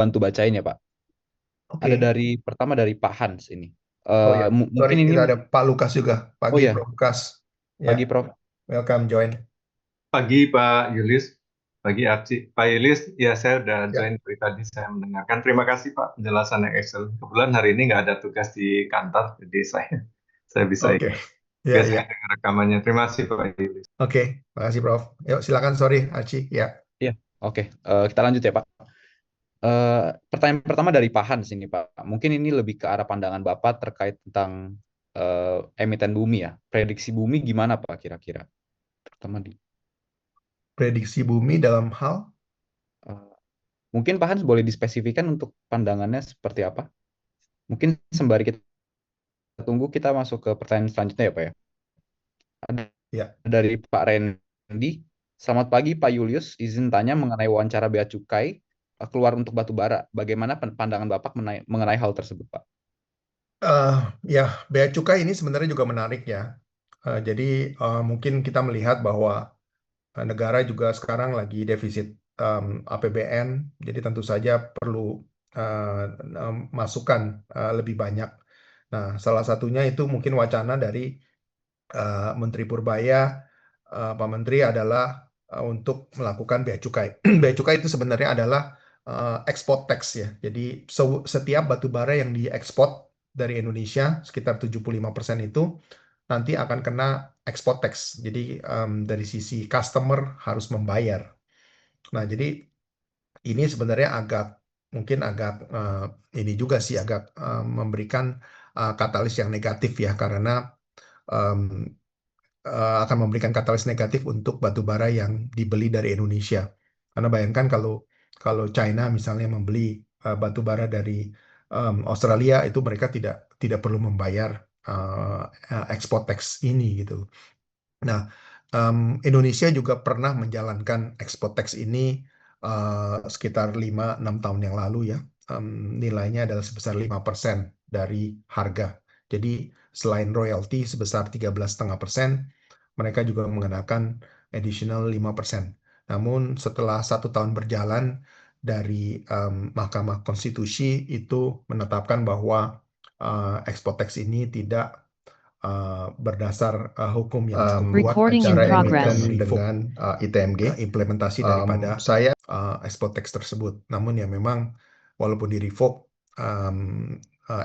bantu bacain ya Pak. Ada Oke. dari pertama dari Pak Hans ini. Oh ya, sorry, Mungkin ini, kita ada Pak Lukas juga. oh Pagi, ya, Prof. Lukas. Ya, pagi Prof. welcome join. Pagi Pak Yulis, pagi Arci. Pak Yulis, ya saya udah Ya, join dari tadi saya mendengarkan. Terima kasih Pak penjelasan yang excellent. Kebetulan hari ini nggak ada tugas di kantor, jadi saya bisa oke. ikut. Ya, Biasanya ya. dengar rekamannya. Terima kasih Pak Yulis. Oke, makasih Prof. Yuk, silakan. Sorry, Archie. Ya, Iya, oke. Kita lanjut ya Pak. Pertanyaan pertama dari Pak Hans ini Pak. Mungkin ini lebih ke arah pandangan Bapak terkait tentang emiten bumi ya. Prediksi bumi gimana Pak kira-kira? Pertama di prediksi bumi dalam hal. eh, mungkin Pak Hans boleh dispesifikan untuk pandangannya seperti apa? Mungkin sembari kita tunggu kita masuk ke pertanyaan selanjutnya ya Pak ya. Ada Ya, dari Pak Randy. Selamat pagi Pak Julius, izin tanya mengenai wawancara bea cukai keluar untuk batu bara. Bagaimana pandangan Bapak mengenai hal tersebut Pak? eh, ya, bea cukai ini sebenarnya juga menarik ya. Jadi mungkin kita melihat bahwa negara juga sekarang lagi defisit APBN, jadi tentu saja perlu eh, masukan lebih banyak. Nah, salah satunya itu mungkin wacana dari Menteri Purbaya, Pak Menteri adalah untuk melakukan bea cukai. Bea cukai itu sebenarnya adalah export tax ya. Jadi setiap batu bara yang diekspor dari Indonesia sekitar 75% itu nanti akan kena export tax. Jadi dari sisi customer harus membayar. Nah, jadi ini sebenarnya agak mungkin agak ini juga sih agak memberikan katalis yang negatif ya karena em, akan memberikan katalis negatif untuk batu bara yang dibeli dari Indonesia. Karena bayangkan kalau kalau China misalnya membeli batu bara dari Australia itu mereka tidak tidak perlu membayar export tax ini gitu. Nah, Indonesia juga pernah menjalankan export tax ini sekitar 5-6 tahun yang lalu ya. Nilainya adalah sebesar 5% dari harga. Jadi selain royalti sebesar 13,5%, mereka juga mengenakan additional 5%. Namun setelah 1 tahun berjalan dari Mahkamah Konstitusi itu menetapkan bahwa export tax ini tidak berdasar hukum yang cukup kuat Recording in secara emiten progress. dengan ITMG implementasi daripada saya export tax tersebut. Namun ya memang walaupun di revoke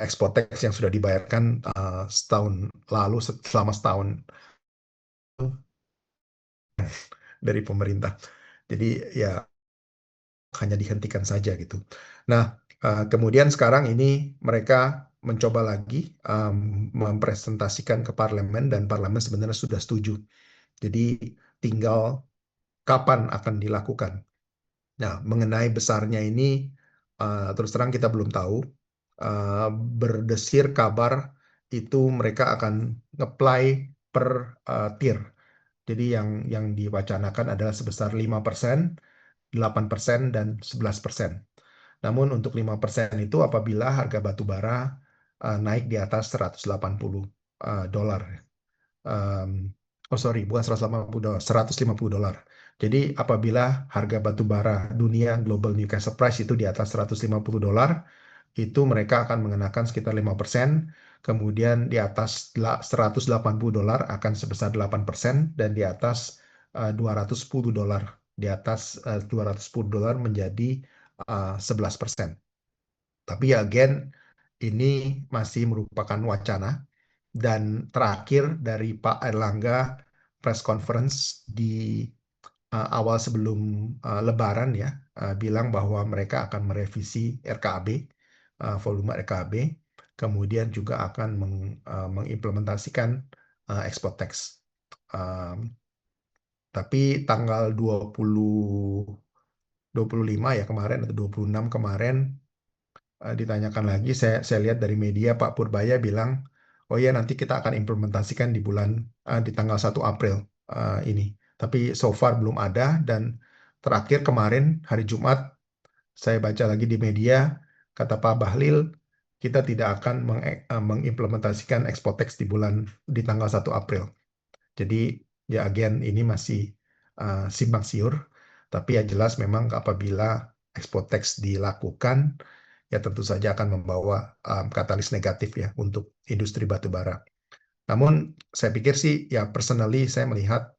export tax yang sudah dibayarkan setahun lalu selama setahun dari pemerintah. Jadi ya hanya dihentikan saja gitu. Nah, kemudian sekarang ini mereka mencoba lagi mempresentasikan ke parlemen dan parlemen sebenarnya sudah setuju. Jadi tinggal kapan akan dilakukan. Nah, mengenai besarnya ini terus terang kita belum tahu. Eh, Berdesir kabar itu mereka akan ngeplay per tier. Jadi yang diwacanakan adalah sebesar 5%, 8%, dan 11%. Namun untuk 5% itu apabila harga batu bara naik di atas 180 dolar. Um, oh sorry, bukan 180 dolar, 150 dolar. Jadi apabila harga batu bara dunia Global Newcastle Price itu di atas 150 dolar, itu mereka akan mengenakan sekitar 5%, kemudian di atas 180 dolar akan sebesar 8%, dan di atas 210 dolar, di atas 210 dolar menjadi 11%. Tapi ya again, ini masih merupakan wacana. Dan terakhir dari Pak Erlangga press conference di awal sebelum Lebaran ya, bilang bahwa mereka akan merevisi RKAB, volume RKAB, kemudian juga akan mengimplementasikan export tax. Um, tapi tanggal 25 ya kemarin atau 26 kemarin ditanyakan lagi, saya lihat dari media Pak Purbaya bilang, oh ya nanti kita akan implementasikan di tanggal 1 April ini. Tapi so far belum ada dan terakhir kemarin hari Jumat saya baca lagi di media kata Pak Bahlil kita tidak akan mengimplementasikan export tax di tanggal 1 April. Jadi ya again ini masih simpang siur, tapi yang jelas memang apabila export tax dilakukan, ya tentu saja akan membawa katalis negatif ya untuk industri batubara. Namun saya pikir sih ya personally saya melihat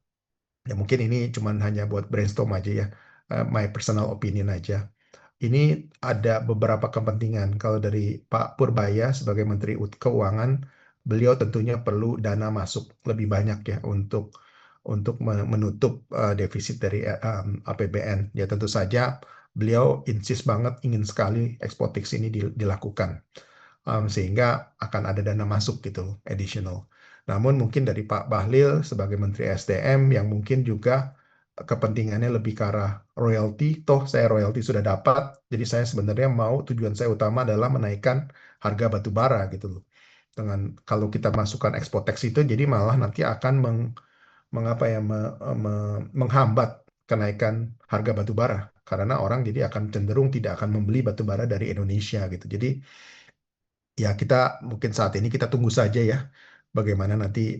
ya mungkin ini cuman hanya buat brainstorm aja ya, my personal opinion aja. Ini ada beberapa kepentingan. Kalau dari Pak Purbaya sebagai Menteri Keuangan, beliau tentunya perlu dana masuk lebih banyak ya untuk menutup defisit dari APBN. Ya tentu saja beliau insist banget ingin sekali ekspor tax ini dilakukan, sehingga akan ada dana masuk gitu additional. Namun mungkin dari Pak Bahlil sebagai Menteri SDM yang mungkin juga kepentingannya lebih ke arah royalti, toh saya royalti sudah dapat, jadi saya sebenarnya mau tujuan saya utama adalah menaikkan harga batu bara gitu loh. Dengan kalau kita masukkan ekspor tax itu, jadi malah nanti akan mengapa ya menghambat kenaikan harga batu bara karena orang jadi akan cenderung tidak akan membeli batu bara dari Indonesia gitu. Jadi ya kita mungkin saat ini kita tunggu saja ya bagaimana nanti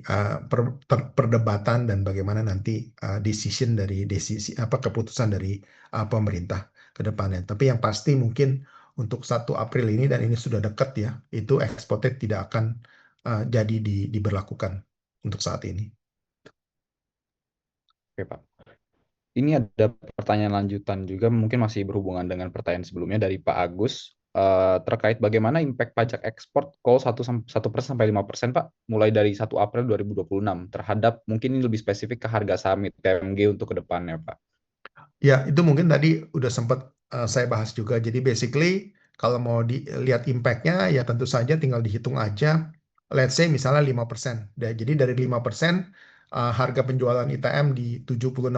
perdebatan dan bagaimana nanti decision dari keputusan dari pemerintah ke depannya. Tapi yang pasti mungkin untuk 1 April ini dan ini sudah dekat ya, itu ekspornya tidak akan jadi diberlakukan untuk saat ini. Oke, Pak. Ini ada pertanyaan lanjutan juga, mungkin masih berhubungan dengan pertanyaan sebelumnya dari Pak Agus, terkait bagaimana impact pajak ekspor call 1% sampai 5%, Pak, mulai dari 1 April 2026 terhadap, mungkin ini lebih spesifik ke harga saham TMG untuk ke depannya, Pak. Ya, itu mungkin tadi udah sempat saya bahas juga. Jadi basically kalau mau dilihat impact-nya ya tentu saja tinggal dihitung aja. Let's say misalnya 5%. Jadi dari 5% harga penjualan ITM di $76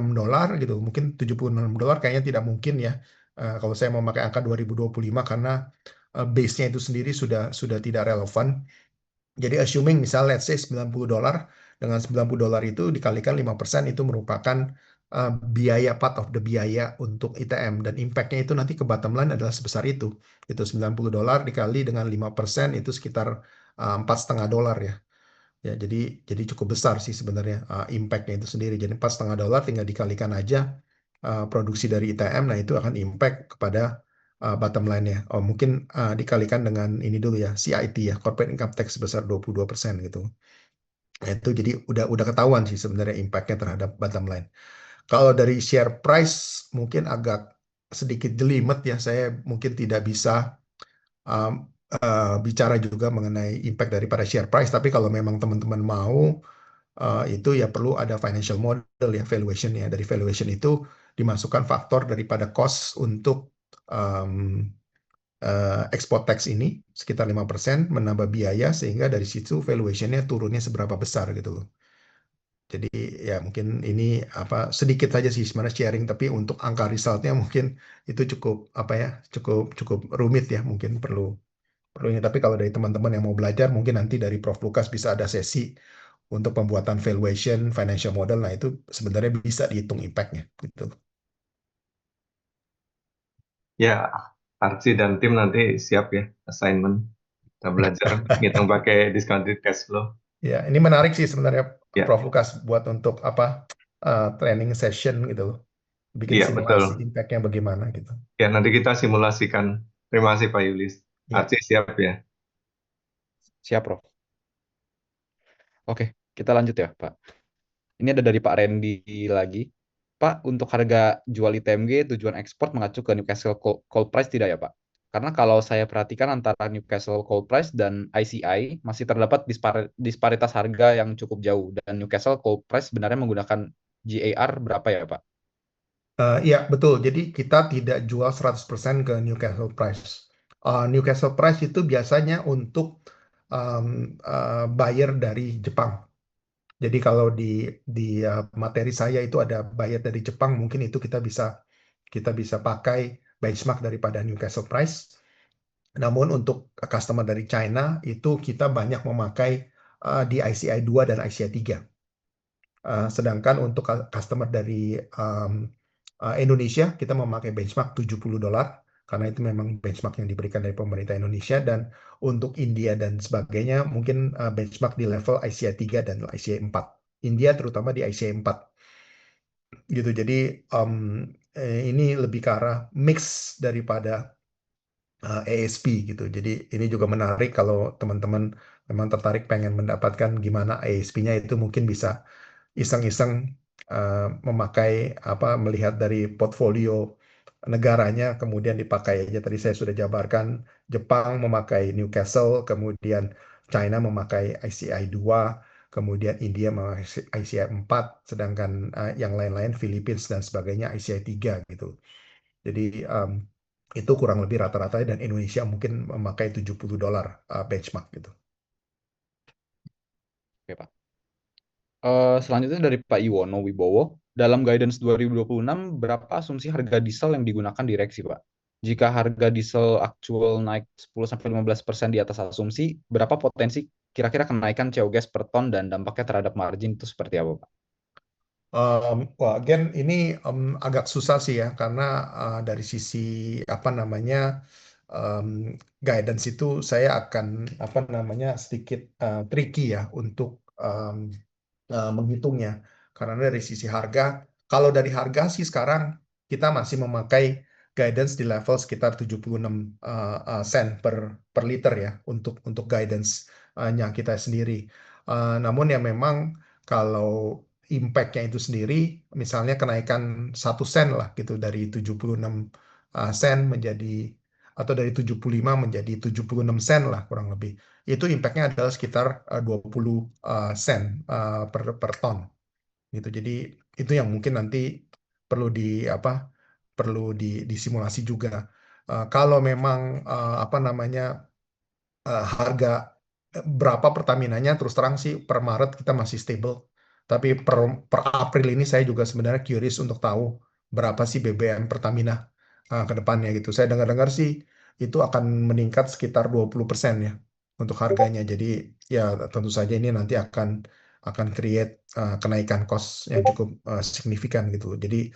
gitu. Mungkin $76 kayaknya tidak mungkin ya. Kalau saya mau pakai angka 2025 karena base-nya itu sendiri sudah tidak relevan. Jadi assuming misal let's say $90, dengan $90 itu dikalikan 5% itu merupakan biaya part of the biaya untuk ITM, dan impact-nya itu nanti ke bottom line adalah sebesar itu. Itu $90 dikali dengan 5% itu sekitar $4,5 ya. Ya, jadi cukup besar sih sebenarnya impact-nya itu sendiri. Jadi $4,5 tinggal dikalikan aja produksi dari ITM, nah itu akan impact kepada bottom line-nya. Oh, mungkin dikalikan dengan ini dulu ya, CIT ya, corporate income tax sebesar 22% gitu. Nah, itu jadi udah ketahuan sih sebenarnya impact-nya terhadap bottom line. Kalau dari share price mungkin agak sedikit jelimet ya, saya mungkin tidak bisa um, bicara juga mengenai impact daripada share price, tapi kalau memang teman-teman mau itu ya perlu ada financial model ya, valuation ya. Dari valuation itu dimasukkan faktor daripada cost untuk um, export tax ini sekitar 5% menambah biaya, sehingga dari situ valuation-nya turunnya seberapa besar gitu loh. Jadi ya mungkin ini apa sedikit saja sih sebenarnya sharing, tapi untuk angka resultnya mungkin itu cukup apa ya, cukup cukup rumit ya, mungkin perlu perlu ini. Tapi kalau dari teman-teman yang mau belajar mungkin nanti dari Prof Lukas bisa ada sesi untuk pembuatan valuation financial model. Nah itu sebenarnya bisa dihitung impact-nya gitu. Ya, Archie dan tim nanti siap ya assignment. Kita belajar ngitung pakai discounted cash flow. Ya, ini menarik sih sebenarnya Ya, Prof Lukas buat untuk apa training session gitu loh. Bikin iya betul. simulasi impact-nya bagaimana gitu. Ya, nanti kita simulasikan. Terima kasih Pak Yulis. Ya. Archie siap ya. Siap, Prof. Oke, kita lanjut ya, Pak. Ini ada dari Pak Randy lagi. Pak, untuk harga jual ITMG tujuan ekspor mengacu ke Newcastle Coal Price tidak ya, Pak? Karena kalau saya perhatikan antara Newcastle Coal Price dan ICI masih terdapat disparitas harga yang cukup jauh, dan Newcastle Coal Price sebenarnya menggunakan GAR berapa ya, Pak? Iya, betul. Jadi kita tidak jual 100% ke Newcastle Price. Newcastle Price itu biasanya untuk um, buyer dari Jepang. Jadi kalau di materi saya itu ada buyer dari Jepang, mungkin itu kita bisa pakai benchmark daripada Newcastle Price. Namun untuk customer dari China itu kita banyak memakai di ICI 2 dan ICI 3. Sedangkan untuk customer dari Indonesia, kita memakai benchmark $70 karena itu memang benchmark yang diberikan dari pemerintah Indonesia. Dan untuk India dan sebagainya mungkin benchmark di level ICI 3 dan ICI 4. India terutama di ICI 4 gitu. Jadi ini lebih ke arah mix daripada ASP gitu. Jadi ini juga menarik kalau teman-teman memang tertarik pengen mendapatkan gimana ASP-nya, itu mungkin bisa iseng-iseng memakai melihat dari portfolio negaranya kemudian dipakai aja. Tadi saya sudah jabarkan Jepang memakai Newcastle, kemudian China memakai ICI 2, kemudian India memakai ICI 4, sedangkan yang lain-lain Philippines dan sebagainya ICI 3 gitu. Jadi itu kurang lebih rata-rata, dan Indonesia mungkin memakai $70 benchmark gitu. Oke, Pak. Selanjutnya dari Pak Iwono Wibowo, dalam guidance 2026, berapa asumsi harga diesel yang digunakan direksi, Pak? Jika harga diesel aktual naik 10-15% di atas asumsi, berapa potensi kira-kira kenaikan CO gas per ton dan dampaknya terhadap margin itu seperti apa, Pak? Wah, again ini agak susah sih ya, karena dari sisi apa namanya um, guidance itu saya akan sedikit tricky ya untuk menghitungnya. Karena dari sisi harga, kalau dari harga sih sekarang kita masih memakai guidance di level sekitar 76 sen per liter ya, untuk guidance-nya kita sendiri. Namun ya memang kalau impact-nya itu sendiri, misalnya kenaikan 1 sen lah gitu, dari 76 sen menjadi, atau dari 75 menjadi 76 sen lah kurang lebih. Itu impact-nya adalah sekitar 20 sen per ton gitu. Jadi itu yang mungkin nanti perlu disimulasi juga. Kalau memang harga berapa Pertaminanya, terus terang sih per Maret kita masih stable. Tapi per April ini saya juga sebenarnya curious untuk tahu berapa sih BBM Pertamina ke depannya gitu. Saya dengar-dengar sih itu akan meningkat sekitar 20% ya untuk harganya. Jadi ya tentu saja ini nanti akan create kenaikan cost yang cukup signifikan gitu. Jadi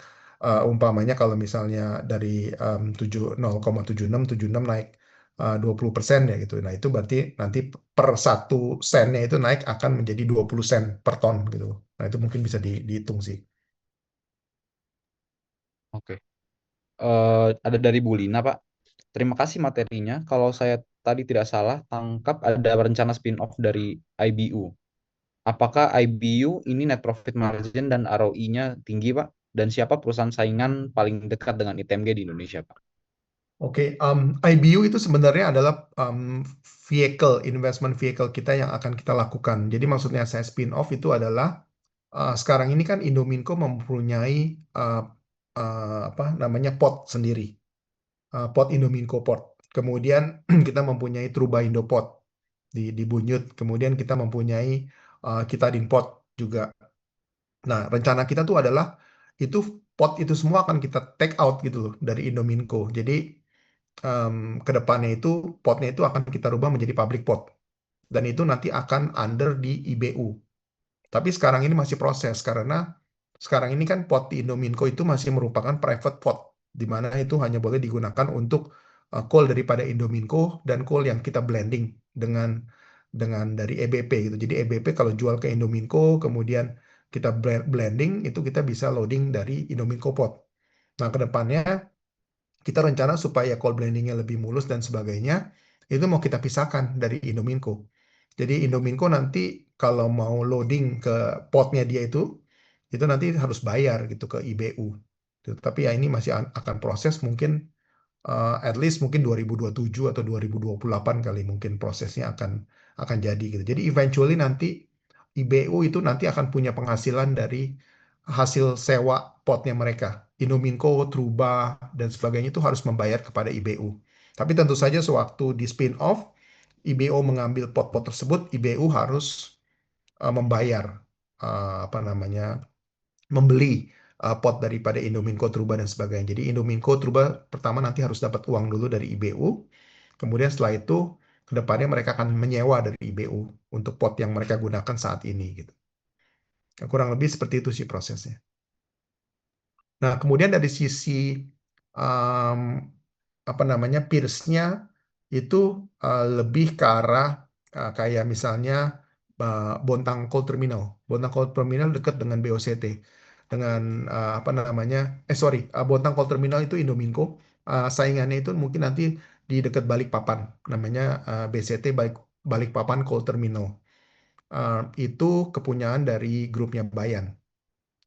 umpamanya kalau misalnya dari 0,76 naik 20% ya gitu. Nah, itu berarti nanti per 1 sennya itu naik akan menjadi 20 sen per ton gitu. Nah, itu mungkin bisa dihitung sih. Oke. Ada dari Bu Lina, Pak. Terima kasih materinya. Kalau saya tadi tidak salah, tangkap ada rencana spin-off dari IBU. Apakah IBU ini net profit margin dan ROI-nya tinggi, Pak? Dan siapa perusahaan saingan paling dekat dengan ITMG di Indonesia, Pak? Oke, IBU itu sebenarnya adalah investment vehicle kita yang akan kita lakukan. Jadi maksudnya saya spin off itu adalah sekarang ini kan Indominco mempunyai uh, apa namanya pot sendiri, pot Indominco pot. Kemudian kita mempunyai Truba Indopot di Bunyut. Kemudian kita mempunyai Kitadin pot juga. Nah, rencana kita tuh adalah itu pot itu semua akan kita take out gitu loh dari Indominco. Jadi em, ke depannya itu potnya itu akan kita rubah menjadi public pot, dan itu nanti akan under di IBU. Tapi sekarang ini masih proses, karena sekarang ini kan pot di Indominco itu masih merupakan private pot, di mana itu hanya boleh digunakan untuk coal daripada Indominco dan coal yang kita blending dengan dari EBP gitu. Jadi EBP kalau jual ke Indominco kemudian kita blending, itu kita bisa loading dari Indominco pot. Nah, ke depannya kita rencana supaya cold blendingnya lebih mulus dan sebagainya, itu mau kita pisahkan dari Indominco. Jadi Indominco nanti kalau mau loading ke potnya dia itu nanti harus bayar gitu ke IBU. Tapi ya ini masih akan proses, mungkin at least mungkin 2027 atau 2028 kali mungkin prosesnya akan jadi gitu. Jadi eventually nanti IBU itu nanti akan punya penghasilan dari hasil sewa potnya mereka. Indominco, Truba, dan sebagainya itu harus membayar kepada IBU. Tapi tentu saja sewaktu di spin off, IBU mengambil pot-pot tersebut, IBU harus membayar apa namanya, membeli pot daripada Indominco, Truba, dan sebagainya. Jadi Indominco, Truba pertama nanti harus dapat uang dulu dari IBU, kemudian setelah itu kedepannya mereka akan menyewa dari IBU untuk pot yang mereka gunakan saat ini gitu. Kurang lebih seperti itu sih prosesnya. Nah, kemudian dari sisi um, apa namanya peersnya itu lebih ke arah kayak misalnya Bontang Coal Terminal. Bontang Coal Terminal dekat dengan BOCT. apa namanya, Bontang Coal Terminal itu Indominco. Saingannya itu mungkin nanti di dekat Balikpapan, namanya BCT Balikpapan Coal Terminal. Itu kepunyaan dari grupnya Bayan.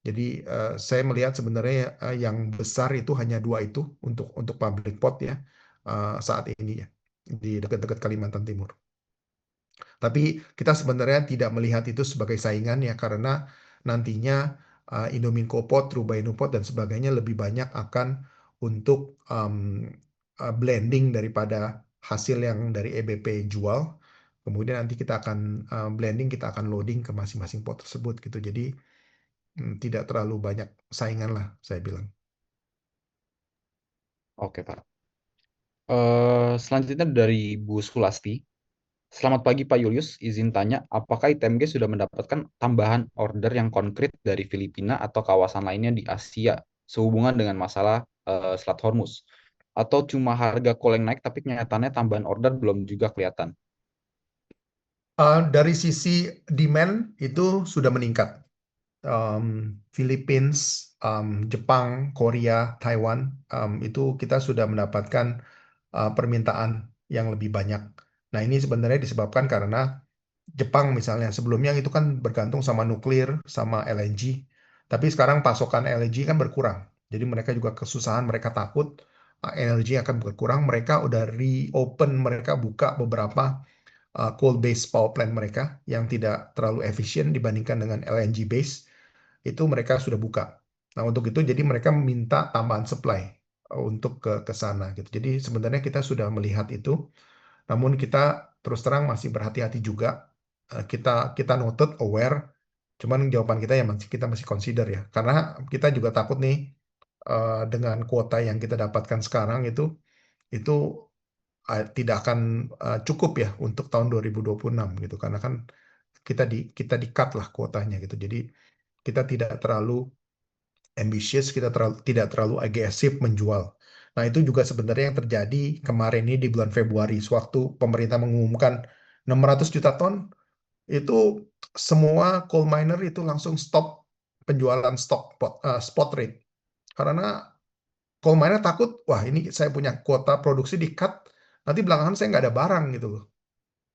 Jadi saya melihat sebenarnya yang besar itu hanya dua itu untuk public pot ya saat ini ya di dekat-dekat Kalimantan Timur. Tapi kita sebenarnya tidak melihat itu sebagai saingan ya karena nantinya Indominco Pot, Trubaino Pot dan sebagainya lebih banyak akan untuk blending daripada hasil yang dari EBP jual. Kemudian nanti kita akan blending, kita akan loading ke masing-masing pot tersebut gitu. Jadi tidak terlalu banyak saingan lah saya bilang. Oke, Pak. Selanjutnya dari Bu Sulasti. Selamat pagi Pak Julius, izin tanya, apakah ITMG sudah mendapatkan tambahan order yang konkret dari Filipina atau kawasan lainnya di Asia sehubungan dengan masalah Selat Hormuz? Atau cuma harga call yang naik tapi kenyataannya tambahan order belum juga kelihatan? Dari sisi demand itu sudah meningkat. Philippines, Jepang, Korea, Taiwan, itu kita sudah mendapatkan permintaan yang lebih banyak. Nah, ini sebenarnya disebabkan karena Jepang misalnya sebelumnya itu kan bergantung sama nuklir, sama LNG. Tapi sekarang pasokan LNG kan berkurang. Jadi mereka juga kesusahan, mereka takut energi akan berkurang. Mereka udah reopen, mereka buka beberapa coal based power plant mereka yang tidak terlalu efisien dibandingkan dengan LNG base. Itu mereka sudah buka. Nah, untuk itu jadi mereka minta tambahan supply untuk ke sana gitu. Jadi sebenarnya kita sudah melihat itu, namun kita terus terang masih berhati-hati juga. Kita noted, aware, cuman jawaban kita ya masih kita masih consider ya. Karena kita juga takut nih dengan kuota yang kita dapatkan sekarang itu tidak akan cukup ya untuk tahun 2026 gitu. Karena kan kita di cut lah kuotanya gitu. Jadi kita tidak terlalu ambitious, kita tidak terlalu agresif menjual. Nah, itu juga sebenarnya yang terjadi kemarin ini di bulan Februari, sewaktu pemerintah mengumumkan 600 juta ton, itu semua coal miner itu langsung stop penjualan spot rate. Karena coal miner takut, wah ini saya punya kuota produksi di cut, nanti belakangan saya nggak ada barang gitu loh.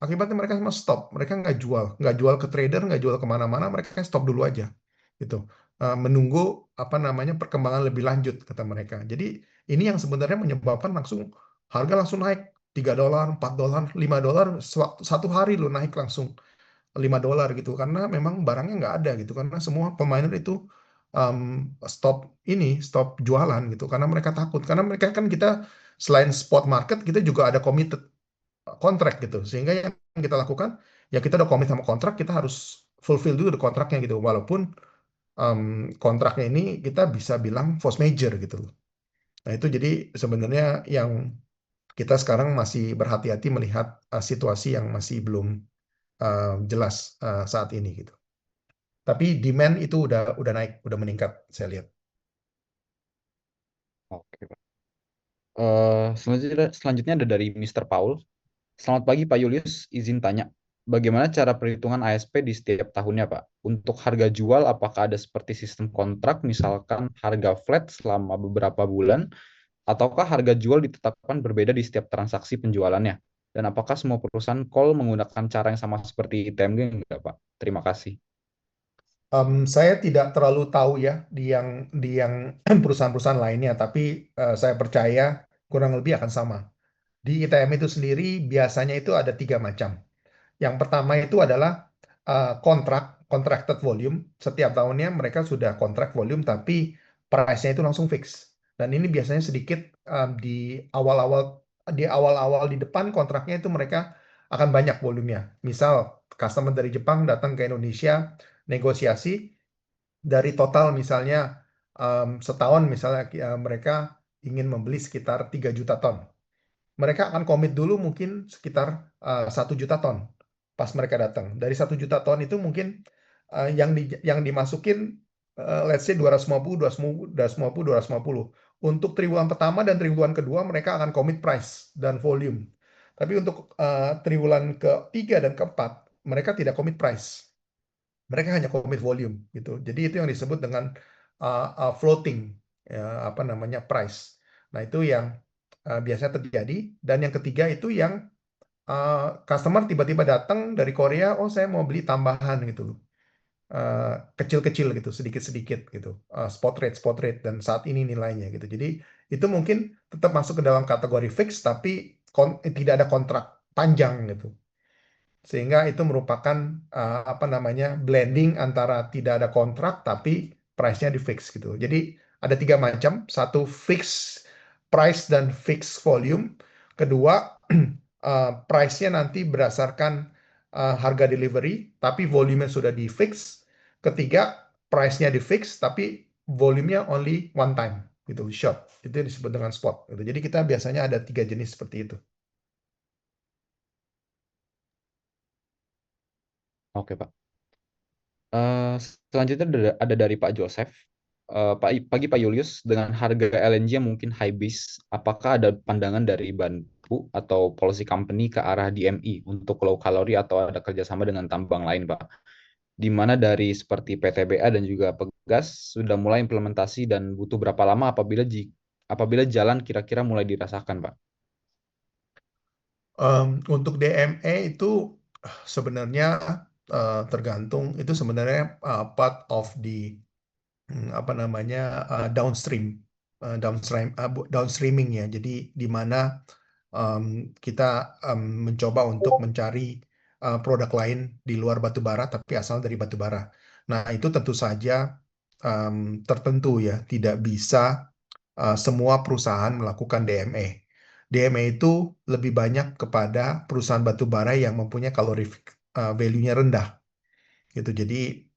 Akibatnya mereka semua stop, mereka nggak jual ke trader, nggak jual kemana-mana, mereka stop dulu aja, gitu. Menunggu apa namanya perkembangan lebih lanjut kata mereka. Jadi ini yang sebenarnya menyebabkan harga langsung naik $3, $4, $5 satu hari lo naik langsung $5 gitu karena memang barangnya nggak ada gitu karena semua pemain itu stop jualan gitu karena mereka takut karena mereka kan kita selain spot market kita juga ada committed kontrak gitu. Sehingga yang kita lakukan ya kita udah komit sama kontrak, kita harus fulfill dulu kontraknya gitu. Walaupun kontraknya ini kita bisa bilang force major gitu loh. Nah itu jadi sebenarnya yang kita sekarang masih berhati-hati melihat situasi yang masih belum jelas saat ini gitu. Tapi demand itu udah naik, udah meningkat saya lihat. Oke, Pak. Selanjutnya ada dari Mr. Paul. Selamat pagi Pak Julius, izin tanya, bagaimana cara perhitungan ASP di setiap tahunnya Pak? Untuk harga jual, apakah ada seperti sistem kontrak, misalkan harga flat selama beberapa bulan, ataukah harga jual ditetapkan berbeda di setiap transaksi penjualannya? Dan apakah semua perusahaan call menggunakan cara yang sama seperti ITMG enggak Pak? Terima kasih. Saya tidak terlalu tahu ya di yang perusahaan-perusahaan lainnya, tapi saya percaya kurang lebih akan sama. Di ITM itu sendiri biasanya itu ada tiga macam. Yang pertama itu adalah contracted volume. Setiap tahunnya mereka sudah kontrak volume, tapi price-nya itu langsung fix. Dan ini biasanya sedikit di awal-awal di depan kontraknya itu mereka akan banyak volumenya. Misal customer dari Jepang datang ke Indonesia negosiasi dari total misalnya setahun misalnya mereka ingin membeli sekitar 3 juta ton, mereka akan komit dulu mungkin sekitar 1 juta ton pas mereka datang. Dari 1 juta ton itu mungkin yang dimasukin let's say 250, 250, 250. Untuk triwulan pertama dan triwulan kedua mereka akan komit price dan volume. Tapi untuk triwulan ketiga dan keempat mereka tidak komit price. Mereka hanya komit volume gitu. Jadi itu yang disebut dengan floating, ya, apa namanya, price. Nah, itu yang biasanya terjadi. Dan yang ketiga itu yang customer tiba-tiba datang dari Korea, oh saya mau beli tambahan gitu loh. Kecil-kecil gitu, sedikit-sedikit gitu. Spot rate dan saat ini nilainya gitu. Jadi itu mungkin tetap masuk ke dalam kategori fix tapi tidak ada kontrak panjang gitu. Sehingga itu merupakan apa namanya, blending antara tidak ada kontrak tapi price-nya di fix gitu. Jadi ada tiga macam, satu fix price dan fix volume. Kedua, price-nya nanti berdasarkan harga delivery tapi volume-nya sudah di fix. Ketiga, price-nya di fix tapi volume-nya only one time gitu, short. Itu yang disebut dengan spot gitu. Jadi kita biasanya ada tiga jenis seperti itu. Oke, Pak. Eh, Selanjutnya ada dari Pak Joseph. Pagi Pak Julius, dengan harga LNG yang mungkin high base, apakah ada pandangan dari Banpu atau policy company ke arah DME untuk low calorie atau ada kerjasama dengan tambang lain, Pak? Di mana dari seperti PTBA dan juga Pegas sudah mulai implementasi dan butuh berapa lama apabila jalan kira-kira mulai dirasakan, Pak? Untuk DME itu sebenarnya tergantung, itu sebenarnya part of the apa namanya, downstreaming ya. Jadi di mana kita mencoba untuk mencari produk lain di luar batu bara tapi asal dari batu bara. Nah, itu tentu saja tertentu ya, tidak bisa semua perusahaan melakukan DME. DME itu lebih banyak kepada perusahaan batu bara yang mempunyai calorific value-nya rendah gitu. Jadi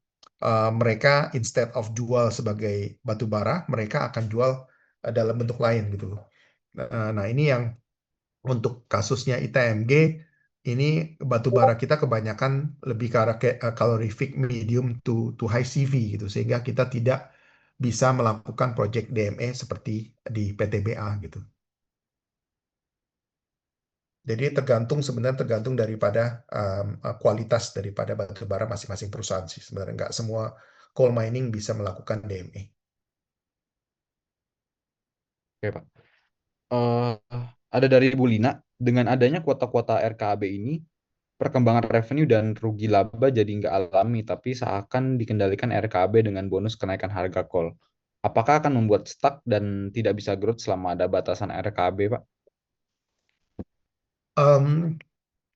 mereka instead of jual sebagai batu bara, mereka akan jual dalam bentuk lain gitu loh. Nah, ini yang untuk kasusnya ITMG, ini batu bara kita kebanyakan lebih ke arah calorific medium to high CV gitu, sehingga kita tidak bisa melakukan project DME seperti di PTBA gitu. Jadi sebenarnya tergantung daripada kualitas daripada batu bara masing-masing perusahaan sih. Sebenarnya nggak semua coal mining bisa melakukan DME. Oke, Pak. Eh, ada dari Bu Lina, dengan adanya kuota-kuota RKAB ini, perkembangan revenue dan rugi laba jadi nggak alami, tapi seakan dikendalikan RKAB dengan bonus kenaikan harga call. Apakah akan membuat stuck dan tidak bisa growth selama ada batasan RKAB, Pak? Em,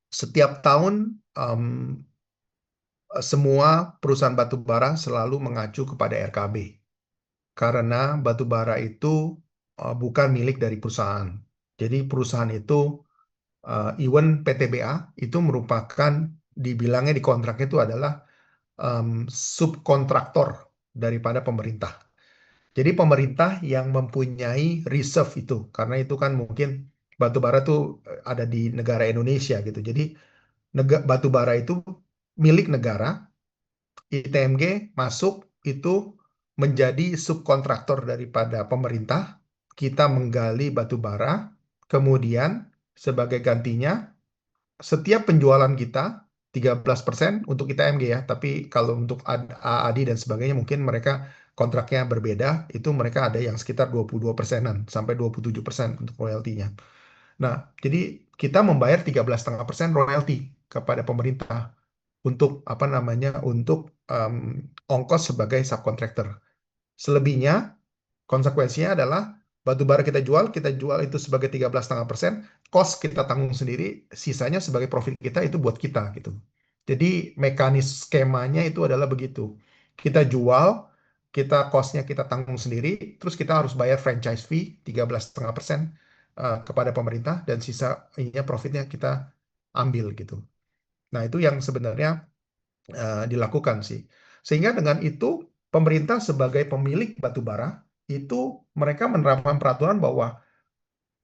Setiap tahun semua perusahaan batu bara selalu mengacu kepada RKAB karena batu bara itu bukan milik dari perusahaan. Jadi perusahaan itu, even PTBA itu merupakan, dibilangnya di kontraknya itu adalah subkontraktor daripada pemerintah. Jadi pemerintah yang mempunyai reserve itu, karena itu kan mungkin batu bara itu ada di negara Indonesia gitu. Jadi batu bara itu milik negara, ITMG masuk itu menjadi subkontraktor daripada pemerintah. Kita menggali batu bara, kemudian sebagai gantinya setiap penjualan kita 13% untuk ITMG ya, tapi kalau untuk AADI dan sebagainya mungkin mereka kontraknya berbeda, itu mereka ada yang sekitar 22%-an sampai 27% untuk royaltinya. Nah, jadi kita membayar 13,5% royalti kepada pemerintah untuk apa namanya, untuk ongkos sebagai subkontraktor. Selebihnya, konsekuensinya adalah batu bara kita jual itu sebagai 13,5%, cost kita tanggung sendiri, sisanya sebagai profit kita itu buat kita gitu. Jadi mekanis skemanya itu adalah begitu. Kita jual, costnya kita tanggung sendiri, terus kita harus bayar franchise fee 13,5% kepada pemerintah dan sisanya profitnya kita ambil gitu. Nah, itu yang sebenarnya dilakukan sih. Sehingga dengan itu pemerintah sebagai pemilik batu bara itu mereka menerapkan peraturan bahwa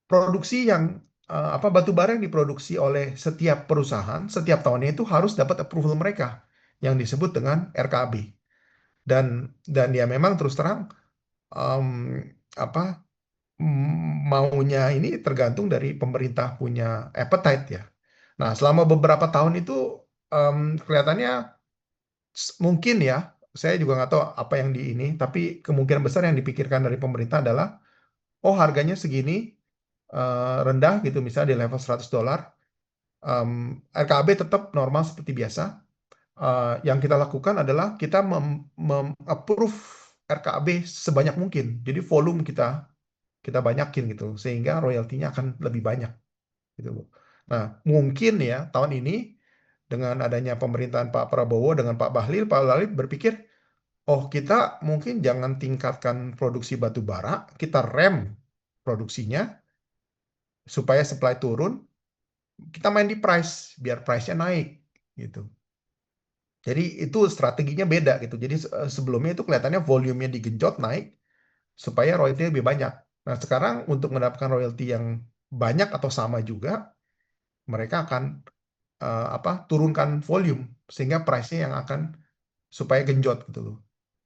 produksi yang batu bara yang diproduksi oleh setiap perusahaan setiap tahunnya itu harus dapat approval mereka yang disebut dengan RKAB. Dan ya memang terus terang em, apa maunya ini tergantung dari pemerintah punya appetite ya. Nah, selama beberapa tahun itu kelihatannya mungkin ya saya juga nggak tahu apa yang di ini, tapi kemungkinan besar yang dipikirkan dari pemerintah adalah, oh harganya segini rendah gitu, misalnya di level $100, RKAB tetap normal seperti biasa. Yang kita lakukan adalah kita approve RKAB sebanyak mungkin. Jadi volume kita banyakin gitu, sehingga royaltinya akan lebih banyak gitu. Nah, mungkin ya tahun ini dengan adanya pemerintahan Pak Prabowo dengan Pak Bahlil berpikir, oh kita mungkin jangan tingkatkan produksi batu bara, kita rem produksinya supaya supply turun, kita main di price biar price-nya naik gitu. Jadi itu strateginya beda gitu. Jadi sebelumnya itu kelihatannya volumenya digenjot naik supaya royalti lebih banyak. Nah, sekarang untuk mendapatkan royalti yang banyak atau sama juga, mereka akan turunkan volume sehingga price-nya yang akan supaya genjot gitu loh.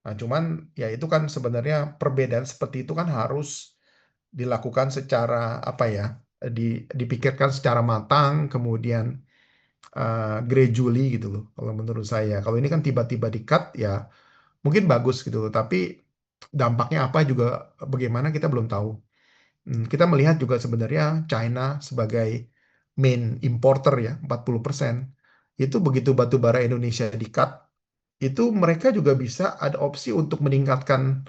Nah, cuman ya itu kan sebenarnya perbedaan seperti itu kan harus dilakukan secara apa ya, dipikirkan secara matang, kemudian gradually gitu loh. Kalau menurut saya, kalau ini kan tiba-tiba di-cut ya mungkin bagus gitu loh, tapi dampaknya apa juga bagaimana kita belum tahu. Kita melihat juga sebenarnya China sebagai main importer ya, 40%. Itu begitu batu bara Indonesia di-cut, itu mereka juga bisa ada opsi untuk meningkatkan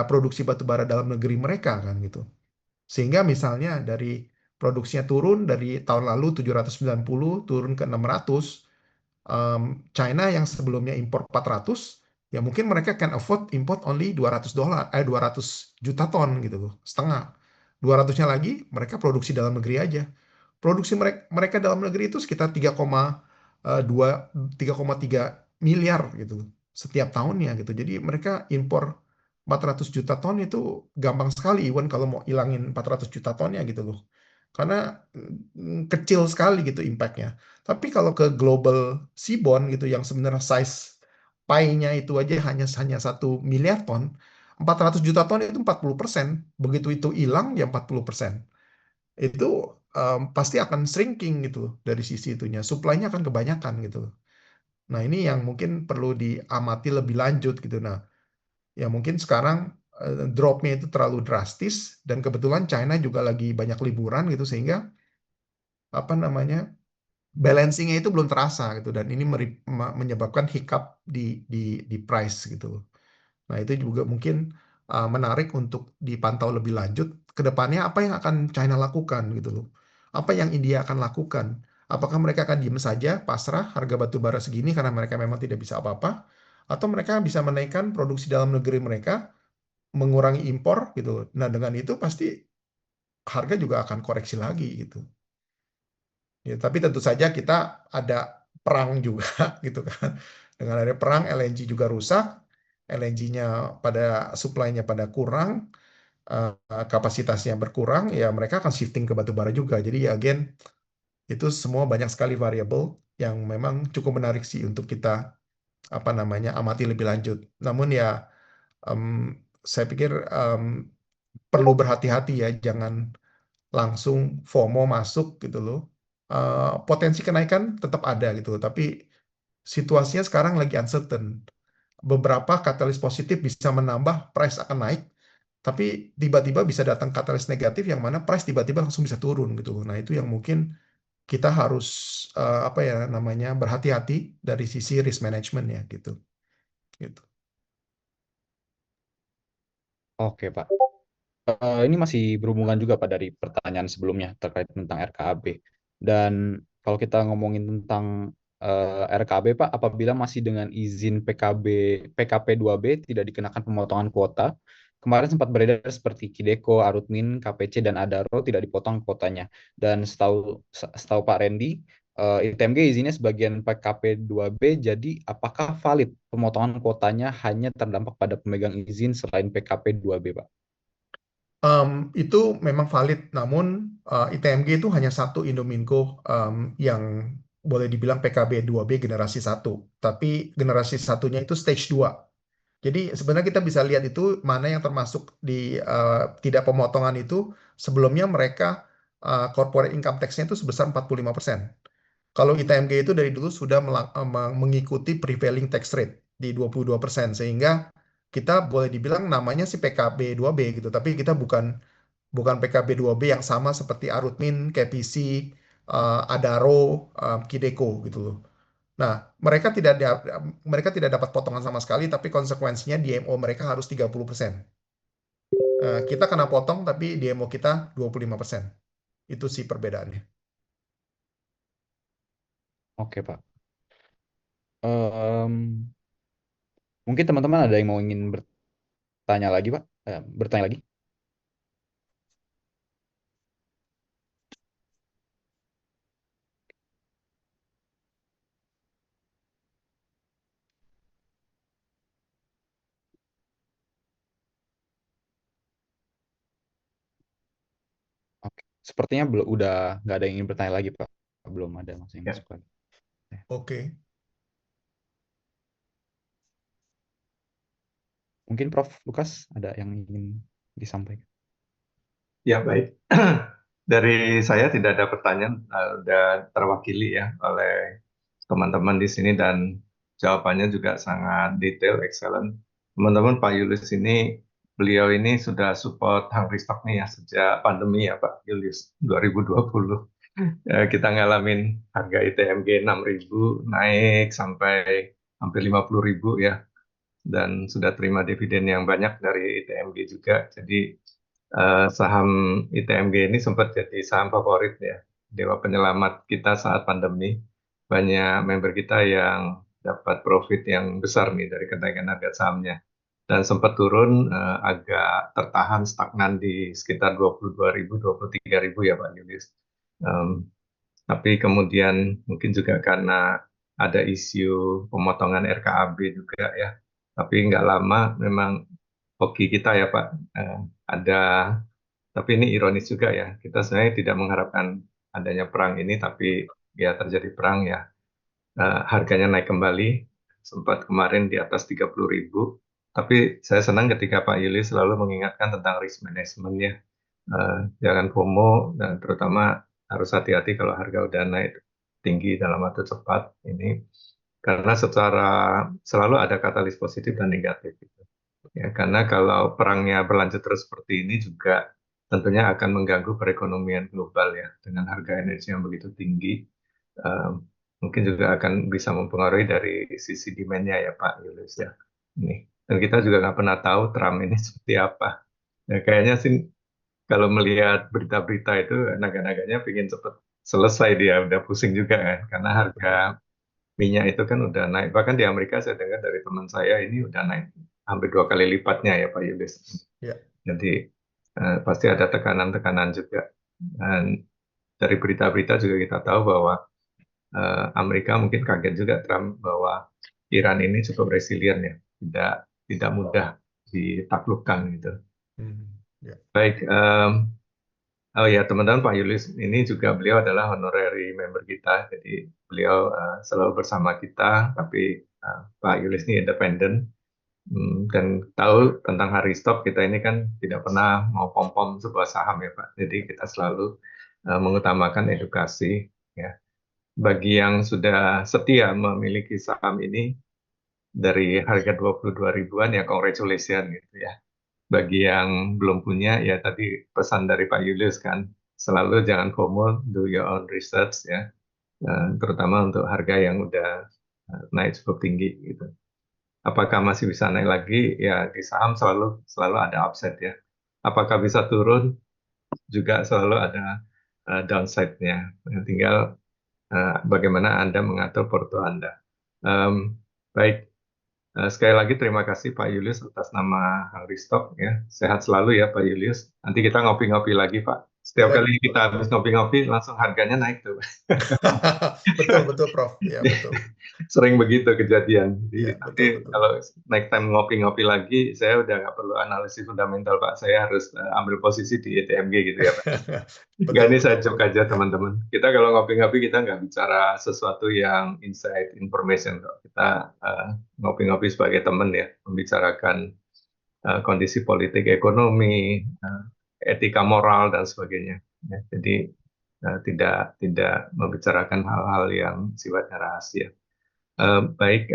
produksi batu bara dalam negeri mereka kan gitu. Sehingga misalnya dari produksinya turun dari tahun lalu 790 turun ke 600, China yang sebelumnya impor 400, ya mungkin mereka can afford import only $200, 200 juta ton gitu loh, setengah. 200-nya lagi mereka produksi dalam negeri aja. Produksi mereka dalam negeri itu sekitar 3,3 miliar gitu setiap tahunnya gitu. Jadi mereka impor 400 juta ton itu gampang sekali, Iwan, kalau mau ilangin 400 juta tonnya gitu loh. Karena kecil sekali gitu impact-nya. Tapi kalau ke global seaborne gitu yang sebenarnya size pie-nya itu aja hanya 1 miliar ton, 400 juta ton itu 40%. Begitu itu hilang ya 40%. Itu pasti akan shrinking gitu loh dari sisi itunya. Supply-nya akan kebanyakan gitu loh. Nah, ini yang mungkin perlu diamati lebih lanjut gitu. Nah, ya mungkin sekarang drop-nya itu terlalu drastis dan kebetulan China juga lagi banyak liburan gitu sehingga apa namanya balancingnya itu belum terasa gitu dan ini menyebabkan hiccup di price gitu loh. Nah, itu juga mungkin menarik untuk dipantau lebih lanjut ke depannya apa yang akan China lakukan gitu loh. Apa yang India akan lakukan? Apakah mereka akan diem saja, pasrah harga batu bara segini karena mereka memang tidak bisa apa-apa? Atau mereka bisa menaikkan produksi dalam negeri mereka, mengurangi impor gitu. Nah, dengan itu pasti harga juga akan koreksi lagi gitu. Ya, tapi tentu saja kita ada perang juga gitu kan. Dengan ada perang, LNG juga rusak, LNG-nya pada supply-nya pada kurang, kapasitasnya berkurang, ya mereka akan shifting ke batu bara juga. Jadi ya again, itu semua banyak sekali variabel yang memang cukup menarik sih untuk kita apa namanya amati lebih lanjut. Namun ya em, saya pikir perlu berhati-hati ya, jangan langsung FOMO masuk gitu loh. Potensi kenaikan tetap ada gitu loh, tapi situasinya sekarang lagi uncertain. Beberapa katalis positif bisa menambah price akan naik, tapi tiba-tiba bisa datang katalis negatif yang mana price tiba-tiba langsung bisa turun gitu loh. Nah, itu yang mungkin kita harus apa ya namanya berhati-hati dari sisi risk management ya gitu. Gitu. Oke, Pak. Ini masih berhubungan juga Pak dari pertanyaan sebelumnya terkait tentang RKAB. Dan kalau kita ngomongin tentang RKAB Pak, apabila masih dengan izin PKP 2B tidak dikenakan pemotongan kuota, kemarin sempat beredar seperti Kideko, Arutmin, KPC dan Adaro tidak dipotong kuotanya. Dan setahu Pak Randy, ITMG izinnya sebagian PKP 2B, jadi apakah valid pemotongan kuotanya hanya terdampak pada pemegang izin selain PKP 2B Pak? Itu memang valid, namun ITMG itu hanya satu Indominco yang boleh dibilang PKB 2B generasi satu, tapi generasi satunya itu stage 2. Jadi sebenarnya kita bisa lihat itu mana yang termasuk di tidak pemotongan itu sebelumnya mereka corporate income tax-nya itu sebesar 45%. Kalau ITMG itu dari dulu sudah mengikuti prevailing tax rate. di 22%, sehingga kita boleh dibilang namanya sih PKB 2B gitu, tapi kita bukan bukan PKB 2B yang sama seperti Arutmin, KPC, Adaro, Kideko gitu loh. Nah, mereka tidak dapat potongan sama sekali, tapi konsekuensinya DMO mereka harus 30%. Kita kena potong, tapi DMO kita 25%. Itu sih perbedaannya. Oke, Pak. Em, Mungkin teman-teman ada yang mau ingin bertanya lagi, Pak? Bertanya lagi? Oke. Sepertinya udah nggak ada yang ingin bertanya lagi, Pak. Belum ada yang Ya, masuk lagi. Oke. Mungkin Prof. Lukas ada yang ingin disampaikan. ya baik. Dari saya tidak ada pertanyaan, sudah terwakili ya oleh teman-teman di sini dan jawabannya juga sangat detail, excellent. Teman-teman, Pak Julius ini, beliau ini sudah support Hungry Stock nih ya sejak pandemi ya Pak Julius 2020. Kita ngalamin harga ITMG 6.000 naik sampai hampir 50.000 ya, dan sudah terima dividen yang banyak dari ITMG juga. Jadi saham ITMG ini sempat jadi saham favorit ya, dewa penyelamat kita saat pandemi. Banyak member kita yang dapat profit yang besar nih dari kenaikan harga sahamnya. Dan sempat turun agak tertahan stagnan di sekitar 22.000, 23.000 ya Pak Julius. Em, tapi kemudian mungkin juga karena ada isu pemotongan RKAB juga ya. Tapi nggak lama memang hoki kita ya Pak, ada, tapi ini ironis juga ya, kita sebenarnya tidak mengharapkan adanya perang ini, tapi ya terjadi perang ya. Harganya naik kembali, sempat kemarin di atas 30.000. Tapi saya senang ketika Pak Yuli selalu mengingatkan tentang risk management ya. Jangan FOMO, dan terutama harus hati-hati kalau harga udah naik tinggi dalam waktu cepat ini. Karena secara selalu ada katalis positif dan negatif. Ya, karena kalau perangnya berlanjut terus seperti ini juga tentunya akan mengganggu perekonomian global ya, dengan harga energi yang begitu tinggi. eh, Mungkin juga akan bisa mempengaruhi dari sisi demand-nya ya Pak Yulius ya. Ini. Dan kita juga nggak pernah tahu Trump ini seperti apa. Ya, kayaknya sih kalau melihat berita-berita itu naga-naganya ingin cepat selesai, dia udah pusing juga kan, karena harga Betul. minyak itu kan udah naik. Bahkan di Amerika saya dengar dari teman saya ini udah naik hampir 2 kali lipatnya ya Pak Yulis. Ya. Jadi pasti ada tekanan-tekanan juga. Dan dari berita-berita juga kita tahu bahwa Amerika mungkin kaget juga Trump bahwa Iran ini cukup resilient ya, tidak tidak mudah ditaklukkan gitu. Ya. Baik, oh ya teman-teman, Pak Yulis ini juga beliau adalah honorary member kita, jadi beliau selalu bersama kita, tapi Pak Yulis ini independen. Dan tahu tentang hari stop kita ini kan tidak pernah mau pom-pom sebuah saham ya Pak. Jadi kita selalu mengutamakan edukasi ya. Bagi yang sudah setia memiliki saham ini dari harga 22 ribuan ya congratulations gitu ya. Bagi yang belum punya ya tadi pesan dari Pak Julius kan, selalu jangan FOMO, do your own research ya. Terutama untuk harga yang udah naik cukup tinggi gitu. Apakah masih bisa naik lagi? Ya di saham selalu selalu ada upside ya. Apakah bisa turun? Juga selalu ada downside-nya. Tinggal bagaimana Anda mengatur porto Anda. Baik, sekali lagi terima kasih Pak Julius atas nama Hungry Stock ya. Sehat selalu ya Pak Julius. Nanti kita ngopi-ngopi lagi Pak. Setiap Boleh. kali kita habis ngopi-ngopi langsung harganya naik tuh. Betul, betul, Prof. Ya, betul. Sering begitu kejadian. Ya, Jadi nanti betul, betul. kalau next time ngopi-ngopi lagi, saya udah nggak perlu analisis fundamental Pak. Saya harus ambil posisi di ETMG gitu ya Pak. Nggak, Betul, ini betul, saya joke betul. aja Ya. teman-teman. Kita kalau ngopi-ngopi kita nggak bicara sesuatu yang inside information kok. Kita ngopi-ngopi sebagai teman ya, membicarakan kondisi politik, ekonomi, etika moral dan sebagainya. Ya, jadi tidak tidak membicarakan hal-hal yang sifatnya rahasia. Baik,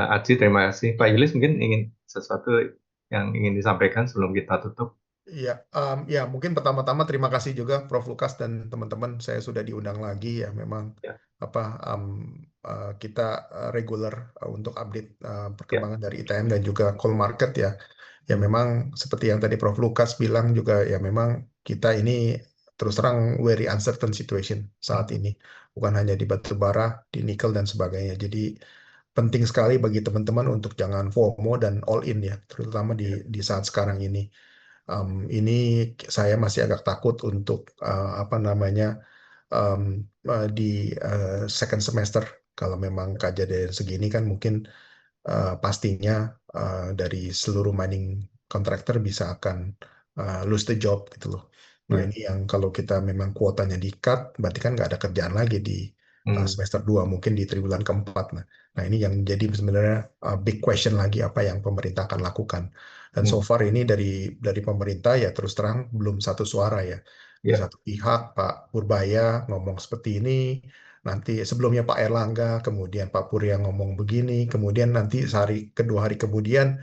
Aci, terima kasih. Pak Yulis mungkin ingin sesuatu yang ingin disampaikan sebelum kita tutup. Ya, ya mungkin pertama-tama terima kasih juga Prof. Lukas dan teman-teman. Saya sudah diundang lagi ya. Memang Ya, apa kita reguler untuk update ya, perkembangan dari ITM dan juga call market ya. Ya memang seperti yang tadi Prof. Lukas bilang juga ya memang kita ini terus terang very uncertain situation saat ini. Bukan hanya di batu bara, di nikel dan sebagainya. Jadi penting sekali bagi teman-teman untuk jangan FOMO dan all in ya, terutama ya. di saat sekarang ini. Ini saya masih agak takut untuk apa namanya um, di second semester kalau memang kejadian segini kan mungkin pastinya dari seluruh mining contractor bisa akan lose the job gitu loh. Nah Ya. ini yang kalau kita memang kuotanya di-cut, berarti kan nggak ada kerjaan lagi di Hmm, semester 2 mungkin di triwulan keempat. Nah ini yang jadi sebenarnya big question lagi apa yang pemerintah akan lakukan. Dan so hmm, far ini dari pemerintah ya terus terang belum satu suara ya. Di ya. satu pihak Pak Purbaya ngomong seperti ini, nanti sebelumnya Pak Erlangga, kemudian Pak Purya ngomong begini, kemudian nanti kedua hari kemudian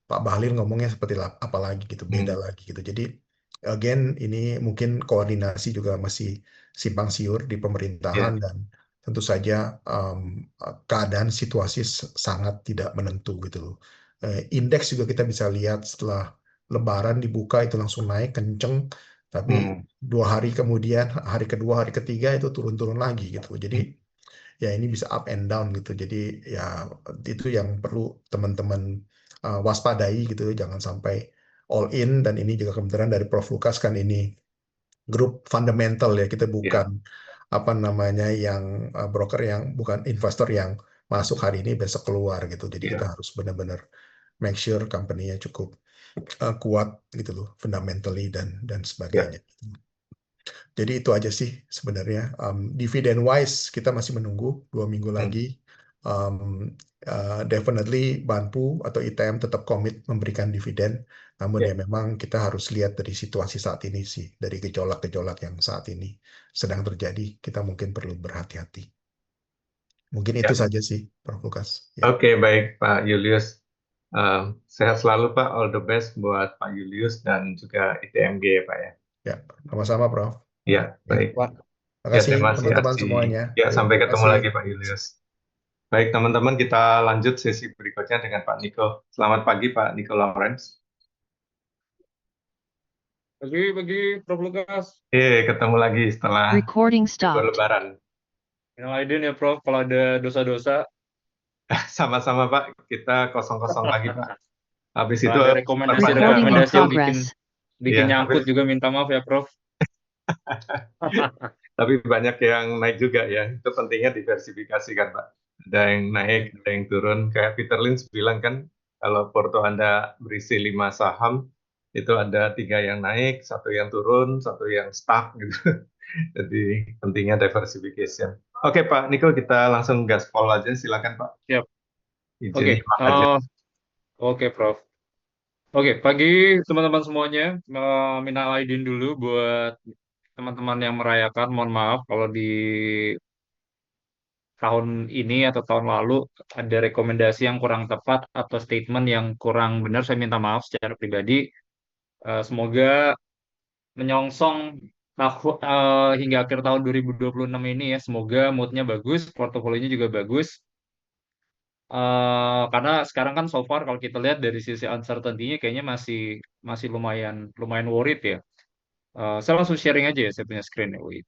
Pak Bahlil ngomongnya seperti apa lagi gitu, beda Hmm, lagi gitu. Jadi again ini mungkin koordinasi juga masih simpang siur di pemerintahan ya. dan tentu saja keadaan situasi sangat tidak menentu gitu loh. Indeks juga kita bisa lihat setelah Lebaran dibuka itu langsung naik kenceng, tapi Hmm, 2 hari kemudian hari kedua hari ketiga itu turun-turun lagi gitu. Jadi hmm, ya ini bisa up and down gitu. Jadi ya itu yang perlu teman-teman waspadai gitu. Jangan sampai all in dan ini juga kebetulan dari Prof. Lukas kan ini grup fundamental ya. Kita bukan ya, apa namanya yang broker yang bukan investor yang masuk hari ini besok keluar gitu. Jadi kita ya, harus benar-benar make sure company-nya cukup kuat gitu loh, fundamentally dan ya. sebagainya. Jadi itu aja sih sebenarnya. Dividend wise kita masih menunggu 2 minggu lagi. Hmm, Um, Definitely Banpu atau ITM tetap komit memberikan dividen. Namun ya. ya memang kita harus lihat dari situasi saat ini sih, dari gejolak-gejolak yang saat ini sedang terjadi. Kita mungkin perlu berhati-hati. Mungkin itu Ya. saja sih, Prof. Lukas. Ya, Oke, baik Pak Julius. Sehat selalu Pak, all the best buat Pak Julius dan juga ITMG ya Pak ya. ya, sama-sama, Prof. Ya, Ya, baik. Pak. Terima Ya, kasih terima kasih teman-teman Aci. semuanya. Ya, Yuk, sampai terima ketemu kasih. lagi Pak Julius. Baik, teman-teman, kita lanjut sesi berikutnya dengan Pak Niko. Selamat pagi Pak Niko Lawrence. Pagi, Prof. Lukas. Ketemu lagi setelah Recording libur stopped. Lebaran. Minal aidin ya, Prof. Kalau ada dosa-dosa, Sama-sama Pak, kita kosong-kosong lagi Pak. Habis kalau itu ada tetap aja Recording in rekomendasi-rekomendasi yang bikin progress. bikin ya, nyangkut juga minta maaf ya, Prof. tapi banyak yang naik juga ya. Itu pentingnya diversifikasi kan Pak. Ada yang naik, ada yang turun. Kayak Peter Lynch bilang kan, kalau porto Anda berisi 5 saham, itu ada 3 yang naik, 1 yang turun, 1 yang stuck gitu. Jadi pentingnya diversification. Oke Pak Niko, kita langsung gaspol aja. Silakan Pak. Siap. Izin Oke. nyimak aja. Oke, Prof. Oke, pagi teman-teman semuanya. Minal aidin dulu buat teman-teman yang merayakan. Mohon maaf kalau di tahun ini atau tahun lalu ada rekomendasi yang kurang tepat atau statement yang kurang benar. Saya minta maaf secara pribadi. Semoga menyongsong hingga akhir tahun 2026 ini ya. Semoga moodnya bagus, portofolionya juga bagus. Karena sekarang kan so far kalau kita lihat dari sisi uncertainty-nya kayaknya masih masih lumayan lumayan worried ya. Saya langsung sharing aja ya saya punya screen ya. Wait.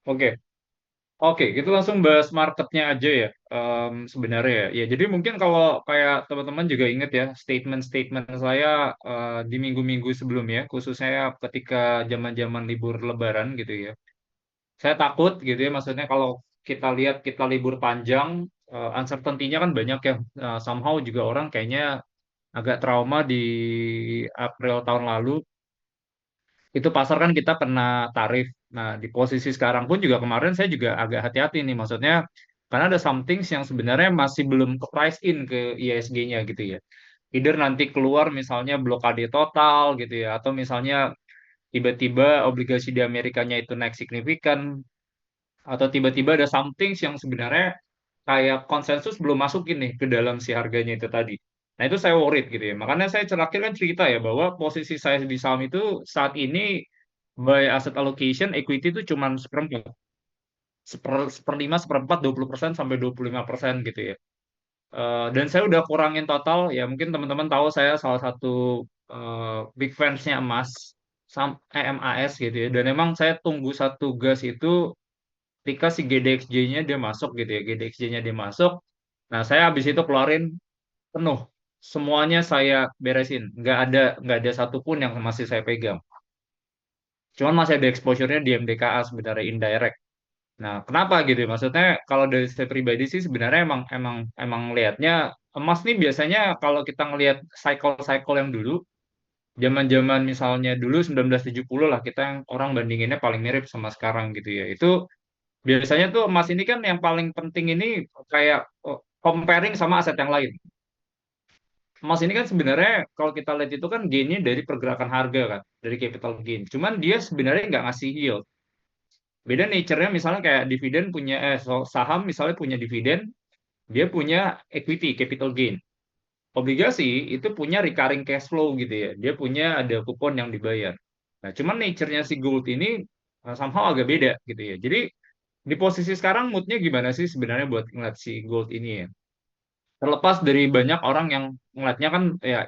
Oke, oke, kita langsung bahas marketnya aja ya. Sebenarnya ya. Ya, jadi mungkin kalau kayak teman-teman juga ingat ya statement-statement saya di minggu-minggu sebelumnya, khususnya ketika zaman-zaman libur Lebaran gitu ya. Saya takut gitu ya, maksudnya kalau kita libur panjang, uncertainty-nya kan banyak ya. Somehow juga orang kayaknya agak trauma di April tahun lalu, itu pasar kan kita kena tarif. Nah, di posisi sekarang pun juga kemarin saya juga agak hati-hati nih, maksudnya karena ada some things yang sebenarnya masih belum ke price in ke ISG-nya gitu ya. Either nanti keluar misalnya blokade total gitu ya, atau misalnya tiba-tiba obligasi di Amerikanya itu naik signifikan, atau tiba-tiba ada something yang sebenarnya kayak konsensus belum masukin nih ke dalam si harganya itu tadi. Nah itu saya worried gitu ya. Makanya saya terakhir kan cerita ya bahwa posisi saya di saham itu saat ini by asset allocation equity itu cuma seperempat, seperlima, seperempat, 20% sampai 25% gitu ya. Dan saya udah kurangin total ya, mungkin teman-teman tahu saya salah satu big fansnya emas, EMAS gitu ya. Dan emang saya tunggu satu gas itu ketika si GDXJ-nya dia masuk gitu ya, GDXJ-nya dia masuk. Nah, saya habis itu keluarin penuh. Semuanya saya beresin. Nggak ada satupun yang masih saya pegang. Cuman masih ada exposure-nya di MDKA sebenarnya indirect. Nah, kenapa gitu ya? Maksudnya kalau dari saya pribadi sih sebenarnya emang lihatnya emas nih biasanya kalau kita ngelihat cycle-cycle yang dulu, zaman-zaman misalnya dulu 1970 lah, kita yang orang bandinginnya paling mirip sama sekarang gitu ya. Itu biasanya tuh emas ini kan yang paling penting ini kayak comparing sama aset yang lain. Emas ini kan sebenarnya kalau kita lihat itu kan gainnya dari pergerakan harga kan, dari capital gain. Cuman dia sebenarnya nggak ngasih yield. Beda nature-nya misalnya kayak dividen punya saham misalnya punya dividen, dia punya equity capital gain. Obligasi itu punya recurring cash flow gitu ya. Dia punya ada kupon yang dibayar. Nah, cuman nature-nya si gold ini somehow agak beda gitu ya. Jadi di posisi sekarang moodnya gimana sih sebenarnya buat ngeliat si gold ini ya? Terlepas dari banyak orang yang ngeliatnya kan ya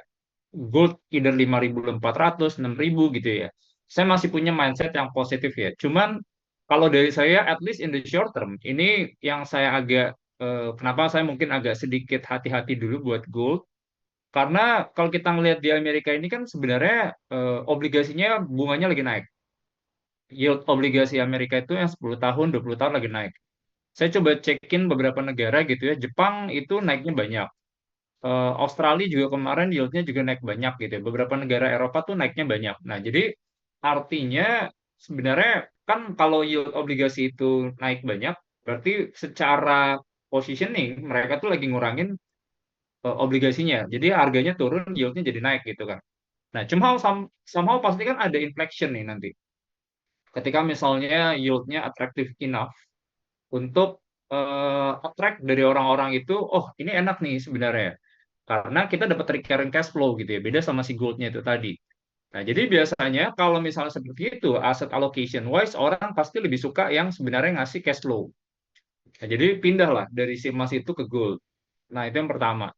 gold either 5.400, 6.000 gitu ya. Saya masih punya mindset yang positif ya. Cuman kalau dari saya, at least in the short term, ini yang saya agak, kenapa saya mungkin agak sedikit hati-hati dulu buat gold. Karena kalau kita ngelihat di Amerika ini kan sebenarnya obligasinya bunganya lagi naik. Yield obligasi Amerika itu yang 10 tahun, 20 tahun lagi naik. Saya coba cekin beberapa negara gitu ya. Jepang itu naiknya banyak. Australia juga kemarin yieldnya juga naik banyak gitu ya. Beberapa negara Eropa tuh naiknya banyak. Nah, jadi artinya sebenarnya kan kalau yield obligasi itu naik banyak, berarti secara positioning mereka tuh lagi ngurangin obligasinya. Jadi harganya turun, yieldnya jadi naik gitu kan. Nah, cuma somehow pasti kan ada inflection nih nanti. Ketika misalnya yieldnya attractive enough untuk attract dari orang-orang itu, oh ini enak nih sebenarnya. Karena kita dapat recurring cash flow gitu ya, beda sama si goldnya itu tadi. Nah, jadi biasanya kalau misalnya seperti itu, asset allocation wise, orang pasti lebih suka yang sebenarnya ngasih cash flow. Nah, jadi pindahlah dari si emas itu ke gold. Nah, itu yang pertama.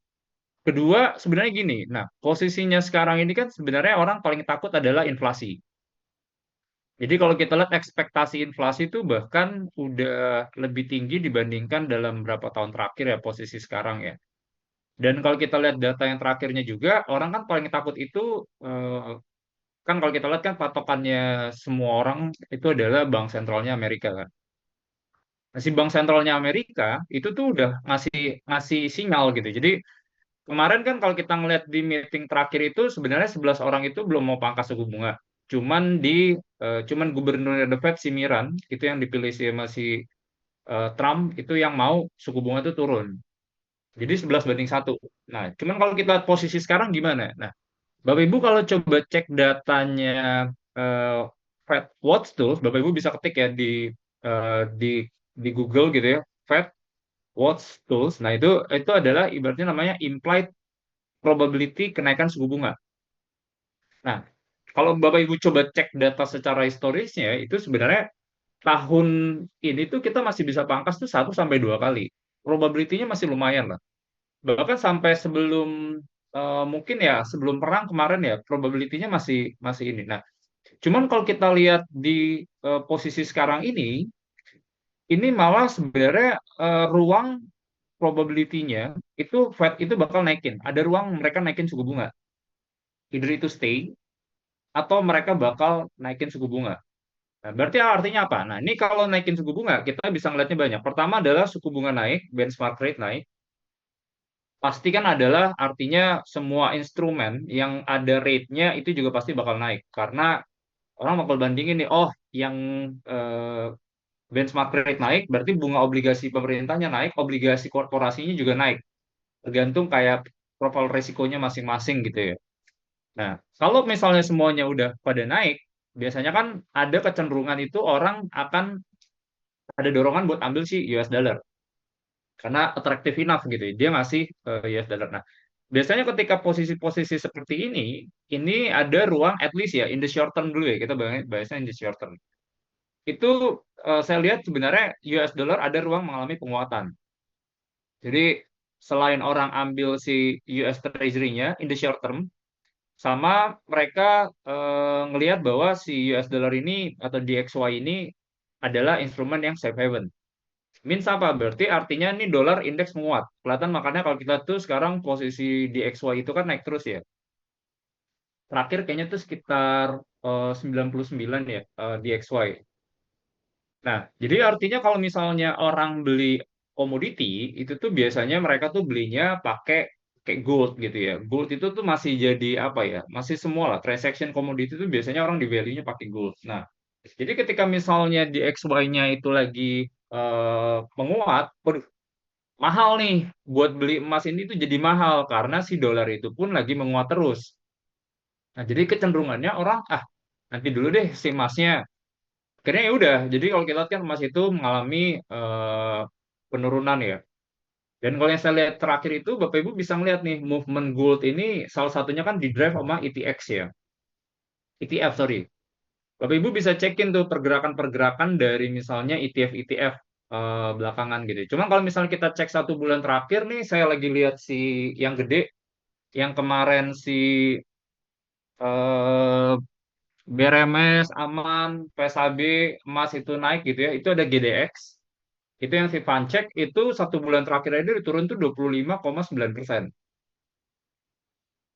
Kedua, sebenarnya gini. Nah, posisinya sekarang ini kan sebenarnya orang paling takut adalah inflasi. Jadi kalau kita lihat ekspektasi inflasi itu bahkan udah lebih tinggi dibandingkan dalam beberapa tahun terakhir ya posisi sekarang ya. Dan kalau kita lihat data yang terakhirnya juga, orang kan paling takut itu kan kalau kita lihat kan patokannya semua orang itu adalah bank sentralnya Amerika kan. Nah, si bank sentralnya Amerika itu tuh udah ngasih ngasih sinyal gitu. Jadi kemarin kan kalau kita ngeliat di meeting terakhir itu sebenarnya 11 orang itu belum mau pangkas suku bunga. Cuman gubernur The Fed si Miran itu yang dipilih sama si Trump itu yang mau suku bunga itu turun. Jadi 11-1. Nah, cuman kalau kita lihat posisi sekarang gimana? Nah, Bapak Ibu kalau coba cek datanya eh, Fed Watch Tools, Bapak Ibu bisa ketik ya eh, di di Google gitu ya, Fed Watch Tools. Nah, itu adalah ibaratnya namanya implied probability kenaikan suku bunga. Nah, kalau Bapak Ibu coba cek data secara historisnya, itu sebenarnya tahun ini tuh kita masih bisa pangkas tuh 1 sampai 2 kali. Probability-nya masih lumayan lah. Bahkan sampai sebelum mungkin ya sebelum perang kemarin ya probability-nya masih masih ini. Nah, cuman kalau kita lihat di posisi sekarang ini malah sebenarnya ruang probability-nya itu Fed itu bakal naikin. Ada ruang mereka naikin suku bunga. Either itu stay atau mereka bakal naikin suku bunga. Nah, berarti artinya apa? Nah, ini kalau naikin suku bunga, kita bisa ngelihatnya banyak. Pertama adalah suku bunga naik, benchmark rate naik. Pasti kan adalah artinya semua instrumen yang ada rate-nya itu juga pasti bakal naik. Karena orang bakal bandingin nih, oh yang eh, benchmark rate naik, berarti bunga obligasi pemerintahnya naik, obligasi korporasinya juga naik. Tergantung kayak profil resikonya masing-masing gitu ya. Nah, kalau misalnya semuanya udah pada naik, biasanya kan ada kecenderungan itu orang akan ada dorongan buat ambil si US dollar karena attractive enough gitu ya. Dia ngasih US dollar. Nah, biasanya ketika posisi-posisi seperti ini ada ruang at least ya in the short term dulu ya. Kita bahasnya in the short term. Itu saya lihat sebenarnya US dollar ada ruang mengalami penguatan. Jadi selain orang ambil si US Treasury-nya in the short term, sama mereka ngelihat bahwa si US dollar ini atau DXY ini adalah instrumen yang safe haven. Means apa? Berarti artinya nih dolar indeks menguat. Kelihatan makanya kalau kita tuh sekarang posisi DXY itu kan naik terus ya. Terakhir kayaknya tuh sekitar 99 ya DXY. Nah, jadi artinya kalau misalnya orang beli komoditi, itu tuh biasanya mereka tuh belinya pakai kayak gold gitu ya. Gold itu tuh masih jadi apa ya? Masih semua lah. Transaction komoditi itu biasanya orang di value-nya pakai gold. Nah, jadi ketika misalnya di XY-nya itu lagi menguat, waduh, mahal nih buat beli emas ini tuh jadi mahal karena si dolar itu pun lagi menguat terus. Nah, jadi kecenderungannya orang nanti dulu deh si emasnya. Akhirnya ya udah. Jadi kalau kita lihat kan emas itu mengalami penurunan ya. Dan kalau yang saya lihat terakhir itu Bapak Ibu bisa ngeliat nih movement gold ini salah satunya kan di drive sama ETX ya. ETF sorry. Bapak Ibu bisa cekin tuh pergerakan-pergerakan dari misalnya ETF-ETF belakangan gitu. Cuma kalau misalnya kita cek 1 bulan terakhir nih, saya lagi lihat si yang gede, yang kemarin si eh, BRMS, Aman, PSAB, emas itu naik gitu ya, itu ada GDX. Itu yang si Vancek itu 1 bulan terakhir ini turun tuh 25,9%.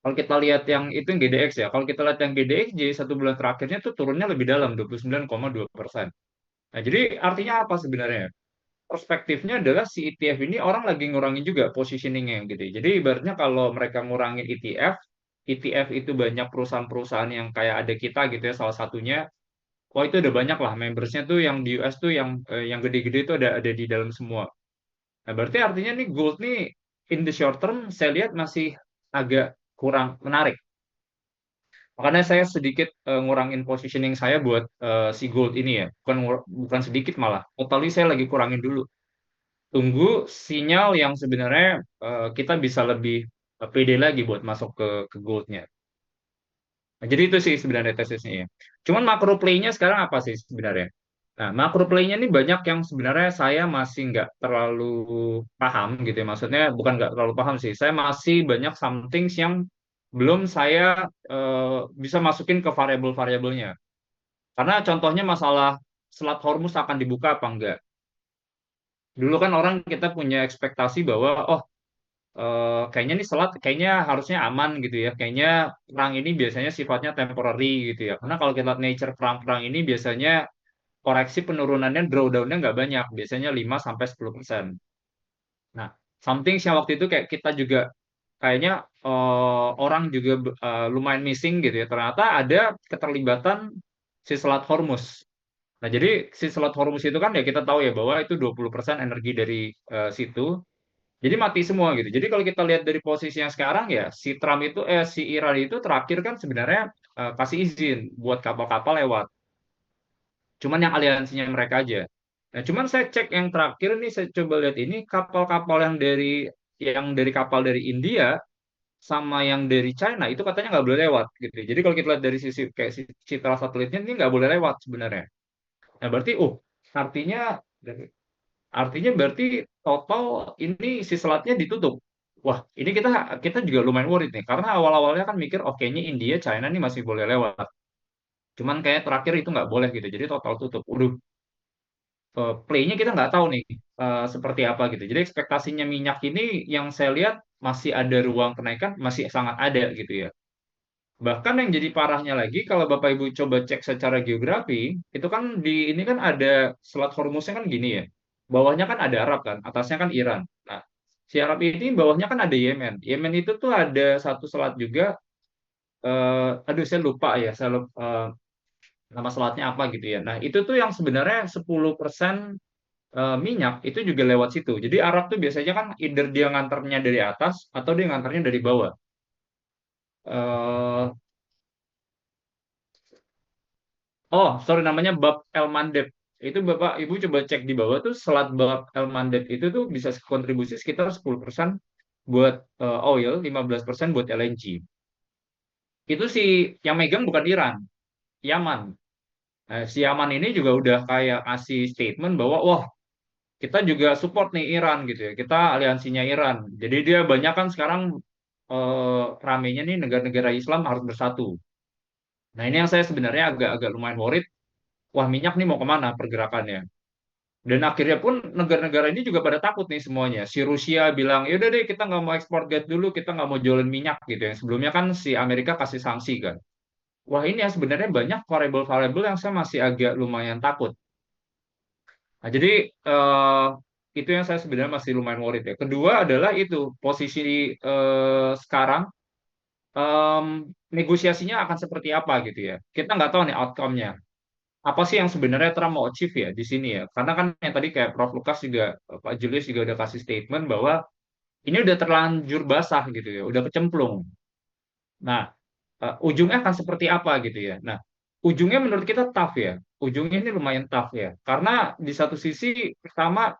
Kalau kita lihat yang itu yang GDX ya, kalau kita lihat yang GDXJ 1 bulan terakhirnya tuh turunnya lebih dalam 29,2%. Nah, jadi artinya apa sebenarnya? Perspektifnya adalah si ETF ini orang lagi ngurangin juga positioningnya gitu. Jadi ibaratnya kalau mereka ngurangin ETF, ETF itu banyak perusahaan-perusahaan yang kayak ada kita gitu ya salah satunya. Wah itu udah banyak lah membersnya tuh yang di US tuh yang gede-gede itu ada di dalam semua. Nah berarti artinya nih gold nih in the short term saya lihat masih agak kurang menarik. Makanya saya sedikit ngurangin positioning saya buat si gold ini ya. Bukan sedikit malah. Totally saya lagi kurangin dulu. Tunggu sinyal yang sebenarnya kita bisa lebih pede lagi buat masuk ke goldnya. Nah, jadi itu sih sebenarnya tesisnya ya. Cuman macro play-nya sekarang apa sih sebenarnya? Nah, macro play-nya ini banyak yang sebenarnya saya masih nggak terlalu paham gitu ya. Maksudnya bukan nggak terlalu paham sih. Saya masih banyak something yang belum saya bisa masukin ke variabel-variabelnya. Karena contohnya masalah Selat Hormuz akan dibuka apa enggak. Dulu kan orang kita punya ekspektasi bahwa kayaknya nih selat kayaknya harusnya aman gitu ya. Kayaknya perang ini biasanya sifatnya temporary gitu ya. Karena kalau kita lihat nature perang-perang ini biasanya koreksi penurunannya drawdown-nya nggak banyak, biasanya 5-10%. Nah, something yang waktu itu kayak kita juga kayaknya orang juga lumayan missing gitu ya. Ternyata ada keterlibatan si Selat Hormuz. Nah, jadi si Selat Hormuz itu kan ya kita tahu ya bahwa itu 20% energi dari situ. Jadi mati semua gitu. Jadi kalau kita lihat dari posisi yang sekarang ya si Trump itu si Iran itu terakhir kan sebenarnya kasih izin buat kapal-kapal lewat. Cuman yang aliansinya mereka aja. Nah, cuman saya cek yang terakhir nih saya coba lihat ini kapal-kapal yang dari kapal dari India sama yang dari China itu katanya nggak boleh lewat gitu. Jadi kalau kita lihat dari sisi kayak citra satelitnya ini nggak boleh lewat sebenarnya. Nah, berarti artinya artinya berarti total ini si selatnya ditutup. Wah, ini kita kita juga lumayan worried nih karena awal-awalnya kan mikir oke nya India, China nih masih boleh lewat. Cuman kayak terakhir itu nggak boleh gitu. Jadi total tutup. Udah play-nya kita nggak tahu nih seperti apa gitu. Jadi ekspektasinya minyak ini yang saya lihat masih ada ruang kenaikan, masih sangat ada gitu ya. Bahkan yang jadi parahnya lagi, kalau Bapak Ibu coba cek secara geografi, itu kan ini kan ada Selat Hormuznya kan gini ya. Bawahnya kan ada Arab kan, atasnya kan Iran. Nah, si Arab ini bawahnya kan ada Yemen. Yemen itu tuh ada satu selat juga, aduh saya lupa ya, nama selatnya apa gitu ya. Nah, itu tuh yang sebenarnya 10% minyak itu juga lewat situ. Jadi Arab tuh biasanya kan either dia nganternya dari atas atau dia nganternya dari bawah. Eh, oh, sorry, namanya Bab El Mandeb. Itu Bapak Ibu coba cek di bawah tuh, Selat Bab El Mandeb itu tuh bisa kontribusi sekitar 10% buat oil, 15% buat LNG. Itu sih yang megang bukan Iran, Yaman. Nah, si Yaman ini juga udah kayak ngasih statement bahwa wah, kita juga support nih Iran gitu ya. Kita aliansinya Iran. Jadi dia banyak kan sekarang ramenya nih negara-negara Islam harus bersatu. Nah, ini yang saya sebenarnya agak-agak lumayan worried. Wah, minyak nih mau kemana pergerakannya? Dan akhirnya pun negara-negara ini juga pada takut nih semuanya. Si Rusia bilang, yaudah deh kita nggak mau ekspor gas dulu, kita nggak mau jualan minyak gitu ya. Sebelumnya kan si Amerika kasih sanksi kan. Wah ini ya sebenarnya banyak variabel-variabel yang saya masih agak lumayan takut. Nah jadi eh, itu yang saya sebenarnya masih lumayan worried ya. Kedua adalah itu posisi sekarang, em, negosiasinya akan seperti apa gitu ya. Kita nggak tahu nih outcome-nya. Apa sih yang sebenarnya Trump mau achieve ya di sini ya? Karena kan yang tadi kayak Prof. Lukas juga, Pak Julius juga udah kasih statement bahwa ini udah terlanjur basah gitu ya, udah kecemplung. Nah, ujungnya akan seperti apa gitu ya. Nah, ujungnya menurut kita tough ya. Ujungnya ini lumayan tough ya. Karena di satu sisi pertama,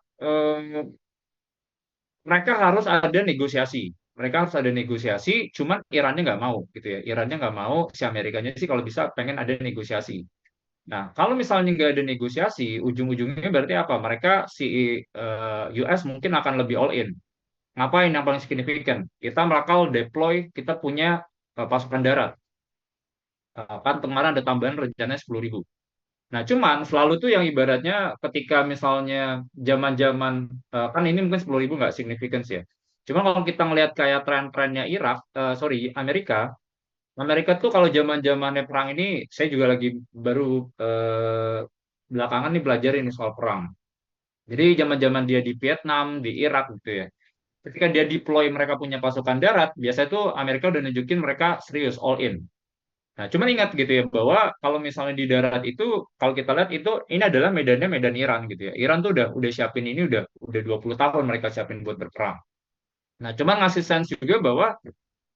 mereka harus ada negosiasi. Mereka harus ada negosiasi, cuman Irannya nggak mau gitu ya. Irannya nggak mau, si Amerikanya sih kalau bisa pengen ada negosiasi. Nah, kalau misalnya nggak ada negosiasi, ujung-ujungnya berarti apa? Mereka si US mungkin akan lebih all in. Ngapain yang paling signifikan? Kita bakal deploy, kita punya pasukan darat. Kan kemarin ada tambahan rencananya 10.000. Nah, cuman selalu tuh yang ibaratnya ketika misalnya zaman-zaman, kan ini mungkin 10.000 nggak signifikan ya. Cuma kalau kita ngelihat kayak tren-trennya Irak, sorry, Amerika, Amerika tuh kalau zaman-zamannya perang ini, saya juga lagi baru belakangan nih belajar ini soal perang. Jadi zaman-zaman dia di Vietnam, di Irak gitu ya. Ketika dia deploy mereka punya pasukan darat, biasanya tuh Amerika udah nunjukin mereka serius all in. Nah, cuman ingat gitu ya bahwa kalau misalnya di darat itu, kalau kita lihat itu ini adalah medannya medan Iran gitu ya. Iran tuh udah siapin ini udah 20 tahun mereka siapin buat berperang. Nah, cuman ngasih sense juga bahwa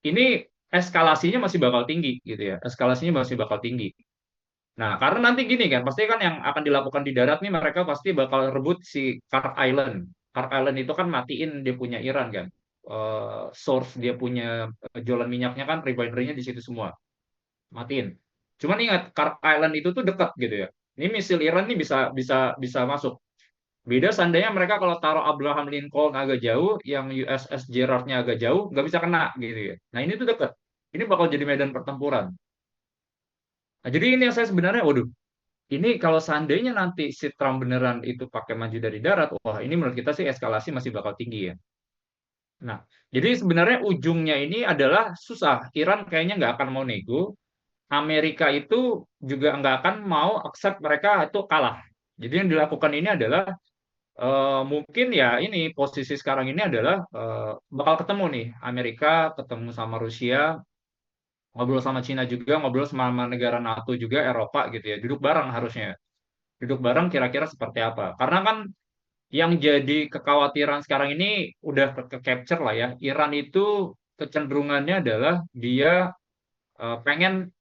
ini eskalasinya masih bakal tinggi gitu ya. Eskalasinya masih bakal tinggi. Nah, karena nanti gini kan, pasti kan yang akan dilakukan di darat nih mereka pasti bakal rebut si Kart Island. Kart Island itu kan matiin dia punya Iran kan. Source dia punya jualan minyaknya kan refinery-nya di situ semua. Matiin. Cuman ingat Kart Island itu tuh dekat gitu ya. Ini misil Iran nih bisa bisa bisa masuk. Beda seandainya mereka kalau taruh Abraham Lincoln agak jauh, yang USS Gerald-nya agak jauh, nggak bisa kena gitu ya. Nah ini tuh dekat. Ini bakal jadi medan pertempuran. Nah, jadi ini yang saya sebenarnya, waduh, ini kalau seandainya nanti si Trump beneran itu pakai maju dari darat, wah ini menurut kita sih eskalasi masih bakal tinggi ya. Nah, jadi sebenarnya ujungnya ini adalah susah. Iran kayaknya nggak akan mau nego. Amerika itu juga nggak akan mau accept mereka itu kalah. Jadi yang dilakukan ini adalah mungkin ya ini posisi sekarang ini adalah bakal ketemu nih Amerika ketemu sama Rusia, ngobrol sama Cina juga, ngobrol sama negara NATO juga, Eropa gitu ya. Duduk bareng harusnya. Duduk bareng kira-kira seperti apa. Karena kan yang jadi kekhawatiran sekarang ini udah ke-capture lah ya. Iran itu kecenderungannya adalah dia pengen,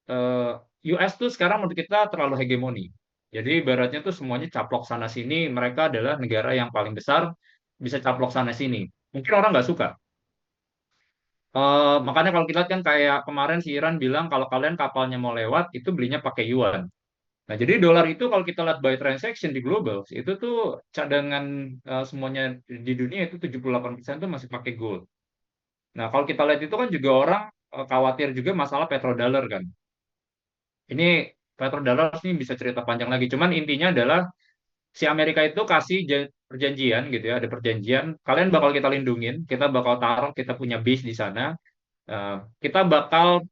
eh, US tuh sekarang menurut kita terlalu hegemoni. Jadi ibaratnya tuh semuanya caplok sana sini, mereka adalah negara yang paling besar, bisa caplok sana sini. Mungkin orang nggak suka. Makanya kalau kita lihat kan kayak kemarin si Iran bilang kalau kalian kapalnya mau lewat itu belinya pakai yuan. Nah, jadi dolar itu kalau kita lihat by transaction di global, itu tuh cadangan semuanya di dunia itu 78% tuh masih pakai gold. Nah, kalau kita lihat itu kan juga orang khawatir juga masalah petrodollar kan. Ini petrodollar ini bisa cerita panjang lagi. Cuman intinya adalah si Amerika itu kasih perjanjian gitu ya, ada perjanjian, kalian bakal kita lindungin, kita bakal taruh, kita punya base di sana, kita bakal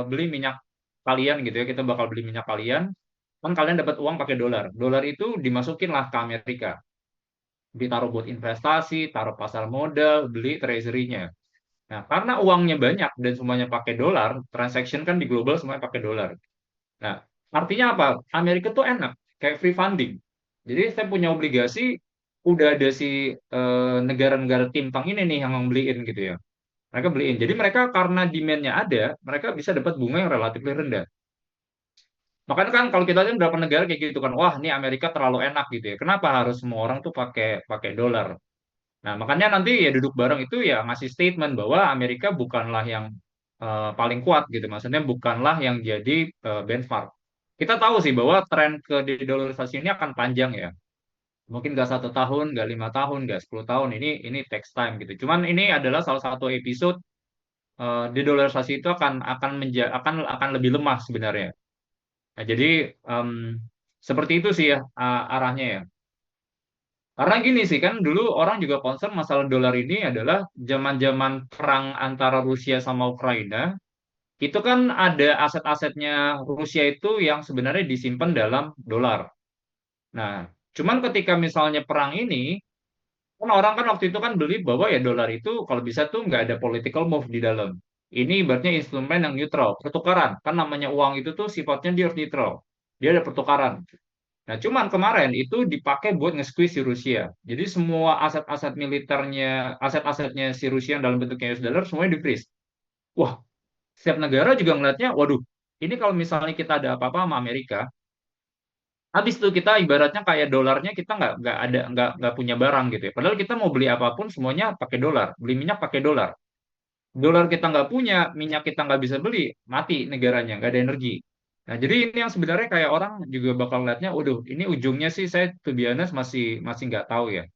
beli minyak kalian gitu ya, kita bakal beli minyak kalian, kan kalian dapat uang pakai dolar. Dolar itu dimasukin lah ke Amerika, ditaruh buat investasi, taruh pasar modal, beli treasury-nya. Nah, karena uangnya banyak dan semuanya pakai dolar, transaction kan di global semuanya pakai dolar. Nah, artinya apa? Amerika tuh enak, kayak free funding. Jadi saya punya obligasi, udah ada si negara-negara timpang ini nih yang beliin gitu ya. Mereka beliin. Jadi mereka karena demand-nya ada, mereka bisa dapat bunga yang relatif rendah. Makanya kan kalau kita lihat beberapa negara kayak gitu kan, wah ini Amerika terlalu enak gitu ya. Kenapa harus semua orang tuh pakai pakai dolar? Nah, makanya nanti ya duduk bareng itu ya ngasih statement bahwa Amerika bukanlah yang paling kuat gitu. Maksudnya bukanlah yang jadi benchmark. Kita tahu sih bahwa tren ke de-dollarisasi ini akan panjang ya. Mungkin nggak 1 tahun, nggak 5 tahun, nggak 10 tahun. Ini takes time gitu. Cuman ini adalah salah satu episode de-dollarisasi itu akan lebih lemah sebenarnya. Nah, jadi em, seperti itu sih ya arahnya ya. Karena gini sih kan dulu orang juga concern masalah dolar ini adalah zaman-zaman perang antara Rusia sama Ukraina, itu kan ada aset-asetnya Rusia itu yang sebenarnya disimpan dalam dolar. Nah, cuman ketika misalnya perang ini, kan orang kan waktu itu kan beli bahwa ya dolar itu kalau bisa tuh nggak ada political move di dalam. Ini ibaratnya instrumen yang neutral, pertukaran. Kan namanya uang itu tuh sifatnya dia harus netral. Dia ada pertukaran. Nah, cuman kemarin itu dipakai buat nge-squeeze si Rusia. Jadi semua aset-aset militernya, aset-asetnya si Rusia yang dalam bentuknya US dollar semuanya di-freeze. Wah, setiap negara juga ngeliatnya, waduh, ini kalau misalnya kita ada apa-apa sama Amerika, habis itu kita ibaratnya kayak dolarnya kita nggak punya barang gitu ya. Padahal kita mau beli apapun semuanya pakai dolar, beli minyak pakai dolar. Dolar kita nggak punya, minyak kita nggak bisa beli, mati negaranya, nggak ada energi. Nah, jadi ini yang sebenarnya kayak orang juga bakal lihatnya, waduh, ini ujungnya sih saya to be honest masih masih nggak tahu ya.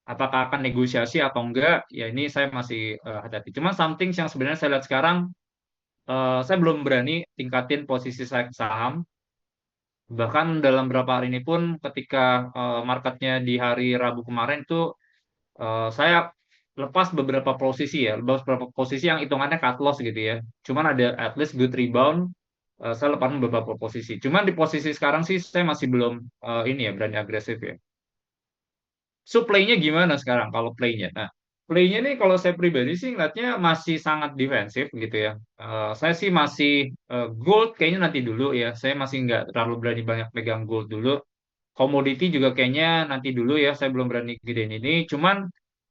Apakah akan negosiasi atau enggak? Ya ini saya masih hati-hati. Cuma something yang sebenarnya saya lihat sekarang, saya belum berani tingkatin posisi saya ke saham. Bahkan dalam beberapa hari ini pun ketika marketnya di hari Rabu kemarin itu saya lepas beberapa posisi ya, lepas beberapa posisi yang hitungannya cut loss gitu ya. Cuman ada at least good rebound, saya lepas beberapa posisi. Cuman di posisi sekarang sih saya masih belum ini ya berani agresif ya. So play-nya gimana sekarang kalau play-nya? Nah, play-nya nih kalau saya pribadi sih ngeliatnya masih sangat defensif gitu ya. Saya sih masih gold kayaknya nanti dulu ya. Saya masih nggak terlalu berani banyak pegang gold dulu. Komoditi juga kayaknya nanti dulu ya. Saya belum berani gedein ini. Cuman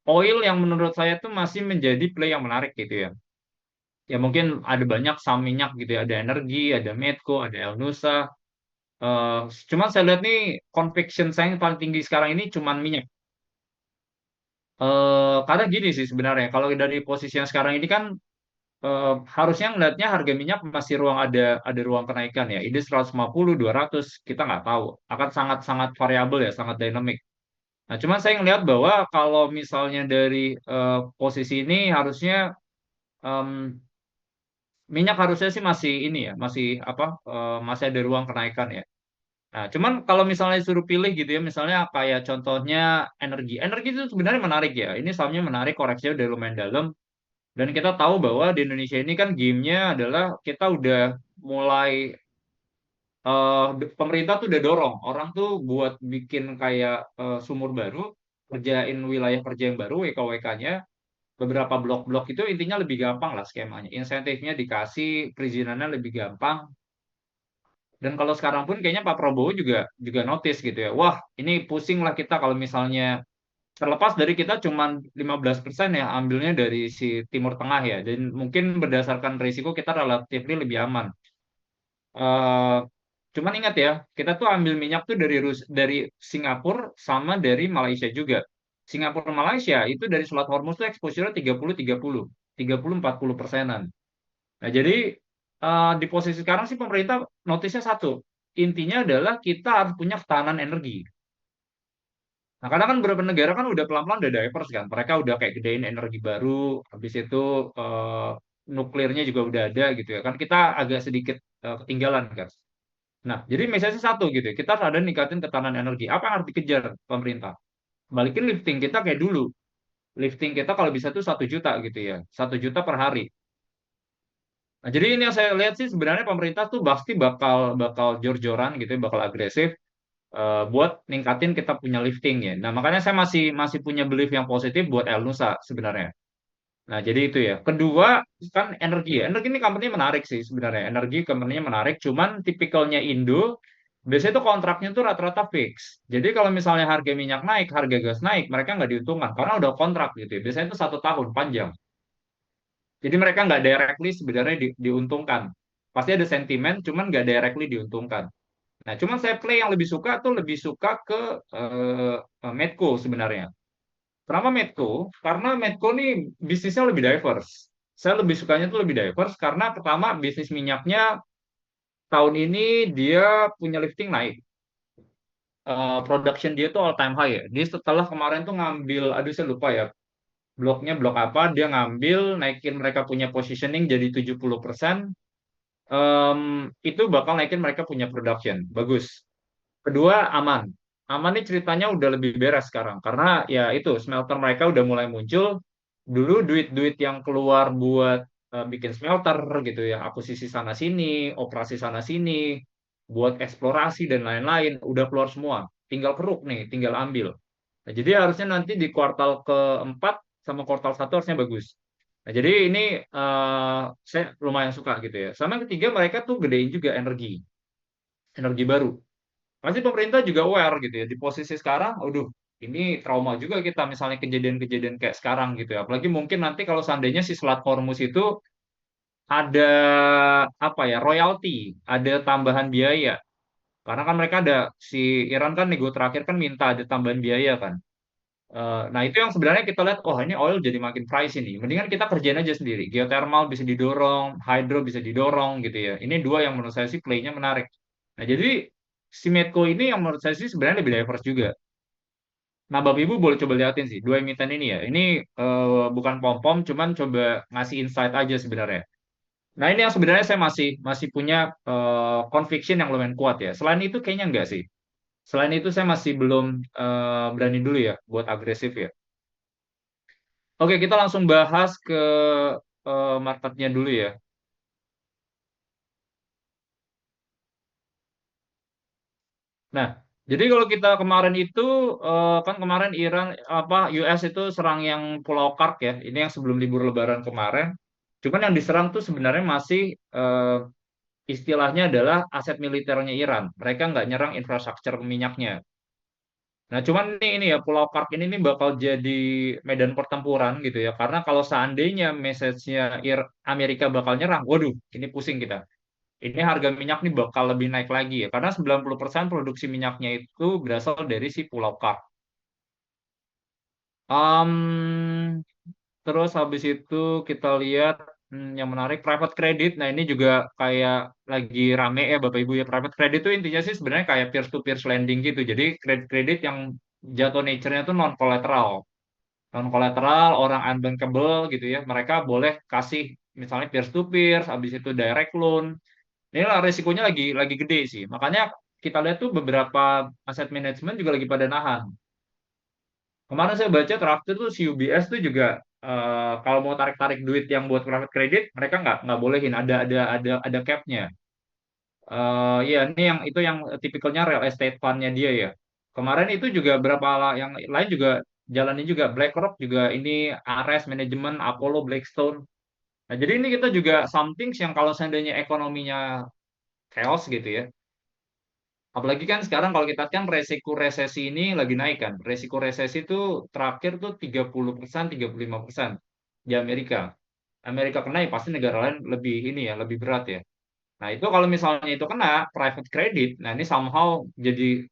oil yang menurut saya tuh masih menjadi play yang menarik gitu ya. Ya mungkin ada banyak saham minyak gitu ya. Ada energi, ada Medco, ada El Nusa. Eh, Cuman saya lihat nih conviction saya yang paling tinggi sekarang ini cuman minyak. Karena gini sih sebenarnya, kalau dari posisi yang sekarang ini kan harusnya ngelihatnya harga minyak masih ada ruang kenaikan ya. Ini 150, 200 kita nggak tahu. Akan sangat-sangat variabel ya, sangat dinamik. Nah, cuman saya ngelihat bahwa kalau misalnya dari posisi ini harusnya em, minyak harusnya sih masih ini ya, masih apa? Masih ada ruang kenaikan ya. Nah, cuman kalau misalnya disuruh pilih gitu ya, misalnya kayak contohnya energi. Energi itu sebenarnya menarik ya. Ini sahamnya menarik, koreksinya udah lumayan dalam. Dan kita tahu bahwa di Indonesia ini kan gamenya adalah kita udah mulai, pemerintah tuh udah dorong orang tuh buat bikin kayak sumur baru, kerjain wilayah kerja yang baru, WKWK-nya, beberapa blok-blok itu intinya lebih gampang lah skemanya. Insentifnya dikasih, perizinannya lebih gampang. Dan kalau sekarang pun kayaknya Pak Prabowo juga juga notice gitu ya. Wah, ini pusing lah kita kalau misalnya terlepas dari kita cuman 15% ya ambilnya dari si Timur Tengah ya. Dan mungkin berdasarkan risiko kita relatif lebih aman. Eh, Cuman ingat ya, kita tuh ambil minyak tuh dari Singapura sama dari Malaysia juga. Singapura Malaysia itu dari Selat Hormuz tuh exposure 30-40%, 30-40%. Nah, jadi di posisi sekarang sih pemerintah notisnya satu. Intinya adalah kita harus punya ketahanan energi. Nah, karena kan beberapa negara kan udah pelan-pelan udah diverse kan. Mereka udah kayak gedein energi baru, habis itu eh, nuklirnya juga udah ada gitu ya. Kan kita agak sedikit ketinggalan kan. Nah, jadi misalnya satu gitu ya. Kita harus ada ningkatin ketahanan energi. Apa yang harus dikejar pemerintah? Balikin lifting kita kayak dulu. Lifting kita kalau bisa tuh 1 juta gitu ya. 1 juta per hari. Nah, jadi ini yang saya lihat sih sebenarnya pemerintah tuh pasti bakal bakal jor-joran gitu ya, bakal agresif buat ningkatin kita punya lifting ya. Nah, makanya saya masih masih punya belief yang positif buat El Nusa sebenarnya. Nah, jadi itu ya. Kedua, kan energi ya. Energi ini company menarik sih sebenarnya. Energi company menarik, cuman tipikalnya Indo Biasanya itu kontraknya tuh rata-rata fix. Jadi kalau misalnya harga minyak naik, harga gas naik, mereka nggak diuntungkan karena udah kontrak gitu ya. Biasanya itu 1 tahun panjang. Jadi mereka nggak directly sebenarnya diuntungkan. Pasti ada sentimen, cuman nggak directly diuntungkan. Nah, cuman saya play yang lebih suka tuh lebih suka ke Medco sebenarnya. Kenapa Medco? Karena Medco nih bisnisnya lebih diverse. Saya lebih sukanya tuh lebih diverse karena pertama bisnis minyaknya tahun ini dia punya lifting naik. Production dia tuh all time high ya. Dia setelah kemarin tuh ngambil, aduh saya lupa ya, bloknya blok apa, dia ngambil, naikin mereka punya positioning jadi 70%, itu bakal naikin mereka punya production. Bagus. Kedua, aman. Aman nih ceritanya udah lebih beres sekarang. Karena ya itu, smelter mereka udah mulai muncul. Dulu duit-duit yang keluar buat bikin smelter gitu ya, akuisisi sana-sini, operasi sana-sini, buat eksplorasi dan lain-lain, udah keluar semua. Tinggal keruk nih, tinggal ambil. Nah, jadi harusnya nanti di kuartal keempat sama kuartal 1 harusnya bagus. Nah, jadi ini saya lumayan suka gitu ya. Sama yang ketiga mereka tuh gedein juga energi baru. Pasti pemerintah juga aware gitu ya. Di posisi sekarang, aduh, ini trauma juga kita misalnya kejadian-kejadian kayak sekarang gitu ya. Apalagi mungkin nanti kalau seandainya si Selat Hormuz itu ada apa ya, royalti, ada tambahan biaya. Karena kan mereka ada si Iran kan nego terakhir kan minta ada tambahan biaya kan. Nah, itu yang sebenarnya kita lihat, oh ini oil jadi makin price ini. Mendingan kita kerjain aja sendiri. Geothermal bisa didorong, hydro bisa didorong gitu ya. Ini dua yang menurut saya sih play-nya menarik. Nah, jadi si Medco ini yang menurut saya sih sebenarnya lebih diverse juga. Nah, Bapak Ibu boleh coba liatin sih, dua emiten ini ya. Ini bukan pom-pom, cuman coba ngasih insight aja sebenarnya. Nah, ini yang sebenarnya saya masih masih punya conviction yang lumayan kuat ya. Selain itu kayaknya enggak sih. Selain itu saya masih belum berani dulu ya buat agresif ya. Oke, kita langsung bahas ke marketnya dulu ya. Nah, jadi kalau kita kemarin itu kan kemarin Iran apa US itu serang yang Pulau Kark ya. Ini yang sebelum libur Lebaran kemarin. Cuman yang diserang tuh sebenarnya masih istilahnya adalah aset militernya Iran. Mereka nggak nyerang infrastruktur minyaknya. Nah, cuman ini ya Pulau Kark ini nih bakal jadi medan pertempuran gitu ya. Karena kalau seandainya message-nya Amerika bakal nyerang, waduh, ini pusing kita. Ini harga minyak nih bakal lebih naik lagi ya. Karena 90% produksi minyaknya itu berasal dari si Pulau Kark. Am, terus habis itu kita lihat yang menarik private credit. Nah, ini juga kayak lagi rame ya Bapak Ibu ya. Private credit itu intinya sih sebenarnya kayak peer-to-peer lending gitu. Jadi kredit-kredit yang jatuh nature-nya itu non collateral. Non collateral, orang unbankable gitu ya. Mereka boleh kasih misalnya peer to peer, habis itu direct loan. Ini lah resikonya lagi gede sih. Makanya kita lihat tuh beberapa aset manajemen juga lagi pada nahan. Kemarin saya baca terakhir tuh si UBS tuh juga kalau mau tarik-tarik duit yang buat private credit, mereka nggak bolehin. Ada capnya. Ya ini yang itu yang tipikalnya real estate fund-nya dia ya. Kemarin itu juga berapa yang lain juga jalanin juga BlackRock juga ini Ares Management, Apollo, Blackstone. Nah, jadi ini kita juga something yang kalau seandainya ekonominya chaos gitu ya. Apalagi kan sekarang kalau kita kan resiko resesi ini lagi naik kan. Resiko resesi itu terakhir tuh 30%, 35% di Amerika. Amerika kena ya pasti negara lain lebih ini ya, lebih berat ya. Nah, itu kalau misalnya itu kena private credit, nah ini somehow jadi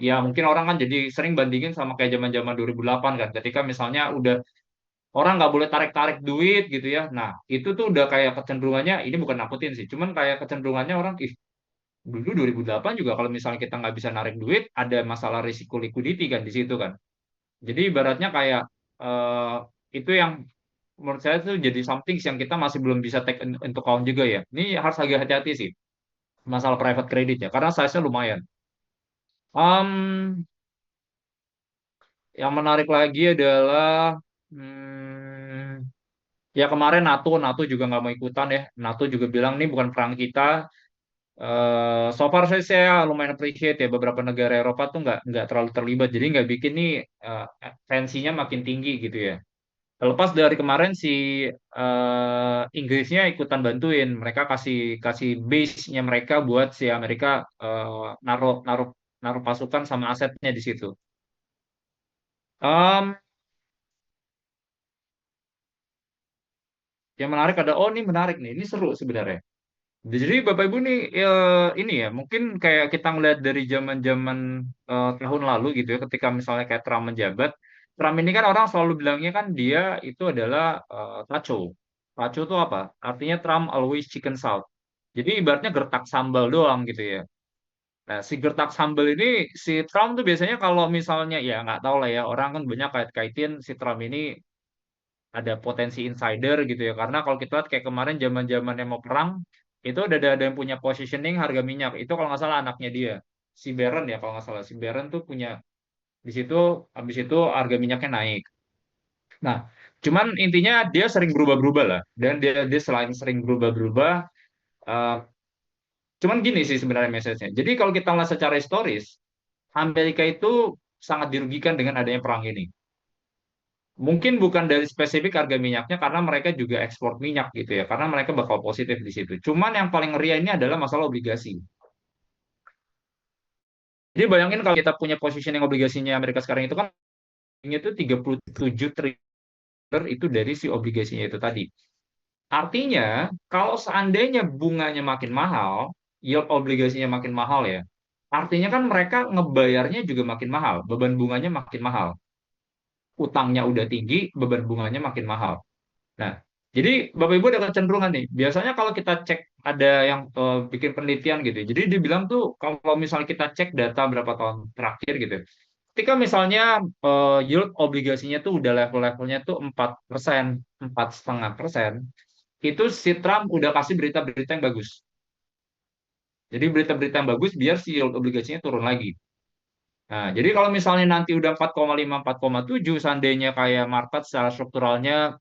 ya mungkin orang kan jadi sering bandingin sama kayak zaman-zaman 2008 kan. Ketika misalnya udah orang nggak boleh tarik-tarik duit gitu ya. Nah, itu tuh udah kayak kecenderungannya, ini bukan nakutin sih, cuman kayak kecenderungannya orang, ih dulu 2008 juga kalau misalnya kita nggak bisa narik duit, ada masalah risiko liquidity kan di situ kan. Jadi ibaratnya kayak eh, itu yang menurut saya tuh jadi something yang kita masih belum bisa take into account juga ya. Ini harus agak hati-hati sih masalah private credit ya, karena size-nya lumayan. Um, yang menarik lagi adalah ya kemarin NATO juga nggak mau ikutan ya. NATO juga bilang ini bukan perang kita. So far saya lumayan appreciate ya beberapa negara Eropa tuh nggak terlalu terlibat, jadi nggak bikin nih tensinya makin tinggi gitu ya. Terlepas dari kemarin si Inggrisnya ikutan bantuin, mereka kasih kasih base-nya mereka buat si Amerika naruh naruh naruh pasukan sama asetnya di situ. Em, yang menarik ada, oh ini menarik nih, ini seru sebenarnya. Jadi Bapak Ibu nih ini ya mungkin kayak kita ngeliat dari zaman-zaman tahun lalu gitu ya, ketika misalnya kayak Trump menjabat, Trump ini kan orang selalu bilangnya kan dia itu adalah taco. Taco itu apa? Artinya Trump always chicken south. Jadi ibaratnya gertak sambal doang gitu ya. Nah, si gertak sambal ini si Trump tuh biasanya kalau misalnya ya nggak tahu lah ya, orang kan banyak kait-kaitin si Trump ini ada potensi insider gitu ya. Karena kalau kita lihat kayak kemarin zaman-zaman yang mau perang, itu ada yang punya positioning harga minyak. Itu kalau nggak salah anaknya dia, si Barron ya kalau nggak salah. Si Barron tuh punya di situ, habis itu harga minyaknya naik. Nah, cuman intinya dia sering berubah-berubah lah. Dan dia selain sering berubah-berubah, eh, cuman gini sih sebenarnya message-nya. Jadi kalau kita lihat secara historis, Amerika itu sangat dirugikan dengan adanya perang ini. Mungkin bukan dari spesifik harga minyaknya karena mereka juga ekspor minyak gitu ya, karena mereka bakal positif di situ. Cuman yang paling ngeri ini adalah masalah obligasi. Jadi bayangin kalau kita punya positioning obligasinya Amerika sekarang itu kan itu 37 triliun itu dari si obligasinya itu tadi. Artinya kalau seandainya bunganya makin mahal, yield obligasinya makin mahal ya, artinya kan mereka ngebayarnya juga makin mahal, beban bunganya makin mahal. Utangnya udah tinggi, beban bunganya makin mahal. Nah, jadi Bapak Ibu ada kecenderungan nih. Biasanya kalau kita cek ada yang bikin penelitian gitu. Jadi dibilang tuh kalau misalnya kita cek data berapa tahun terakhir gitu. Ketika misalnya yield obligasinya tuh udah level-levelnya tuh 4%, 4,5%, itu si Trump udah kasih berita-berita yang bagus. Jadi berita-berita yang bagus biar si yield obligasinya turun lagi. Nah, jadi kalau misalnya nanti udah 4,5, 4,7, seandainya kayak market secara strukturalnya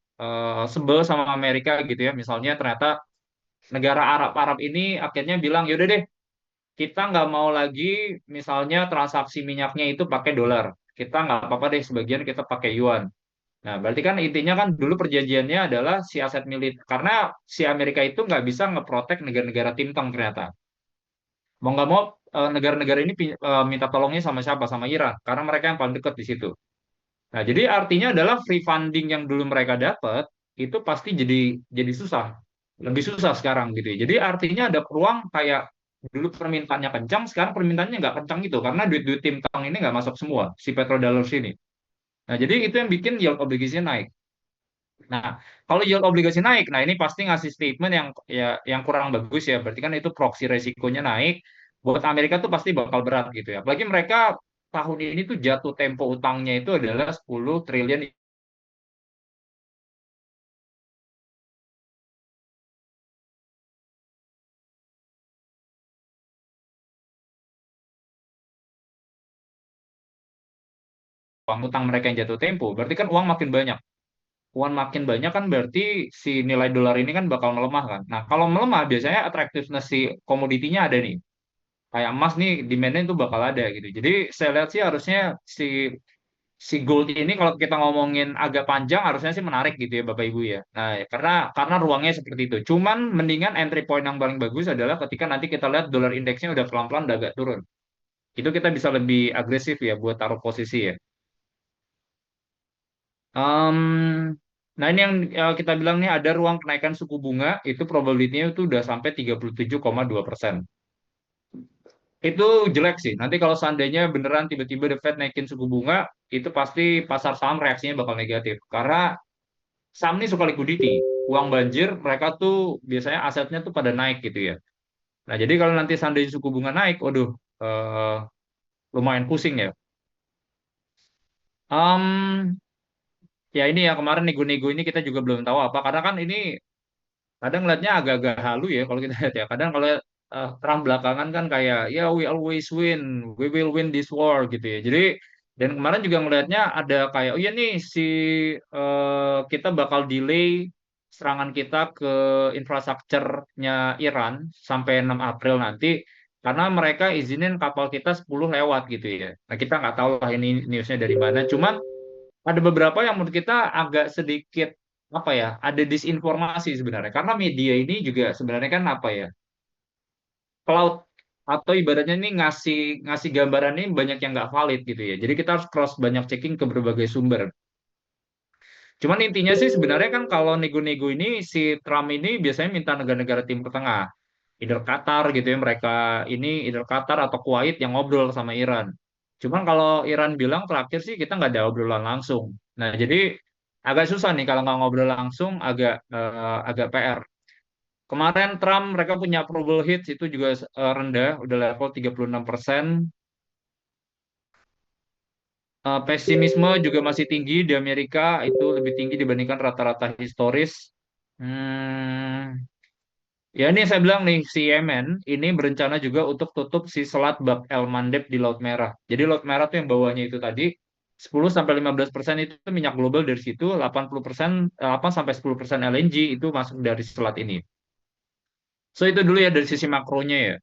sebel sama Amerika gitu ya, misalnya ternyata negara Arab ini akhirnya bilang, yaudah deh, kita nggak mau lagi misalnya transaksi minyaknya itu pakai dolar. Kita nggak apa-apa deh, sebagian kita pakai yuan. Nah, berarti kan intinya kan dulu perjanjiannya adalah si aset militer, karena si Amerika itu nggak bisa ngeprotek negara-negara timteng ternyata. Mau nggak mau negara-negara ini minta tolongnya sama siapa? Sama Iran, karena mereka yang paling dekat di situ. Nah, jadi artinya adalah free funding yang dulu mereka dapat itu pasti jadi susah, lebih susah sekarang gitu ya. Jadi artinya ada peluang kayak dulu permintaannya kencang, sekarang permintaannya nggak kencang gitu karena duit-duit tim tang ini nggak masuk semua si petrodollars ini. Nah, jadi itu yang bikin yield obligasinya naik. Nah, kalau yield obligasi naik, nah ini pasti ngasih statement yang ya yang kurang bagus ya. Berarti kan itu proxy resikonya naik. Buat Amerika tuh pasti bakal berat gitu ya. Apalagi mereka tahun ini tuh jatuh tempo utangnya itu adalah 10 triliun uang utang mereka yang jatuh tempo. Berarti kan uang makin banyak. Uang makin banyak kan berarti si nilai dolar ini kan bakal melemah kan. Nah, kalau melemah biasanya attractiveness si komoditinya ada nih. Kayak emas nih demand-nya itu bakal ada gitu. Jadi saya lihat sih harusnya si si gold ini kalau kita ngomongin agak panjang harusnya sih menarik gitu ya Bapak Ibu ya. Nah, karena ruangnya seperti itu. Cuman mendingan entry point yang paling bagus adalah ketika nanti kita lihat dolar indeksnya udah pelan-pelan udah agak turun. Itu kita bisa lebih agresif ya buat taruh posisi ya. Em, nah ini yang kita bilang nih ada ruang kenaikan suku bunga itu probability-nya itu udah sampai 37,2%. Itu jelek sih. Nanti kalau seandainya beneran tiba-tiba The Fed naikin suku bunga, itu pasti pasar saham reaksinya bakal negatif. Karena saham ini suka liquidity. Uang banjir, mereka tuh biasanya asetnya tuh pada naik gitu ya. Nah, jadi kalau nanti seandainya suku bunga naik, waduh, eh, lumayan pusing ya. Em, ya ini ya kemarin nego-nego ini kita juga belum tahu apa. Karena kan ini kadang ngeliatnya agak-agak halu ya kalau kita lihat ya. Kadang kalau Trump belakangan kan kayak ya we always win, we will win this war gitu ya. Jadi dan kemarin juga ngelihatnya ada kayak oh iya nih si kita bakal delay serangan kita ke infrastrukturnya Iran sampai 6 April nanti karena mereka izinin kapal kita 10 lewat gitu ya. Nah kita nggak tahu lah ini newsnya dari mana. Cuman ada beberapa yang menurut kita agak sedikit apa ya, ada disinformasi sebenarnya. Karena media ini juga sebenarnya kan apa ya, cloud atau ibaratnya ini ngasih ngasih gambaran ini banyak yang nggak valid gitu ya. Jadi kita harus cross banyak checking ke berbagai sumber. Cuman intinya sih sebenarnya kan kalau nego-nego ini si Trump ini biasanya minta negara-negara Timur Tengah, either Qatar gitu ya, mereka ini either Qatar atau Kuwait yang ngobrol sama Iran. Cuman kalau Iran bilang terakhir sih kita nggak ada obrolan langsung. Nah jadi agak susah nih kalau nggak ngobrol langsung, agak PR. Kemarin Trump mereka punya approval hits itu juga rendah, udah level 36%. Pesimisme juga masih tinggi di Amerika, itu lebih tinggi dibandingkan rata-rata historis. Hmm, ya ini saya bilang nih, si Yemen ini berencana juga untuk tutup si Selat Bab El Mandeb di Laut Merah. Jadi Laut Merah tuh yang bawahnya itu tadi 10-15% itu minyak global, dari situ 80%, 8 sampai 10% LNG itu masuk dari selat ini. So itu dulu ya dari sisi makronya ya.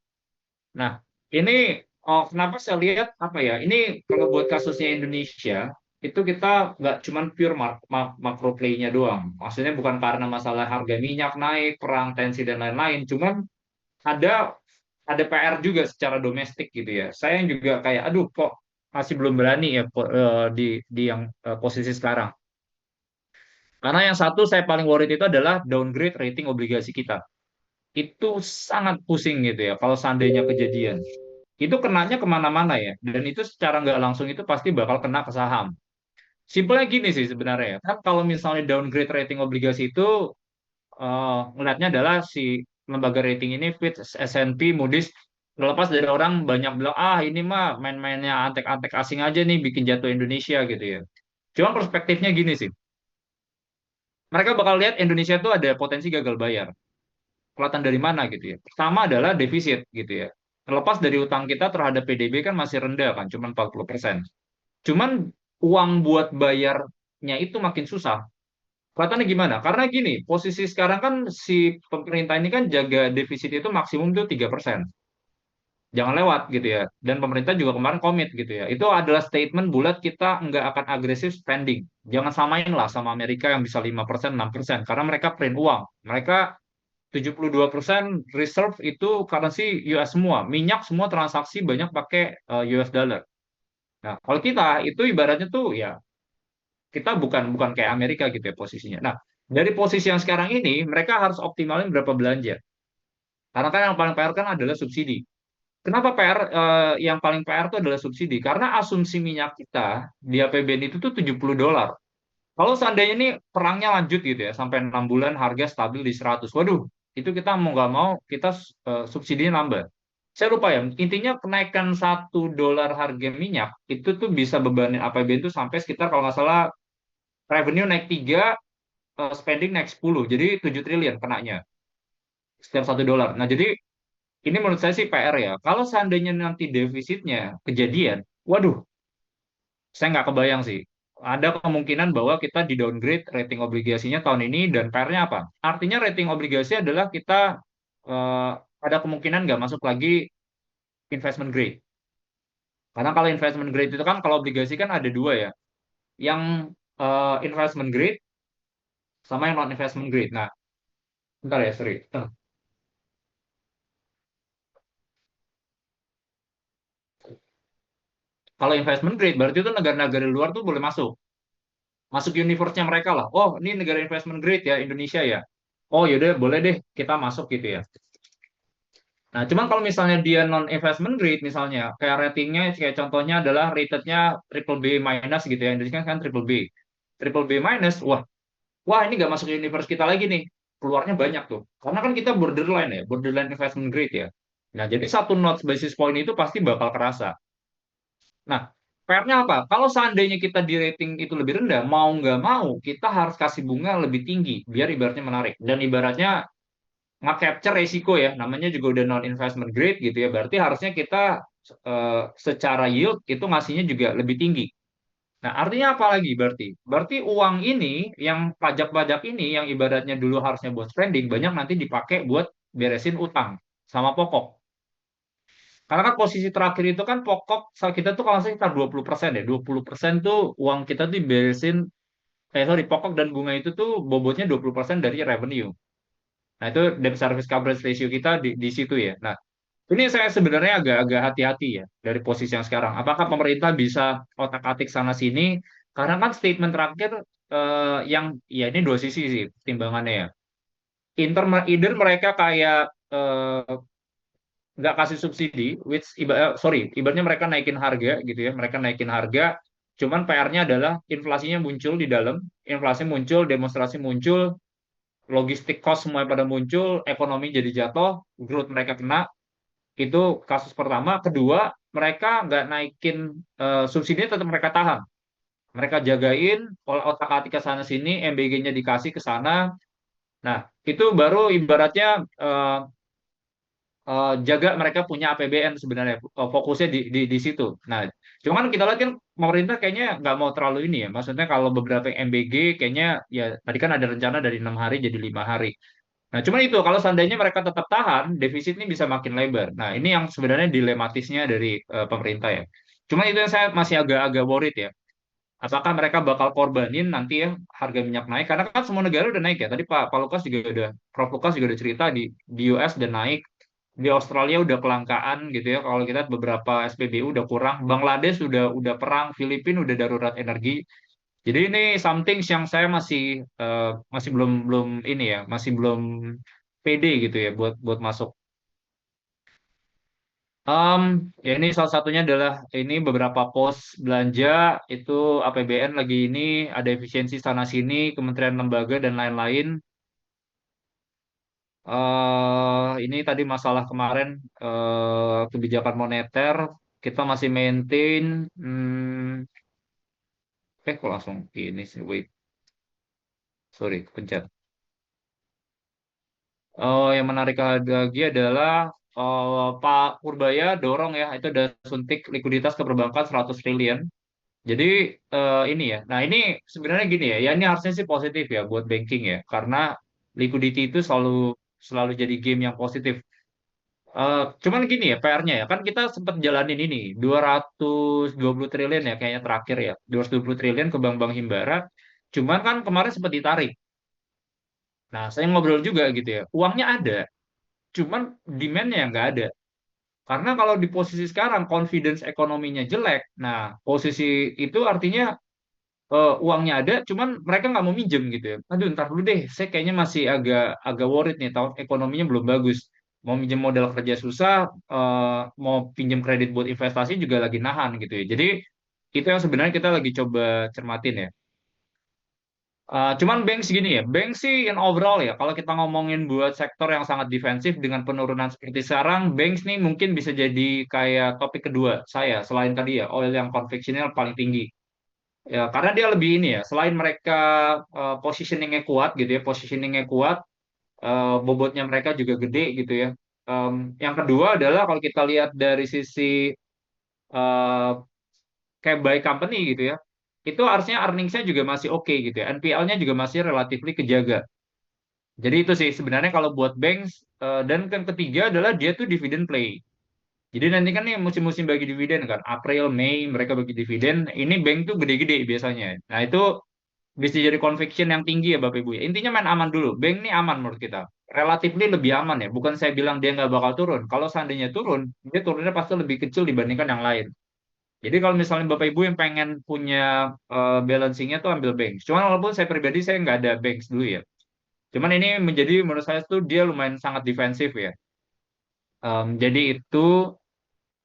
Nah, ini kenapa saya lihat apa ya? Ini kalau buat kasusnya Indonesia itu kita nggak cuman pure macro play-nya doang. Maksudnya bukan karena masalah harga minyak naik, perang, tensi dan lain-lain. Cuman ada ada PR juga secara domestik gitu ya. Saya yang juga kayak, aduh kok masih belum berani ya di yang posisi sekarang. Karena yang satu saya paling worried itu adalah downgrade rating obligasi kita. Itu sangat pusing gitu ya kalau seandainya kejadian. Itu kenanya kemana-mana ya. Dan itu secara nggak langsung itu pasti bakal kena ke saham. Simpelnya gini sih sebenarnya ya. Kan kalau misalnya downgrade rating obligasi itu ngelihatnya adalah si lembaga rating ini Fitch, S&P, Moody's, terlepas dari orang banyak bilang, ah ini mah main-mainnya antek-antek asing aja nih bikin jatuh Indonesia gitu ya. Cuma perspektifnya gini sih. Mereka bakal lihat Indonesia tuh ada potensi gagal bayar. Kelihatan dari mana gitu ya. Pertama adalah defisit gitu ya. Terlepas dari utang kita terhadap PDB kan masih rendah kan, cuma 40%. Cuman uang buat bayarnya itu makin susah. Kelihatannya gimana? Karena gini, posisi sekarang kan si pemerintah ini kan jaga defisit itu maksimum tuh 3%. Jangan lewat gitu ya. Dan pemerintah juga kemarin komit gitu ya. Itu adalah statement bulat kita nggak akan agresif spending. Jangan samain lah sama Amerika yang bisa 5%, 6%. Karena mereka print uang. Mereka 72% reserve itu currency US semua. Minyak semua transaksi banyak pakai US dollar. Nah, kalau kita itu ibaratnya tuh ya kita bukan bukan kayak Amerika gitu ya posisinya. Nah, dari posisi yang sekarang ini mereka harus optimalin berapa belanja. Karena kan yang paling PR kan adalah subsidi. Kenapa PR yang paling PR itu adalah subsidi? Karena asumsi minyak kita di APBN itu tuh $70. Kalau seandainya ini perangnya lanjut gitu ya sampai 6 bulan harga stabil di 100. Waduh, itu kita mau nggak mau kita subsidinya nambah. Saya lupa ya, intinya kenaikan $1 harga minyak itu tuh bisa bebanin APBN itu sampai sekitar kalau nggak salah revenue naik 3, spending naik 10. Jadi 7 triliun kenanya setiap $1. Nah, jadi ini menurut saya sih PR ya. Kalau seandainya nanti defisitnya kejadian, waduh, saya nggak kebayang sih. Ada kemungkinan bahwa kita di downgrade rating obligasinya tahun ini dan PR-nya apa? Artinya rating obligasi adalah kita eh, ada kemungkinan nggak masuk lagi investment grade. Karena kalau investment grade itu kan kalau obligasi kan ada dua ya. Yang investment grade sama yang non investment grade. Nah, bentar ya, sorry. Kalau investment grade berarti itu negara-negara luar tuh boleh masuk. Masuk universe-nya mereka lah. Oh, ini negara investment grade ya, Indonesia ya. Oh, yaudah boleh deh kita masuk gitu ya. Nah, cuman kalau misalnya dia non investment grade misalnya, kayak ratingnya kayak contohnya adalah rated-nya triple B minus gitu ya. Indonesia kan triple B. Triple B minus, wah, wah ini nggak masuk universe kita lagi nih. Keluarnya banyak tuh. Karena kan kita borderline ya, borderline investment grade ya. Nah, jadi satu notch basis point itu pasti bakal kerasa. Nah, PR-nya apa? Kalau seandainya kita di rating itu lebih rendah, mau nggak mau, kita harus kasih bunga lebih tinggi, biar ibaratnya menarik. Dan ibaratnya nge-capture resiko ya, namanya juga udah non-investment grade gitu ya, berarti harusnya kita secara yield itu ngasihnya juga lebih tinggi. Nah, artinya apa lagi berarti? Berarti uang ini, yang pajak-pajak ini, yang ibaratnya dulu harusnya buat spending, banyak nanti dipakai buat beresin utang sama pokok. Karena kan posisi terakhir itu kan pokok kita tuh kalau nggak salah sekitar 20% ya. 20% tuh uang kita tuh diberesin, sorry, pokok dan bunga itu tuh bobotnya 20% dari revenue. Nah, itu debt service coverage ratio kita di situ ya. Nah, ini saya sebenarnya agak-agak hati-hati ya dari posisi yang sekarang. Apakah pemerintah bisa otak-atik sana sini? Karena kan statement terakhir yang ya ini dua sisi sih timbangannya ya. Either mereka kayak nggak kasih subsidi, which sorry, ibaratnya mereka naikin harga gitu ya, mereka naikin harga, cuman PR-nya adalah inflasinya muncul di dalam, inflasi muncul, demonstrasi muncul, logistik cost semua pada muncul, ekonomi jadi jatuh, growth mereka kena, itu kasus pertama. Kedua, mereka nggak naikin subsidinya, tetap mereka tahan, mereka jagain, otak-atik ke sana sini, MBG-nya dikasih ke sana. Nah, itu baru ibaratnya jaga mereka punya APBN sebenarnya, fokusnya di situ. Nah, cuman kita lihat kan pemerintah kayaknya nggak mau terlalu ini ya. Maksudnya kalau beberapa MBG kayaknya ya tadi kan ada rencana dari 6 hari jadi 5 hari. Nah, cuman itu kalau seandainya mereka tetap tahan, defisit ini bisa makin lebar. Nah, ini yang sebenarnya dilematisnya dari pemerintah ya. Cuman itu yang saya masih agak-agak worried ya. Apakah mereka bakal korbanin nanti ya harga minyak naik? Karena kan semua negara udah naik ya. Tadi Pak Lukas juga udah, Prof Lukas juga udah cerita di US udah naik, di Australia udah kelangkaan gitu ya. Kalau kita lihat beberapa SPBU udah kurang, Bangladesh udah perang, Filipina udah darurat energi. Jadi ini something yang saya masih belum belum ini ya, masih belum pede gitu ya buat masuk. Um, Ya ini salah satunya adalah ini beberapa pos belanja itu APBN lagi ini ada efisiensi sana sini, kementerian lembaga dan lain-lain. Ini tadi masalah kemarin kebijakan moneter kita masih maintain. Kok langsung ini sih, wait, sorry, pencet. Yang menarik lagi adalah Pak Purbaya dorong ya, itu ada suntik likuiditas ke perbankan 100 triliun. Jadi ini ya, nah ini sebenarnya gini ya, ya ini harusnya sih positif ya buat banking ya, karena liquidity itu selalu selalu jadi game yang positif. Cuman gini ya, PR-nya ya, kan kita sempat jalanin ini 220 triliun ya kayaknya terakhir ya, 220 triliun ke bank-bank Himbara. Cuman kan kemarin sempat ditarik. Nah, saya ngobrol juga gitu ya, uangnya ada, cuman demand-nya yang nggak ada. Karena kalau di posisi sekarang confidence ekonominya jelek, nah posisi itu artinya uangnya ada, cuman mereka nggak mau minjem gitu ya. Aduh, ntar dulu deh, saya kayaknya masih agak agak worried nih, tahun ekonominya belum bagus. Mau minjem modal kerja susah, mau pinjam kredit buat investasi juga lagi nahan gitu ya. Jadi itu yang sebenarnya kita lagi coba cermatin ya. Cuman bank segini ya, bank sih in overall ya. Kalau kita ngomongin buat sektor yang sangat defensif dengan penurunan seperti sekarang, bank nih mungkin bisa jadi kayak topik kedua saya selain tadi ya oil yang konvensional paling tinggi. Ya, karena dia lebih ini ya, selain mereka positioningnya kuat gitu ya, positioningnya kuat, bobotnya mereka juga gede gitu ya. Yang kedua adalah kalau kita lihat dari sisi eh, kayak buy company gitu ya, itu harusnya earnings-nya juga masih oke gitu ya, NPL-nya juga masih relatifly kejaga. Jadi itu sih sebenarnya kalau buat banks, dan yang ketiga adalah dia tuh dividend play. Jadi nanti kan nih musim-musim bagi dividen kan, April, Mei mereka bagi dividen, ini bank tuh gede-gede biasanya. Nah itu bisa jadi conviction yang tinggi ya Bapak Ibu ya. Intinya main aman dulu. Bank ini aman menurut kita. Relatifly lebih aman ya. Bukan saya bilang dia nggak bakal turun. Kalau seandainya turun, dia turunnya pasti lebih kecil dibandingkan yang lain. Jadi kalau misalnya Bapak Ibu yang pengen punya balancingnya tuh ambil bank. Cuman walaupun saya pribadi saya nggak ada bank dulu ya. Cuman ini menjadi menurut saya tuh dia lumayan sangat defensif ya. Jadi itu,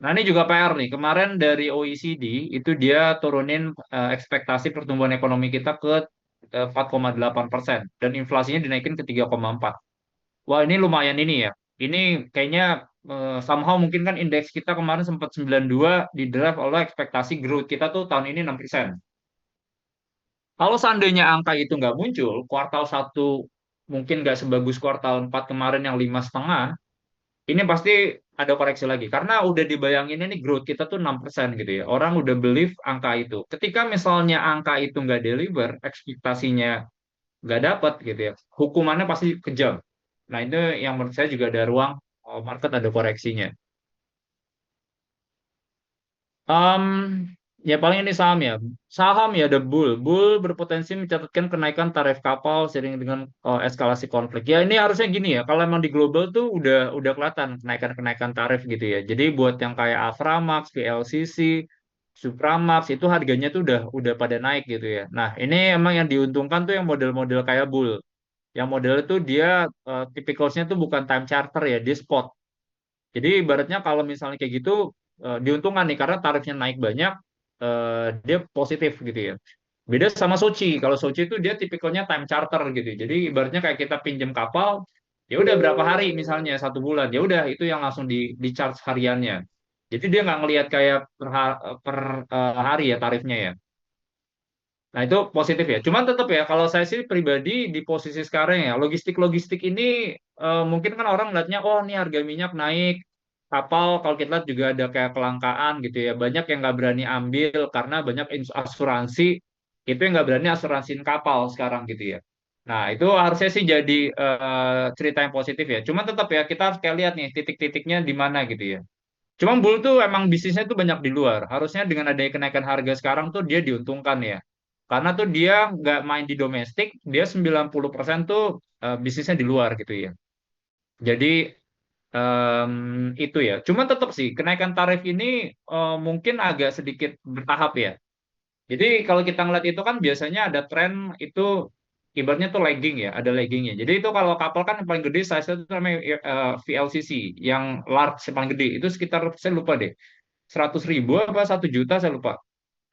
nah ini juga PR nih. Kemarin dari OECD itu dia turunin ekspektasi pertumbuhan ekonomi kita ke 4,8% dan inflasinya dinaikin ke 3,4. Wah, ini lumayan ini ya. Ini kayaknya somehow mungkin kan indeks kita kemarin sempat 92 di drive oleh ekspektasi growth kita tuh tahun ini 6%. Kalau seandainya angka itu nggak muncul, kuartal satu mungkin nggak sebagus kuartal 4 kemarin yang 5,5, ini pasti ada koreksi lagi. Karena udah dibayangin ini growth kita tuh 6% gitu ya. Orang udah believe angka itu. Ketika misalnya angka itu nggak deliver, ekspektasinya nggak dapat gitu ya, hukumannya pasti kejam. Nah itu yang menurut saya juga ada ruang market ada koreksinya. Um, ya paling ini saham ya. Saham ya ada Bull. Bull berpotensi mencatatkan kenaikan tarif kapal seiring dengan eskalasi konflik. Ya ini harusnya gini ya. Kalau emang di global tuh udah kelihatan kenaikan-kenaikan tarif gitu ya. Jadi buat yang kayak Aframax, VLCC, Supramax itu harganya tuh udah pada naik gitu ya. Nah, ini emang yang diuntungkan tuh yang model-model kayak Bull. Yang model itu dia tipikalnya tuh bukan time charter ya, dia spot. Jadi ibaratnya kalau misalnya kayak gitu diuntungkan nih karena tarifnya naik banyak, dia positif gitu ya. Beda sama Sochi. Kalau Sochi itu dia tipikalnya time charter gitu. Jadi ibaratnya kayak kita pinjam kapal, ya udah berapa hari misalnya 1 bulan, ya udah itu yang langsung di charge hariannya. Jadi dia nggak ngelihat kayak per hari ya tarifnya ya. Nah, itu positif ya. Cuman tetap ya, kalau saya sih pribadi di posisi sekarang ya, logistik-logistik ini mungkin kan orang lihatnya, oh ini harga minyak naik, kapal kalau kita lihat juga ada kayak kelangkaan gitu ya. Banyak yang nggak berani ambil karena banyak asuransi, itu yang nggak berani asuransiin kapal sekarang gitu ya. Nah, itu harusnya sih jadi cerita yang positif ya. Cuman tetap ya, kita harus kayak lihat nih titik-titiknya di mana gitu ya. Cuma Bull tuh emang bisnisnya tuh banyak di luar. Harusnya dengan adanya kenaikan harga sekarang tuh dia diuntungkan ya. Karena tuh dia nggak main di domestik, dia 90% tuh bisnisnya di luar gitu ya. Jadi itu ya. Cuma tetap sih kenaikan tarif ini mungkin agak sedikit bertahap ya. Jadi kalau kita ngeliat itu kan biasanya ada tren itu ibaratnya tuh lagging ya, ada laggingnya. Jadi itu kalau kapal kan yang paling gede size itu namanya VLCC, yang large yang paling gede itu sekitar saya lupa deh 100.000 apa 1 juta saya lupa.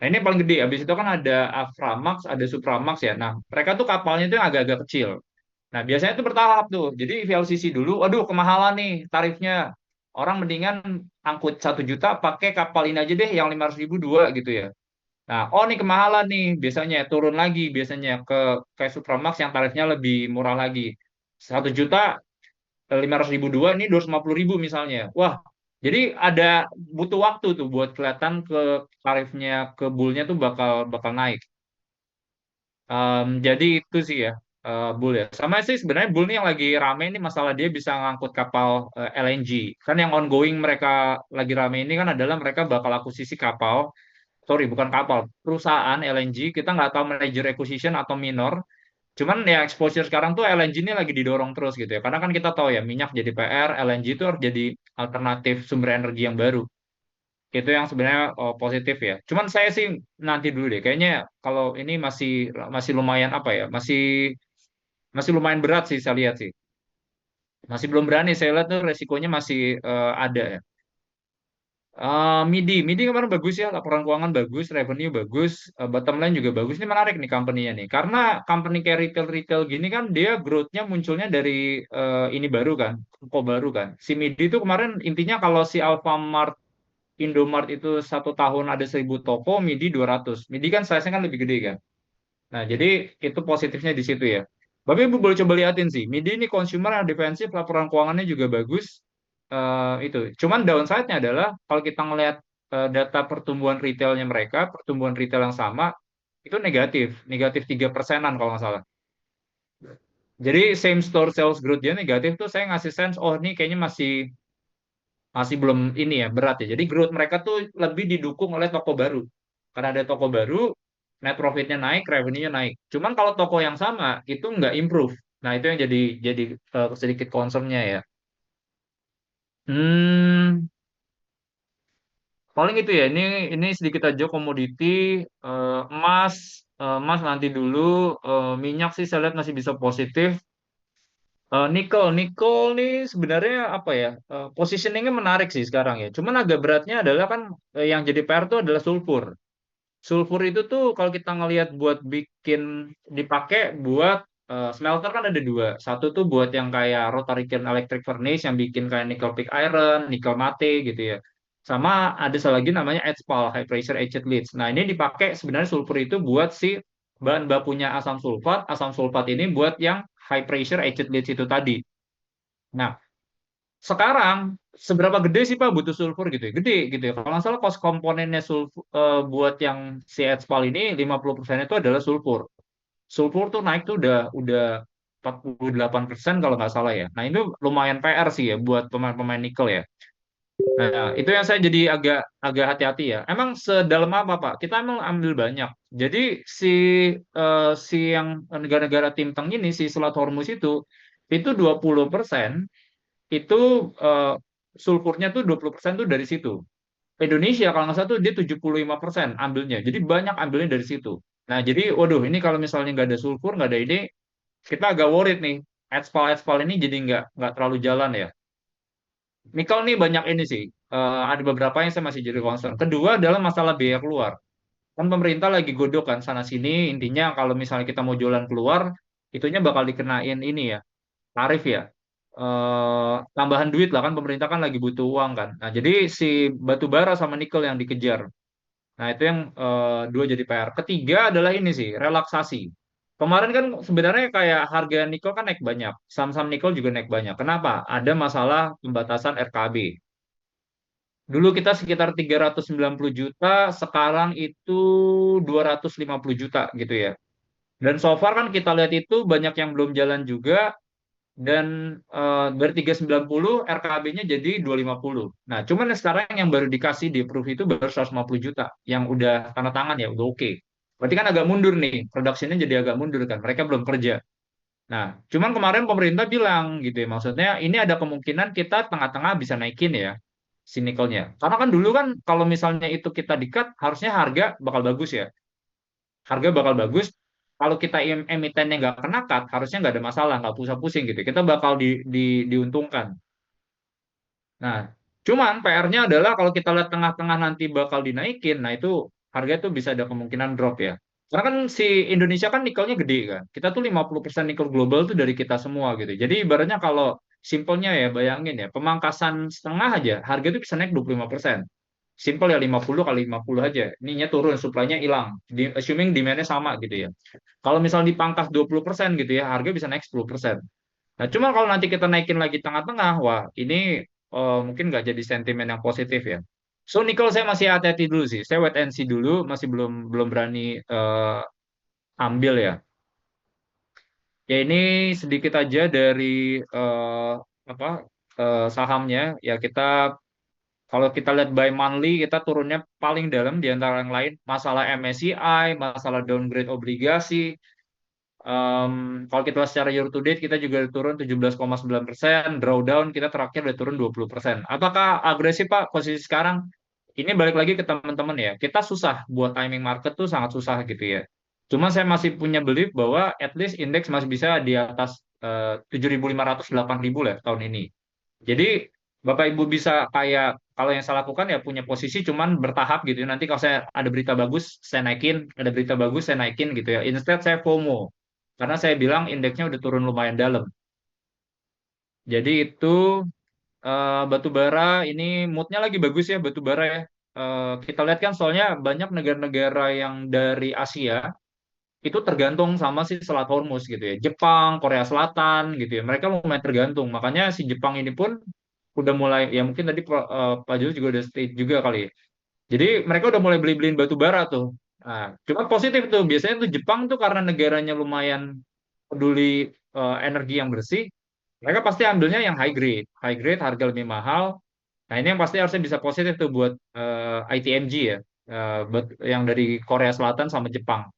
Nah ini yang paling gede. Habis itu kan ada Aframax, ada Supramax ya. Nah mereka tuh kapalnya itu yang agak-agak kecil. Nah biasanya itu bertahap tuh. Jadi VLCC dulu, waduh kemahalan nih tarifnya. Orang mendingan angkut 1 juta pakai kapal ini aja deh yang 500.000 dua gitu ya. Nah, oh nih kemahalan nih, biasanya turun lagi, biasanya ke kayak Supramax yang tarifnya lebih murah lagi. 1.500.000 dua, ini 250.000 misalnya. Wah, jadi ada butuh waktu tuh buat kelihatan ke tarifnya ke bullnya tuh bakal bakal naik. Jadi itu sih ya bull ya. Sama sih sebenarnya bull nih yang lagi rame ini masalah dia bisa ngangkut kapal LNG. Kan yang ongoing mereka lagi rame ini kan adalah mereka bakal akuisisi kapal, sorry bukan kapal, perusahaan LNG. Kita nggak tahu manager acquisition atau minor. Cuman ya exposure sekarang tuh LNG ini lagi didorong terus gitu ya. Karena kan kita tahu ya minyak jadi PR, LNG itu harus jadi alternatif sumber energi yang baru. Itu yang sebenarnya positif ya. Cuman saya sih nanti dulu deh. Kayaknya kalau ini masih masih lumayan apa ya? Masih masih lumayan berat sih saya lihat sih. Masih belum berani saya lihat tuh resikonya masih ada ya. MIDI kemarin bagus ya, laporan keuangan bagus, revenue bagus, bottom line juga bagus. Ini menarik nih company-nya nih. Karena company kayak retail-retail gini kan dia growth-nya munculnya dari ini baru kan, toko baru kan. Si MIDI itu kemarin intinya kalau si Alfamart, Indomart itu 1 tahun ada 1.000 toko, MIDI 200. MIDI kan size-nya kan lebih gede kan. Nah, jadi itu positifnya di situ ya. Tapi Ibu boleh coba liatin sih. MIDI ini consumer yang defensif, laporan keuangannya juga bagus. Itu. Cuman downside-nya adalah kalau kita ngelihat data pertumbuhan retailnya mereka, pertumbuhan retail yang sama, itu negatif. Negatif 3%-an kalau nggak salah. Jadi same store sales growth dia negatif tuh saya ngasih sense, oh ini kayaknya masih masih belum ini ya berat ya. Jadi growth mereka tuh lebih didukung oleh toko baru. Karena ada toko baru, net profitnya naik, revenue-nya naik. Cuman kalau toko yang sama itu nggak improve. Nah itu yang jadi sedikit concern-nya ya. Hmm, paling itu ya. Ini sedikit aja komoditi, emas, emas nanti dulu, minyak sih saya lihat masih bisa positif. Nikel nih sebenarnya apa ya? Positioningnya menarik sih sekarang ya. Cuman agak beratnya adalah kan yang jadi PR itu adalah sulfur. Sulfur itu tuh kalau kita ngelihat buat bikin dipakai buat smelter kan ada dua. Satu tuh buat yang kayak rotary kiln electric furnace yang bikin kayak nickel pig iron, nickel mate gitu ya. Sama ada satu lagi namanya HPAL, high pressure etched leads. Nah, ini dipakai sebenarnya sulfur itu buat si bahan bakunya asam sulfat. Asam sulfat ini buat yang high pressure etched leads itu tadi. Nah, sekarang seberapa gede sih Pak butuh sulfur gitu ya? Gede gitu ya. Kalau nggak salah cost komponennya sulfur buat yang CHPAL ini 50% itu adalah sulfur. Sulfur tuh naik tuh udah 48% kalau nggak salah ya. Nah, itu lumayan PR sih ya buat pemain-pemain nikel ya. Nah, itu yang saya jadi agak agak hati-hati ya. Emang sedalam apa, Pak? Kita emang ambil banyak. Jadi si yang negara-negara Timteng ini, si Selat Hormuz itu 20% itu sulfurnya tuh 20% tuh dari situ. Indonesia kalau nggak salah tuh dia 75% ambilnya. Jadi banyak ambilnya dari situ. Nah, jadi waduh ini kalau misalnya nggak ada sulfur, nggak ada ini, kita agak worried nih. Ekspal ini jadi nggak terlalu jalan ya. Nikel nih banyak ini sih. Ada beberapa yang saya masih jadi concern. Kedua adalah masalah biaya keluar. Kan pemerintah lagi godok kan sana sini. Intinya kalau misalnya kita mau jualan keluar, itunya bakal dikenain ini ya, tarif ya. Tambahan duit lah kan pemerintah kan lagi butuh uang kan. Nah, jadi si batu bara sama nikel yang dikejar. Nah, itu yang dua jadi PR. Ketiga adalah ini sih, relaksasi. Kemarin kan sebenarnya kayak harga nikel kan naik banyak. Saham-saham nikel juga naik banyak. Kenapa? Ada masalah pembatasan RKB. Dulu kita sekitar 390 juta, sekarang itu 250 juta gitu ya. Dan so far kan kita lihat itu banyak yang belum jalan juga, dan dari 390 RKB-nya jadi 250. Nah, cuman yang sekarang yang baru dikasih di approve itu baru 150 juta, yang udah tanda tangan ya, udah oke. Berarti kan agak mundur nih, produksinya jadi agak mundur kan, mereka belum kerja. Nah, cuman kemarin pemerintah bilang gitu ya, maksudnya ini ada kemungkinan kita tengah-tengah bisa naikin ya si nikelnya. Karena kan dulu kan kalau misalnya itu kita di-cut, harusnya harga bakal bagus ya. Harga bakal bagus. Kalau kita emitennya nggak kena cut, harusnya nggak ada masalah, nggak pusing-pusing gitu. Kita bakal diuntungkan. Nah, cuman PR-nya adalah kalau kita lihat tengah-tengah nanti bakal dinaikin, nah itu harga itu bisa ada kemungkinan drop ya. Karena kan si Indonesia kan nikelnya gede kan. Kita tuh 50% nikel global tuh dari kita semua gitu. Jadi ibaratnya kalau simpelnya ya bayangin ya, pemangkasan setengah aja harga itu bisa naik 25%. Simple ya 50 kali 50 aja. Ininya turun, supply-nya hilang. Assuming demand-nya sama gitu ya. Kalau misalnya dipangkas 20% gitu ya, harga bisa naik 10%. Nah, cuma kalau nanti kita naikin lagi tengah-tengah, wah ini mungkin nggak jadi sentimen yang positif ya. So nikel saya masih hati-hati dulu sih. Saya wait and see dulu, masih belum belum berani ambil ya. Ya ini sedikit aja dari apa sahamnya. Ya kita kalau kita lihat by monthly, kita turunnya paling dalam di antara yang lain. Masalah MSCI, masalah downgrade obligasi. Kalau kita lihat secara year to date, kita juga turun 17,9%. Drawdown kita terakhir udah turun 20%. Apakah agresif, Pak, posisi sekarang? Ini balik lagi ke teman-teman ya. Kita susah buat timing market tuh sangat susah gitu ya. Cuma saya masih punya belief bahwa at least indeks masih bisa di atas 7.500, 8.000 lah tahun ini. Jadi Bapak Ibu bisa kayak kalau yang saya lakukan ya punya posisi cuman bertahap gitu. Nanti kalau saya ada berita bagus saya naikin, ada berita bagus saya naikin gitu ya. Instead saya FOMO karena saya bilang indeksnya udah turun lumayan dalam. Jadi itu batu bara ini moodnya lagi bagus ya batu bara ya. Kita lihat kan soalnya banyak negara-negara yang dari Asia itu tergantung sama si Selat Hormuz gitu ya. Jepang, Korea Selatan gitu ya. Mereka lumayan tergantung. Makanya si Jepang ini pun udah mulai ya mungkin tadi Pak Jus juga udah state juga kali ya. Jadi mereka udah mulai beli-beliin batu bara tuh. Nah, cuma positif tuh biasanya tuh Jepang tuh karena negaranya lumayan peduli energi yang bersih, mereka pasti ambilnya yang high grade. High grade harga lebih mahal. Nah, ini yang pasti harusnya bisa positif tuh buat ITMG ya. Yang dari Korea Selatan sama Jepang.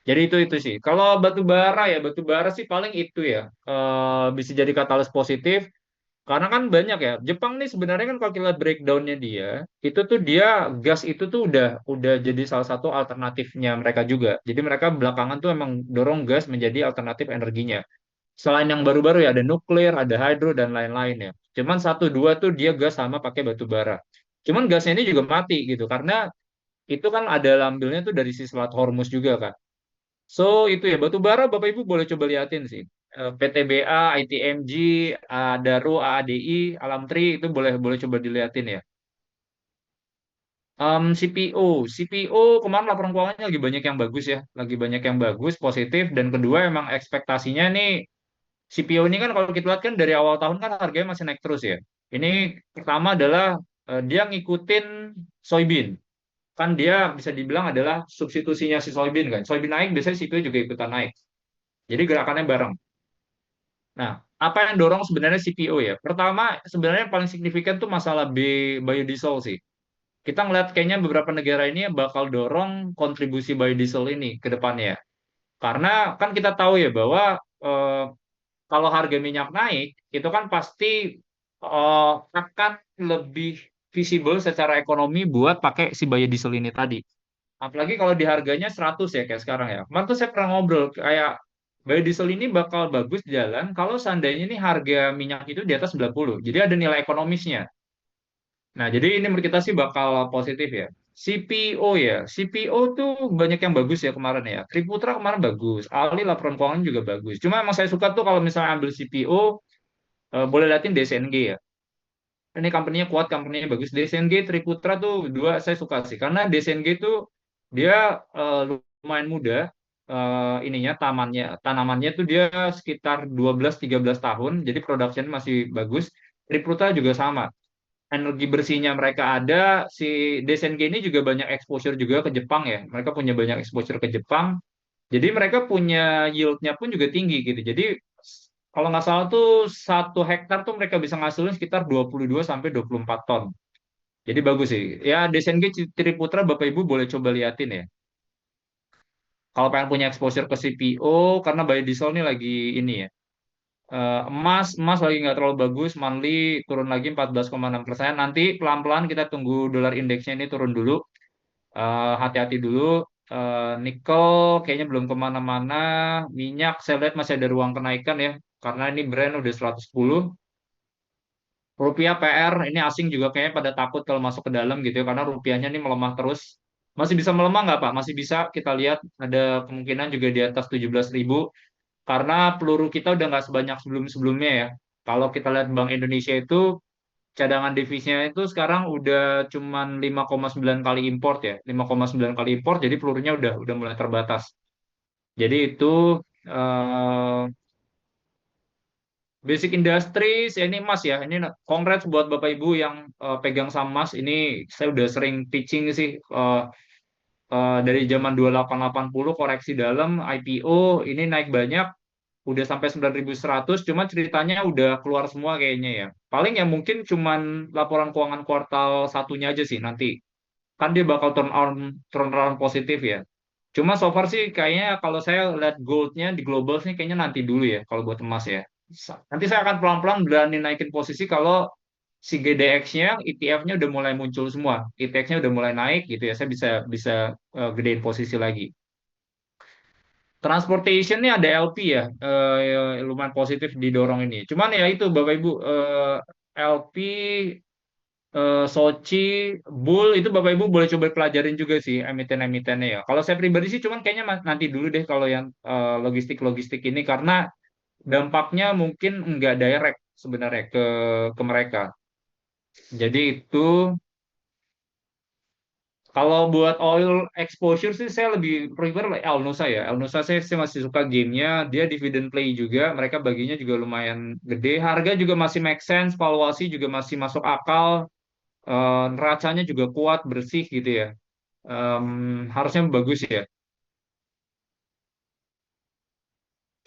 Jadi itu sih. Kalau batu bara ya, batu bara sih paling itu ya. Bisa jadi katalis positif. Karena kan banyak ya. Jepang nih sebenarnya kan kalau kita lihat breakdownnya dia, itu tuh dia gas itu tuh udah jadi salah satu alternatifnya mereka juga. Jadi mereka belakangan tuh emang dorong gas menjadi alternatif energinya. Selain yang baru-baru ya ada nuklir, ada hydro dan lain-lain ya. Cuman satu dua tuh dia gas sama pakai batu bara. Cuman gasnya ini juga mati gitu karena itu kan ada lambilnya tuh dari si Selat Hormuz juga kan. So itu ya batu bara Bapak Ibu boleh coba liatin sih. PTBA, ITMG, Adaro, AADI, Alamtri itu boleh boleh coba diliatin ya. CPO kemarin laporan keuangannya lagi banyak yang bagus ya, lagi banyak yang bagus, positif dan kedua emang ekspektasinya nih CPO ini kan kalau kita lihat kan dari awal tahun kan harganya masih naik terus ya. Ini pertama adalah dia ngikutin soybean. Kan dia bisa dibilang adalah substitusinya si soybean kan. Soybean naik biasanya CPO juga ikutan naik. Jadi gerakannya bareng. Nah, apa yang dorong sebenarnya CPO ya? Pertama, sebenarnya yang paling signifikan tuh masalah biodiesel sih. Kita ngeliat kayaknya beberapa negara ini bakal dorong kontribusi biodiesel ini ke depannya. Karena kan kita tahu ya bahwa eh, kalau harga minyak naik, itu kan pasti akan lebih visible secara ekonomi buat pakai si biodiesel ini tadi. Apalagi kalau di harganya 100 ya kayak sekarang ya. Kemarin tuh saya pernah ngobrol kayak biodiesel ini bakal bagus jalan kalau seandainya ini harga minyak itu di atas 90. Jadi ada nilai ekonomisnya. Nah, jadi ini menurut kita sih bakal positif ya. CPO ya, CPO tuh banyak yang bagus ya kemarin ya. Triputra kemarin bagus, Ali laporan keuangan juga bagus. Cuma emang saya suka tuh kalau misalnya ambil CPO, boleh liatin DSNG ya. Ini company-nya kuat, company-nya bagus. DSNG, Triputra tuh dua saya suka sih. Karena DSNG tuh dia lumayan muda, ininya tanamannya tuh dia sekitar 12-13 tahun, jadi production masih bagus. Triputra juga sama, energi bersihnya mereka ada. Si DSNG ini juga banyak exposure juga ke Jepang ya. Mereka punya banyak exposure ke Jepang. Jadi mereka punya yield-nya pun juga tinggi gitu. Jadi kalau nggak salah tuh 1 hektar tuh mereka bisa ngasilin sekitar 22 sampai 24 ton. Jadi bagus sih. Ya DSNG Triputra Bapak Ibu boleh coba liatin ya. Kalau pengen punya exposure ke CPO, karena biodiesel ini lagi ini ya. Emas lagi nggak terlalu bagus, monthly turun lagi 14,6%. Nanti pelan-pelan kita tunggu dolar indeksnya ini turun dulu. Hati-hati dulu. Nikel kayaknya belum kemana-mana. Minyak saya lihat masih ada ruang kenaikan ya, karena ini Brent udah 110. Rupiah PR ini asing juga kayaknya pada takut kalau masuk ke dalam gitu ya, karena rupiahnya ini melemah terus. Masih bisa melemah nggak Pak? Masih bisa, kita lihat ada kemungkinan juga di atas 17.000 karena peluru kita udah nggak sebanyak sebelum-sebelumnya ya. Kalau kita lihat Bank Indonesia itu cadangan devisanya itu sekarang udah cuman 5,9 kali import ya, 5,9 kali import, jadi pelurunya udah mulai terbatas. Jadi itu eh, basic industries ya, ini emas ya. Ini congrats buat Bapak Ibu yang pegang saham emas. Ini saya udah sering pitching sih, dari zaman 2880 koreksi dalam IPO ini naik banyak, udah sampai 9.100. Cuma ceritanya udah keluar semua kayaknya ya. Paling ya mungkin cuman laporan keuangan kuartal satunya aja sih nanti. Kan dia bakal turn around positif ya. Cuma so far sih kayaknya kalau saya lihat goldnya di global sih kayaknya nanti dulu ya kalau buat emas ya. Nanti saya akan pelan-pelan berani naikin posisi kalau si GDX-nya, ETF-nya udah mulai muncul semua. ITX-nya udah mulai naik gitu ya. Saya bisa bisa gedein posisi lagi. Transportation nih ada LP ya, ya, lumayan positif didorong ini. Cuman ya itu Bapak Ibu, LP, Sochi, Bull itu Bapak Ibu boleh coba pelajarin juga sih emiten-emitennya ya. Kalau saya pribadi sih cuman kayaknya nanti dulu deh kalau yang logistik-logistik ini, karena dampaknya mungkin nggak direct sebenarnya ke mereka. Jadi itu kalau buat oil exposure sih saya lebih prefer Elnusa ya. Elnusa saya masih suka gamenya. Dia dividend play juga. Mereka baginya juga lumayan gede. Harga juga masih make sense. Valuasi juga masih masuk akal. Neracanya juga kuat, bersih gitu ya. Harusnya bagus ya.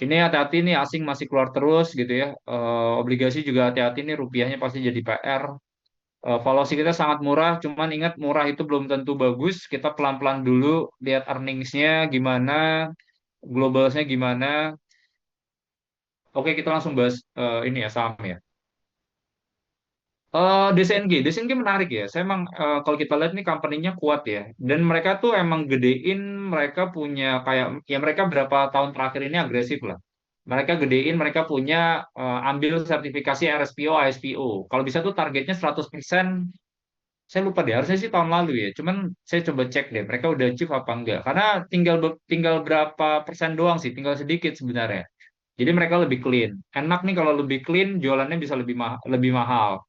Ini hati-hati nih, asing masih keluar terus gitu ya. Obligasi juga hati-hati nih, rupiahnya pasti jadi PR. Valuasi kita sangat murah, cuman ingat murah itu belum tentu bagus. Kita pelan-pelan dulu, lihat earnings-nya gimana, globalnya gimana. Oke, kita langsung bahas ini ya, saham ya. DCNG menarik ya. Saya emang kalau kita lihat nih company-nya kuat ya. Dan mereka tuh emang gedein, mereka punya kayak, ya mereka berapa tahun terakhir ini agresif lah. Mereka gedein, mereka punya ambil sertifikasi RSPO, ISPO. Kalau bisa tuh targetnya 100%. Saya lupa deh, harusnya sih tahun lalu ya. Cuman saya coba cek deh, mereka udah achieve apa enggak. Karena tinggal berapa persen doang sih, tinggal sedikit sebenarnya. Jadi mereka lebih clean. Enak nih kalau lebih clean, jualannya bisa lebih mahal.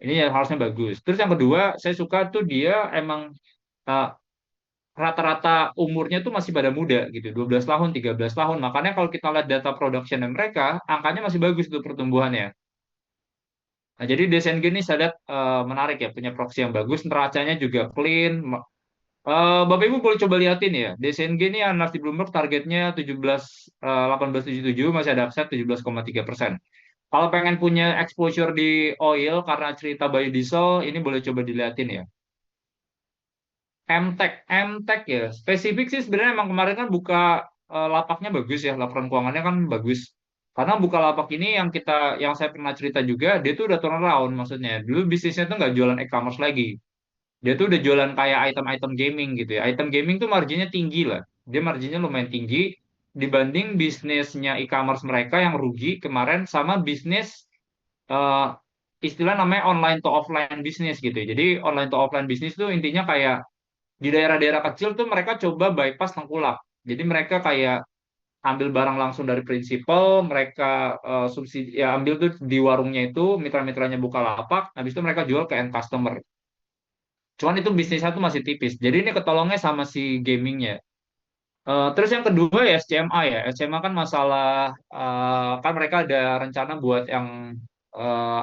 Ini ya harusnya bagus. Terus yang kedua, saya suka tuh dia emang uh, rata-rata umurnya tuh masih pada muda gitu, 12 tahun, 13 tahun. Makanya kalau kita lihat data production mereka, angkanya masih bagus tuh pertumbuhannya. Nah, jadi DSNG ini saya lihat menarik ya, punya proxy yang bagus, neracanya juga clean. Bapak Ibu boleh coba liatin ya. DSNG ini analis di Bloomberg targetnya 18,777, masih ada upside 17,3%. Kalau pengen punya exposure di oil karena cerita biodiesel, ini boleh coba diliatin ya. MTech ya. Spesifik sih sebenarnya emang kemarin kan buka lapaknya bagus ya, laporan keuangannya kan bagus. Karena buka lapak ini yang saya pernah cerita juga, dia tuh udah turnaround maksudnya. Dulu bisnisnya tuh nggak jualan e-commerce lagi. Dia tuh udah jualan kayak item-item gaming gitu ya. Item gaming tuh marginnya tinggi lah. Dia marginnya lumayan tinggi dibanding bisnisnya e-commerce mereka yang rugi kemarin sama bisnis eh, istilah namanya online to offline bisnis gitu ya. Jadi online to offline bisnis tuh intinya kayak di daerah-daerah kecil tuh mereka coba bypass tengkulak. Jadi mereka kayak ambil barang langsung dari prinsipal, mereka subsidi ya ambil tuh di warungnya itu, mitra-mitranya buka lapak, habis itu mereka jual ke end customer. Cuman itu bisnisnya tuh masih tipis. Jadi ini ketolongnya sama si gamingnya. Terus yang kedua ya SCMA ya. SCMA kan masalah kan mereka ada rencana buat yang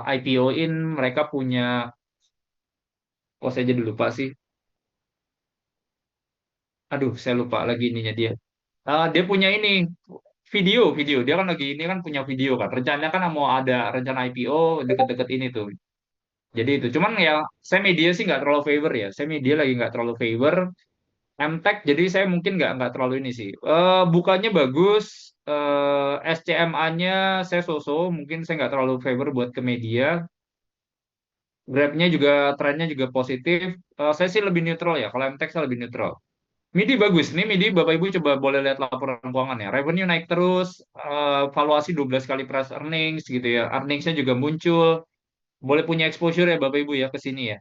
IPO-in, mereka punya, oh saya jadi lupa sih. Aduh, saya lupa lagi ininya dia. Dia punya ini video. Dia kan lagi ini kan punya video kan. Rencananya kan mau ada rencana IPO deket-deket ini tuh. Jadi itu. Cuman ya saya media sih nggak terlalu favor ya. Saya media lagi nggak terlalu favor. MTech jadi saya mungkin nggak terlalu ini sih. Bukannya bagus. SCMA-nya saya so-so. Mungkin saya nggak terlalu favor buat ke media. Grab-nya juga trennya juga positif. Saya sih lebih neutral ya. Kalau MTech saya lebih neutral. MIDI bagus. Nih MIDI Bapak Ibu coba boleh lihat laporan keuangan ya. Revenue naik terus, valuasi 12 kali price earnings gitu ya. Earnings-nya juga muncul. Boleh punya exposure ya Bapak Ibu ya ke sini ya.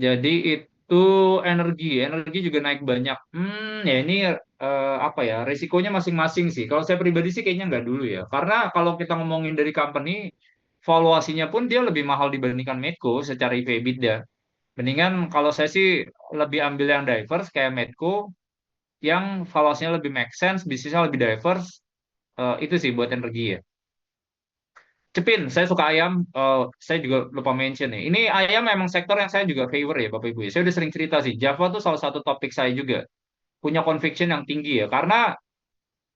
Jadi itu energi juga naik banyak. Ya ini apa ya? Risikonya masing-masing sih. Kalau saya pribadi sih kayaknya nggak dulu ya. Karena kalau kita ngomongin dari company, valuasinya pun dia lebih mahal dibandingkan Medco secara EV/EBITDA. Mendingan kalau saya sih lebih ambil yang diverse kayak Medco yang valuasinya lebih make sense, bisnisnya lebih diverse, itu sih buat energi ya. Cepin, saya suka ayam, saya juga lupa mention nih. Ini ayam memang sektor yang saya juga favor ya Bapak Ibu ya. Saya udah sering cerita sih, Java tuh salah satu topik saya juga. Punya conviction yang tinggi ya, karena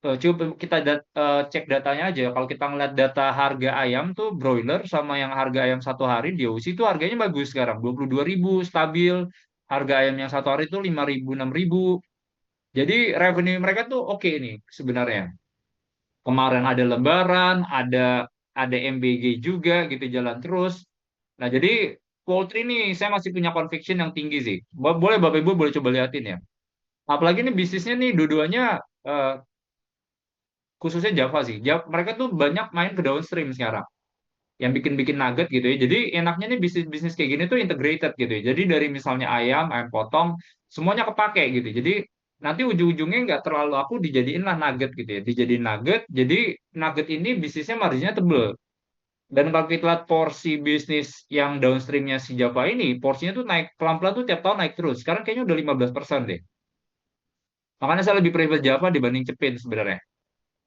coba kita cek datanya aja. Kalau kita ngeliat data harga ayam tuh broiler sama yang harga ayam satu hari di OC itu harganya bagus sekarang, 22.000 stabil. Harga ayam yang satu hari itu 5.000, 6.000. Jadi revenue mereka tuh oke nih sebenarnya. Kemarin ada Lebaran, ada MBG juga gitu jalan terus. Nah, jadi poultry ini saya masih punya conviction yang tinggi sih. Boleh Bapak Ibu boleh coba liatin ya. Apalagi nih bisnisnya nih dua-duanya eh, khususnya Java sih. Mereka tuh banyak main ke downstream sekarang. Yang bikin-bikin nugget gitu ya. Jadi enaknya nih bisnis-bisnis kayak gini tuh integrated gitu ya. Jadi dari misalnya ayam potong, semuanya kepake gitu. Jadi nanti ujung-ujungnya nggak terlalu aku dijadiin lah nugget gitu ya. Dijadiin nugget, jadi nugget ini bisnisnya marginnya tebel. Dan kalau kita lihat porsi bisnis yang downstreamnya si Java ini, porsinya tuh naik pelan-pelan tuh tiap tahun naik terus. Sekarang kayaknya udah 15% deh. Makanya saya lebih prefer Java dibanding Cepin sebenarnya.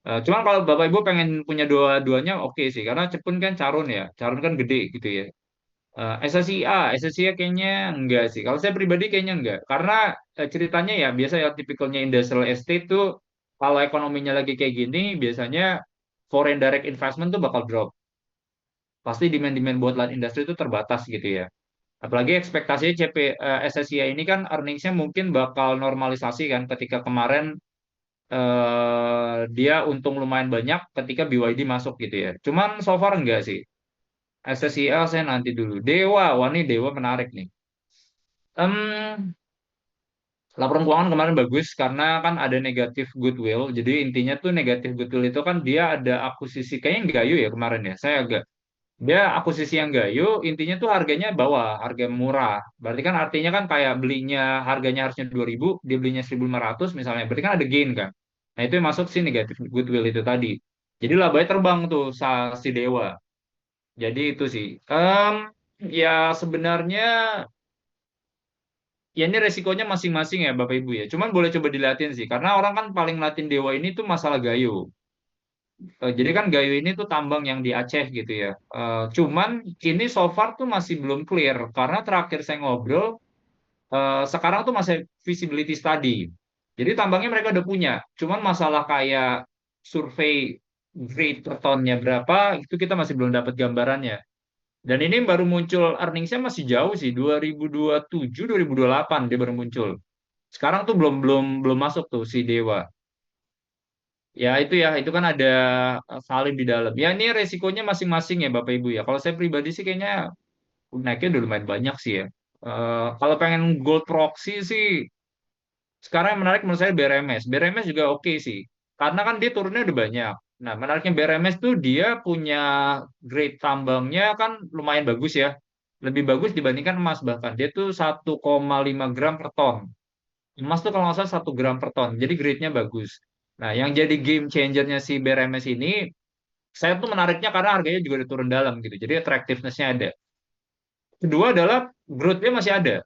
Cuman kalau Bapak Ibu pengen punya dua-duanya oke sih. Karena Cepin kan Carun ya. Carun kan gede gitu ya. SSIA kayaknya enggak sih. Kalau saya pribadi kayaknya enggak. Karena ceritanya ya biasa ya tipikalnya industrial estate tuh kalau ekonominya lagi kayak gini biasanya foreign direct investment tuh bakal drop. Pasti demand-demand buat light industry itu terbatas gitu ya. Apalagi ekspektasinya SSIA ini kan earnings-nya mungkin bakal normalisasi kan ketika kemarin dia untung lumayan banyak ketika BYD masuk gitu ya. Cuman so far enggak sih. SSIA saya nanti dulu. Dewa, wah ini Dewa menarik nih. Em, Laporan keuangan kemarin bagus karena kan ada negatif goodwill. Jadi intinya tuh negatif goodwill itu kan dia ada akuisisi kayaknya Gayo ya kemarin ya. Saya agak dia akuisisi yang Gayo, intinya tuh harganya bawah, harga murah. Berarti kan artinya kan kayak belinya harganya harusnya 2.000, dia belinya 1.500 misalnya. Berarti kan ada gain kan. Nah, itu yang masuk sih negatif goodwill itu tadi. Jadi labanya terbang tuh si Dewa. Jadi itu sih. Ya sebenarnya ya ini resikonya masing-masing ya Bapak Ibu ya. Cuman boleh coba dilihatin sih. Karena orang kan paling ngeliatin Dewa ini tuh masalah Gayo. Jadi kan Gayo ini tuh tambang yang di Aceh gitu ya. Cuman ini so far tuh masih belum clear. Karena terakhir saya ngobrol, sekarang tuh masih feasibility study. Jadi tambangnya mereka udah punya. Cuman masalah kayak survei grade per tonnya berapa, itu kita masih belum dapat gambarannya. Dan ini baru muncul earningsnya masih jauh sih, 2027, 2028 dia baru muncul. Sekarang tuh belum belum belum masuk tuh si Dewa. Ya itu ya, itu kan ada salin di dalam. Ya ini resikonya masing-masing ya Bapak Ibu ya. Kalau saya pribadi sih kayaknya naiknya udah lumayan banyak sih ya. Kalau pengen gold proxy sih, sekarang yang menarik menurut saya BRMS. BRMS juga oke sih. Karena kan dia turunnya udah banyak. Nah, menariknya BRMS tuh dia punya grade tambangnya kan lumayan bagus ya. Lebih bagus dibandingkan emas bahkan. Dia tuh 1,5 gram per ton. Emas tuh kalau nggak salah 1 gram per ton. Jadi grade-nya bagus. Nah, yang jadi game changer-nya si BRMS ini, saya tuh menariknya karena harganya juga udah turun dalam gitu. Jadi attractiveness-nya ada. Kedua adalah growth-nya masih ada.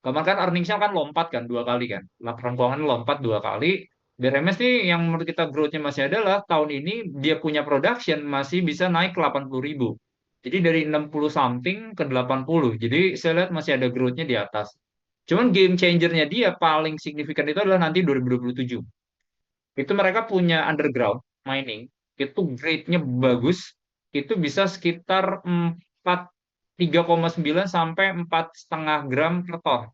Kemarin kan earnings-nya kan lompat kan 2 kali kan. Laporan keuangan lompat 2 kali. BRMS nih yang menurut kita growth-nya masih adalah tahun ini dia punya production masih bisa naik ke 80.000. Jadi dari 60 something ke 80. Jadi saya lihat masih ada growth-nya di atas. Cuman game changer-nya dia paling signifikan itu adalah nanti 2027. Itu mereka punya underground mining. Itu grade-nya bagus. Itu bisa sekitar 3,9 sampai 4,5 gram per ton.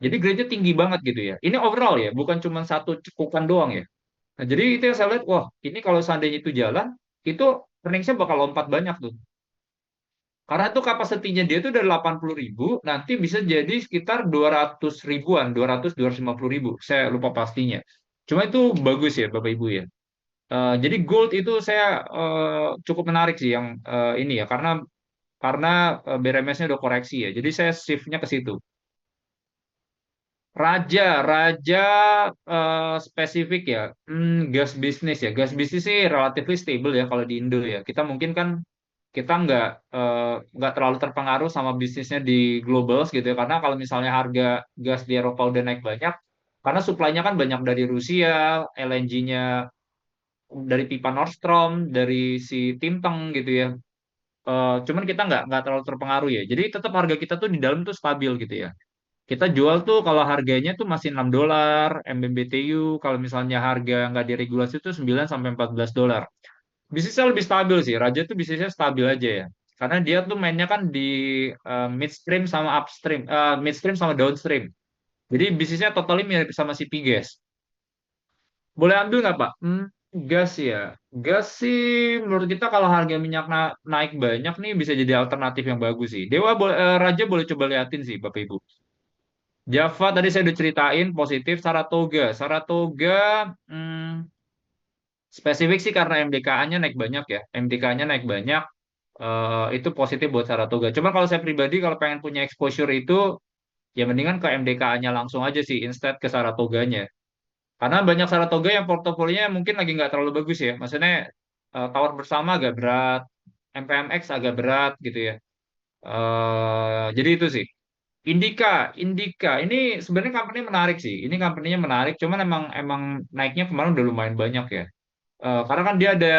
Jadi grade-nya tinggi banget gitu ya. Ini overall ya, bukan cuma satu cekukan doang ya. Nah, jadi itu yang saya lihat, wah, ini kalau seandainya itu jalan, itu earnings-nya bakal lompat banyak tuh. Karena itu kapasitinya dia itu dari 80.000, nanti bisa jadi sekitar 200 ribuan, 200, 250 ribu. Saya lupa pastinya. Cuma itu bagus ya, Bapak Ibu ya. Jadi gold itu saya cukup menarik sih yang ini ya, karena BRMS-nya udah koreksi ya. Jadi saya shift-nya ke situ. Raja spesifik ya, gas bisnis ya, gas bisnis sih relatively stable ya kalau di Indo ya. Kita mungkin kan kita nggak terlalu terpengaruh sama bisnisnya di global gitu ya, karena kalau misalnya harga gas di Eropa udah naik banyak, karena suplainya kan banyak dari Rusia, LNG-nya dari pipa Nord Stream, dari si Tinteng gitu ya. Cuman kita nggak terlalu terpengaruh ya. Jadi tetap harga kita tuh di dalam tuh stabil gitu ya. Kita jual tuh kalau harganya tuh masih $6 MMBTU, kalau misalnya harga nggak diregulasi tuh 9 sampai $14. Bisnisnya lebih stabil sih. Raja tuh bisnisnya stabil aja ya. Karena dia tuh mainnya kan di midstream sama upstream, midstream sama downstream. Jadi bisnisnya totally mirip sama si Piges. Boleh ambil nggak Pak? Gas ya. Gas sih menurut kita kalau harga minyak naik banyak nih bisa jadi alternatif yang bagus sih. Raja boleh coba liatin sih Bapak Ibu. Java tadi saya udah ceritain positif. Saratoga, Saratoga spesifik sih karena MDKA-nya naik banyak ya. MDKA-nya naik banyak, itu positif buat Saratoga. Cuma kalau saya pribadi kalau pengen punya exposure itu ya mendingan ke MDKA-nya langsung aja sih instead ke Saratoganya. Karena banyak Saratoga yang portofolionya mungkin lagi nggak terlalu bagus ya. Maksudnya tawar bersama agak berat, MPMX agak berat gitu ya. Jadi itu sih. Indika, Indika. Ini sebenarnya company menarik sih. Ini company-nya menarik, cuman emang emang naiknya kemarin udah lumayan banyak ya. Karena kan dia ada,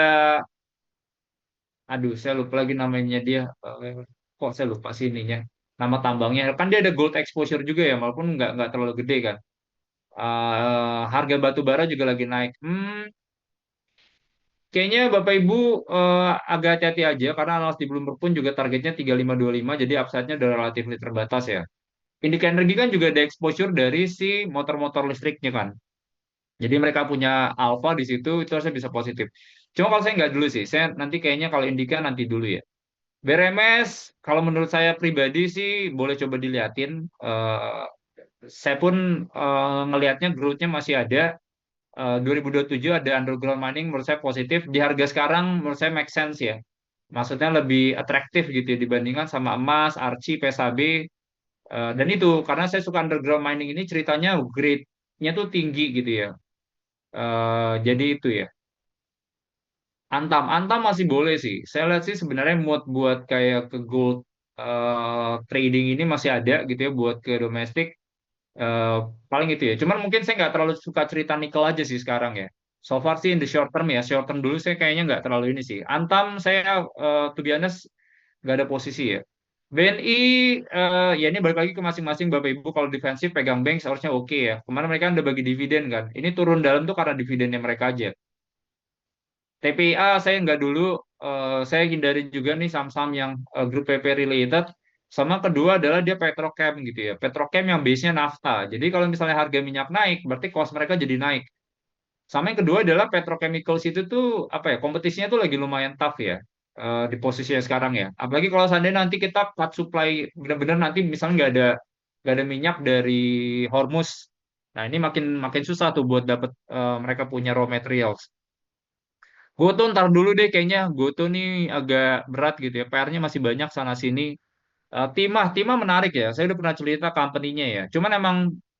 aduh saya lupa lagi namanya dia. Kok saya lupa sih ininya. Nama tambangnya. Kan dia ada gold exposure juga ya, walaupun nggak terlalu gede kan. Harga batu bara juga lagi naik. Kayaknya Bapak Ibu agak hati-hati aja karena analis di Bloomberg pun juga targetnya 3525, jadi upside-nya udah relatif terbatas ya. Indika Energi kan juga ada exposure dari si motor-motor listriknya kan. Jadi mereka punya alpha di situ, itu harusnya bisa positif. Cuma kalau saya nggak dulu sih, saya nanti kayaknya kalau Indika nanti dulu ya. BRMS, kalau menurut saya pribadi sih boleh coba diliatin. Saya pun ngelihatnya growth-nya masih ada. 2027 ada underground mining menurut saya positif. Di harga sekarang menurut saya make sense ya. Maksudnya lebih atraktif gitu ya dibandingkan sama emas, Arci, PSAB. Dan itu karena saya suka underground mining ini ceritanya grade-nya tuh tinggi gitu ya. Jadi itu ya. Antam masih boleh sih. Saya lihat sih sebenarnya mood buat kayak ke gold trading ini masih ada gitu ya buat ke domestik. Eh, Paling itu ya. Cuman mungkin saya nggak terlalu suka cerita nikel aja sih sekarang ya. So far sih in the short term ya. Short term dulu saya kayaknya nggak terlalu ini sih. Antam saya to be honest nggak ada posisi ya. BNI ya ini balik lagi ke masing-masing Bapak Ibu. Kalau defensif pegang bank seharusnya oke ya. Kemarin mereka udah bagi dividen kan. Ini turun dalam tuh karena dividennya mereka aja. TPA saya nggak dulu, saya hindari juga nih saham-saham yang grup PP related. Sama kedua adalah dia petrochem gitu ya. Petrochem yang base-nya nafta. Jadi kalau misalnya harga minyak naik, berarti cost mereka jadi naik. Sama yang kedua adalah petrochemicals itu tuh apa ya, kompetisinya tuh lagi lumayan tough ya, di posisinya sekarang ya. Apalagi kalau seandainya nanti kita cut supply benar-benar, nanti misalnya nggak ada minyak dari Hormuz. Nah, ini makin makin susah tuh buat dapat, mereka punya raw materials. Gue tuh ntar dulu deh kayaknya, gue tuh nih agak berat gitu ya. PR-nya masih banyak sana sini. Timah menarik ya. Saya udah pernah cerita company-nya ya. Cuman emang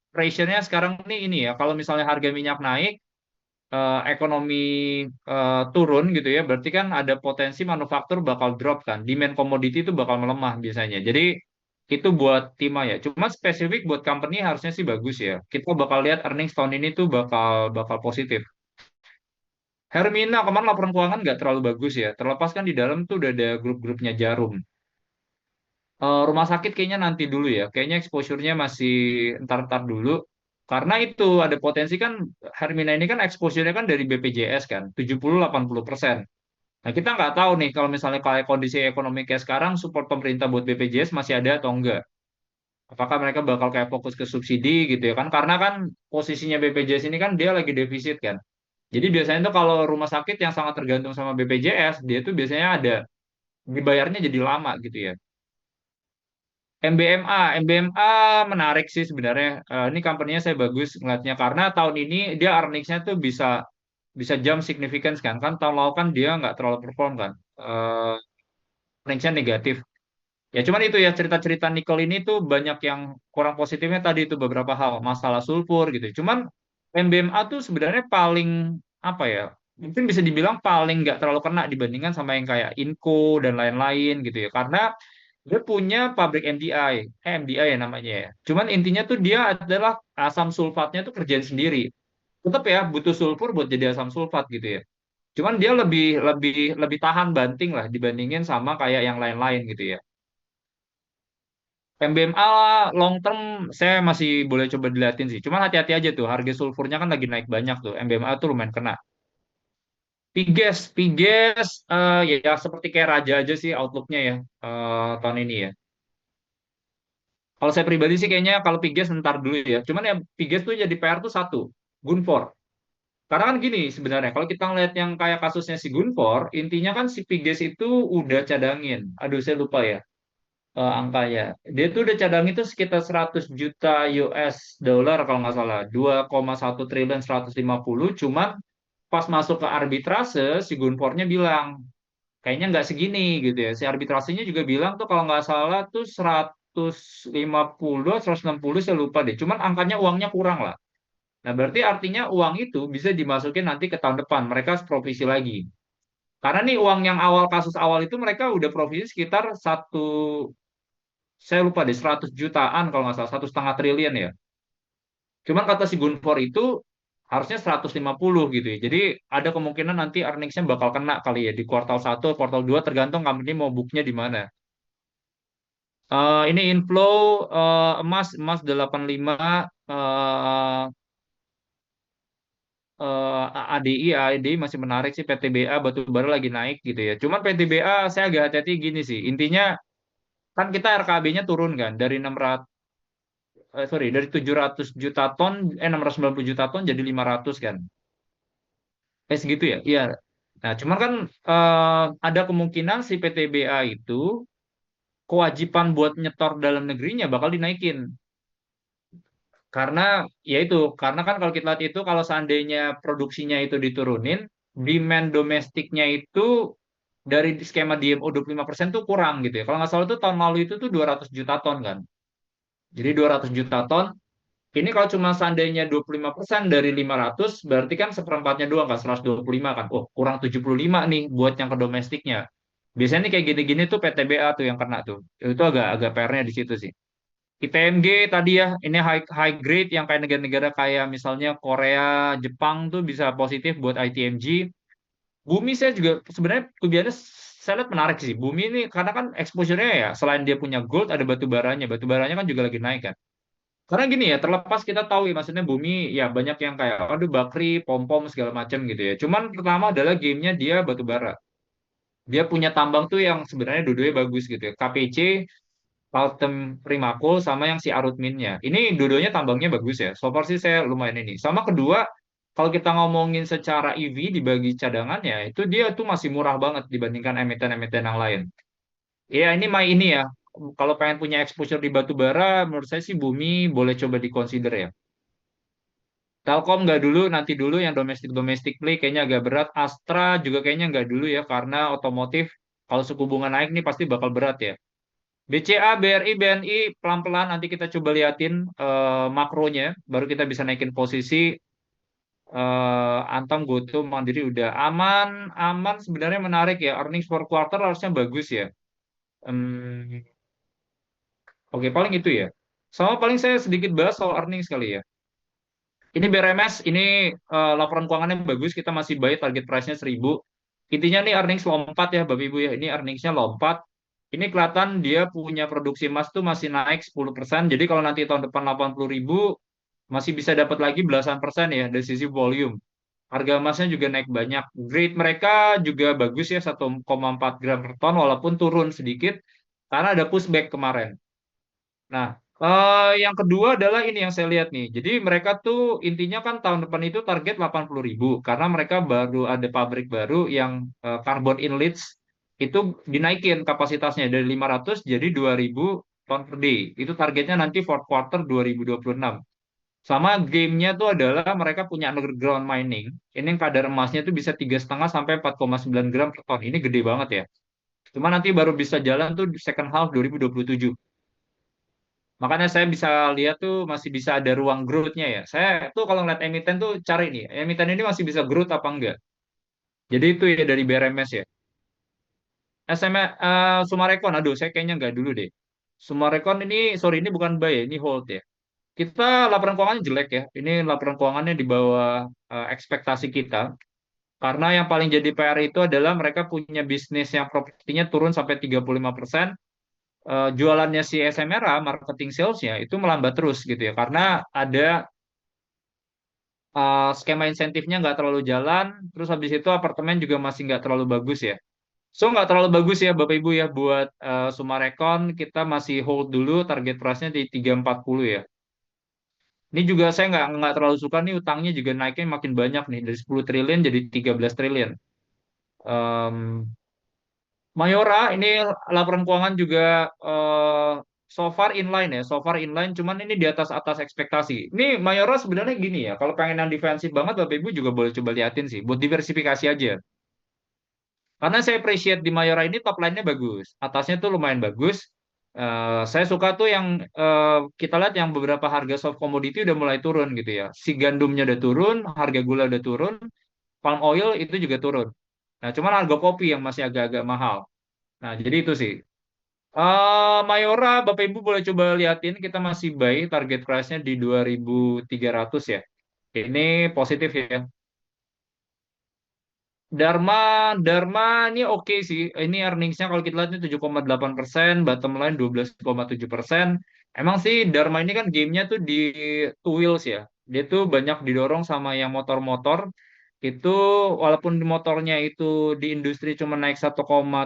pressure-nya sekarang nih ini ya. Kalau misalnya harga minyak naik, ekonomi turun gitu ya, berarti kan ada potensi manufaktur bakal drop kan. Demand komoditi itu bakal melemah biasanya. Jadi itu buat Timah ya. Cuma spesifik buat company harusnya sih bagus ya. Kita bakal lihat earnings tahun ini tuh bakal bakal positif. Hermina kemarin laporan keuangan nggak terlalu bagus ya. Terlepas kan di dalam tuh udah ada grup-grupnya Jarum. Rumah sakit kayaknya nanti dulu ya. Kayaknya exposure-nya masih entar-entar dulu. Karena itu ada potensi kan, Hermina ini kan exposure-nya kan dari BPJS kan, 70-80%. Nah, kita nggak tahu nih kalau misalnya kayak kondisi ekonomi kayak sekarang, support pemerintah buat BPJS masih ada atau enggak. Apakah mereka bakal kayak fokus ke subsidi gitu ya kan? Karena kan posisinya BPJS ini kan dia lagi defisit kan. Jadi biasanya tuh kalau rumah sakit yang sangat tergantung sama BPJS, dia tuh biasanya ada dibayarnya jadi lama gitu ya. MBMA menarik sih sebenarnya. Ini company-nya saya bagus ngeliatnya karena tahun ini dia earnings-nya tuh bisa bisa jump significant kan. Kan tahun lalu kan dia nggak terlalu perform kan. Earnings-nya negatif. Ya cuman itu ya, cerita-cerita nikel ini tuh banyak yang kurang positifnya tadi itu beberapa hal, masalah sulfur gitu. Cuman MBMA tuh sebenarnya paling apa ya? Mungkin bisa dibilang paling nggak terlalu kena dibandingkan sama yang kayak Inco dan lain-lain gitu ya. Karena dia punya pabrik MDI, MDI ya namanya ya. Cuman intinya tuh dia adalah asam sulfatnya tuh kerjaan sendiri. Tetap ya butuh sulfur buat jadi asam sulfat gitu ya. Cuman dia lebih lebih lebih tahan banting lah dibandingin sama kayak yang lain-lain gitu ya. MBMA long term saya masih boleh coba diliatin sih. Cuman hati-hati aja tuh, harga sulfurnya kan lagi naik banyak tuh. MBMA tuh lumayan kena. Piges, ya, ya seperti kayak raja aja sih outlooknya ya, tahun ini ya. Kalau saya pribadi sih kayaknya kalau Piges ntar dulu ya. Cuman ya Piges tuh jadi PR tuh satu, Gunvor. Karena kan gini sebenarnya, kalau kita ngeliat yang kayak kasusnya si Gunvor, intinya kan si Piges itu udah cadangin. Aduh saya lupa ya, angkanya. Dia tuh udah cadang itu sekitar 100 juta US dollar kalau nggak salah, 2,1 triliun 150. Cuman pas masuk ke arbitrase, si Gunvornya bilang, kayaknya nggak segini gitu ya. Si arbitrasenya juga bilang tuh kalau nggak salah tuh 150, 160 saya lupa deh. Cuman angkanya uangnya kurang lah. Nah, berarti artinya uang itu bisa dimasukin nanti ke tahun depan. Mereka harus provisi lagi. Karena nih uang yang awal kasus awal itu mereka udah provisi sekitar saya lupa deh 100 jutaan kalau nggak salah, 1,5 triliun ya. Cuman kata si Gunvor itu harusnya 150 gitu ya. Jadi ada kemungkinan nanti earnings-nya bakal kena kali ya di kuartal satu, kuartal 2 tergantung company mau booknya di mana. Ini inflow, emas emas 85, eh ADI masih menarik sih, PTBA batu bara lagi naik gitu ya. Cuman PTBA saya agak hati-hati gini sih. Intinya kan kita RKB-nya turun kan dari 600, sorry, dari 700 juta ton, 690 juta ton jadi 500 kan. Segitu ya. Iya. Nah, cuman kan ada kemungkinan si PTBA itu kewajiban buat nyetor dalam negerinya bakal dinaikin. Karena ya itu, karena kan kalau kita lihat itu kalau seandainya produksinya itu diturunin, demand domestiknya itu dari skema DMO 25% tuh kurang gitu ya. Kalau nggak salah tuh tahun lalu itu tuh 200 juta ton kan. Jadi 200 juta ton, ini kalau cuma seandainya 25% dari 500, berarti kan seperempatnya doang kan, 125 kan. Oh, kurang 75 nih buat yang ke domestiknya. Biasanya nih kayak gini-gini tuh PTBA tuh yang kena tuh. Itu agak agak PR-nya di situ sih. ITMG tadi ya, ini high grade yang kayak negara-negara kayak misalnya Korea, Jepang tuh bisa positif buat ITMG. Bumi saya juga sebenarnya kebiasaan saya lihat menarik sih. Bumi ini karena kan exposure-nya ya selain dia punya gold ada batu baranya. Batu baranya kan juga lagi naik kan. Karena gini ya, terlepas kita tahu ya, maksudnya Bumi ya banyak yang kayak, aduh Bakri, pom-pom segala macam gitu ya. Cuman pertama adalah gamenya dia batu bara. Dia punya tambang tuh yang sebenarnya dua-duanya bagus gitu ya. KPC, Paltem Primakul, sama yang si Arutminnya. Ini dua-duanya tambangnya bagus ya. So far sih saya lumayan ini. Sama kedua, kalau kita ngomongin secara EV dibagi cadangannya, itu dia tuh masih murah banget dibandingkan emiten-emiten yang lain. Ya ini ya. Kalau pengen punya exposure di batu bara, menurut saya sih Bumi boleh coba dikonsider ya. Telkom nggak dulu, nanti dulu yang domestik play kayaknya agak berat. Astra juga kayaknya nggak dulu ya, karena otomotif kalau suku bunga naik nih pasti bakal berat ya. BCA, BRI, BNI pelan-pelan nanti kita coba liatin makronya, baru kita bisa naikin posisi. Antam, Goto, Mandiri udah aman, aman sebenarnya menarik ya. Earnings per quarter harusnya bagus ya. Em, Oke, paling itu ya. Sama paling saya sedikit bahas soal earnings kali ya. Ini BRMS, ini laporan keuangannya bagus, kita masih buy target price-nya 1.000. Intinya nih earnings lompat ya Bapak Ibu ya, ini earnings-nya lompat. Ini kelihatan dia punya produksi emas tuh masih naik 10%, jadi kalau nanti tahun depan 80.000, masih bisa dapat lagi belasan persen ya dari sisi volume. Harga emasnya juga naik banyak. Grade mereka juga bagus ya, 1,4 gram per ton, walaupun turun sedikit, karena ada pushback kemarin. Nah, yang kedua adalah ini yang saya lihat nih. Jadi mereka tuh intinya kan tahun depan itu target 80.000 karena mereka baru ada pabrik baru yang carbon in leach itu dinaikin kapasitasnya dari 500 jadi 2.000 ton per day. Itu targetnya nanti fourth quarter 2026. Sama gamenya tuh adalah mereka punya underground mining. Ini yang kadar emasnya tuh bisa 3,5 sampai 4,9 gram per ton. Ini gede banget ya. Cuma nanti baru bisa jalan tuh di second half 2027. Makanya saya bisa lihat tuh masih bisa ada ruang growth-nya ya. Saya tuh kalau ngeliat emiten tuh cari nih, emiten ini masih bisa growth apa enggak. Jadi itu ya dari BRMS ya. Sumarekon, aduh saya kayaknya enggak dulu deh. Sumarekon ini, sorry ini bukan buy ya, ini hold ya. Kita laporan keuangannya jelek ya. Ini laporan keuangannya di bawah ekspektasi kita. Karena yang paling jadi PR itu adalah mereka punya bisnis yang profitnya turun sampai 35%. Jualannya si SMRA, marketing salesnya itu melambat terus gitu ya. Karena ada skema insentifnya nggak terlalu jalan, terus habis itu apartemen juga masih nggak terlalu bagus ya. So nggak terlalu bagus ya Bapak Ibu ya buat Sumarekon, kita masih hold dulu target price-nya di 340 ya. Ini juga saya nggak terlalu suka nih utangnya juga naiknya makin banyak nih dari 10 triliun jadi 13 triliun. Em, Mayora ini laporan keuangan juga so far inline ya, so far inline, cuman ini di atas atas ekspektasi. Ini Mayora sebenarnya gini ya, kalau pengen yang defensif banget Bapak Ibu juga boleh coba liatin sih, buat diversifikasi aja. Karena saya appreciate di Mayora ini top line-nya bagus, atasnya tuh lumayan bagus. Saya suka tuh yang kita lihat yang beberapa harga soft commodity udah mulai turun gitu ya. Si gandumnya udah turun, harga gula udah turun, palm oil itu juga turun. Nah, cuman harga kopi yang masih agak-agak mahal. Nah, jadi itu sih. Mayora, Bapak Ibu boleh coba liatin, kita masih buy target price-nya di 2.300 ya. Ini positif ya. Dharma, Dharma ini oke sih. Ini earnings-nya kalau kita lihat ini 7,8%, bottom line 12,7%. Emang sih Dharma ini kan gamenya tuh di two wheels ya. Dia tuh banyak didorong sama yang motor-motor. Itu walaupun di motornya itu di industri cuma naik 1,3%,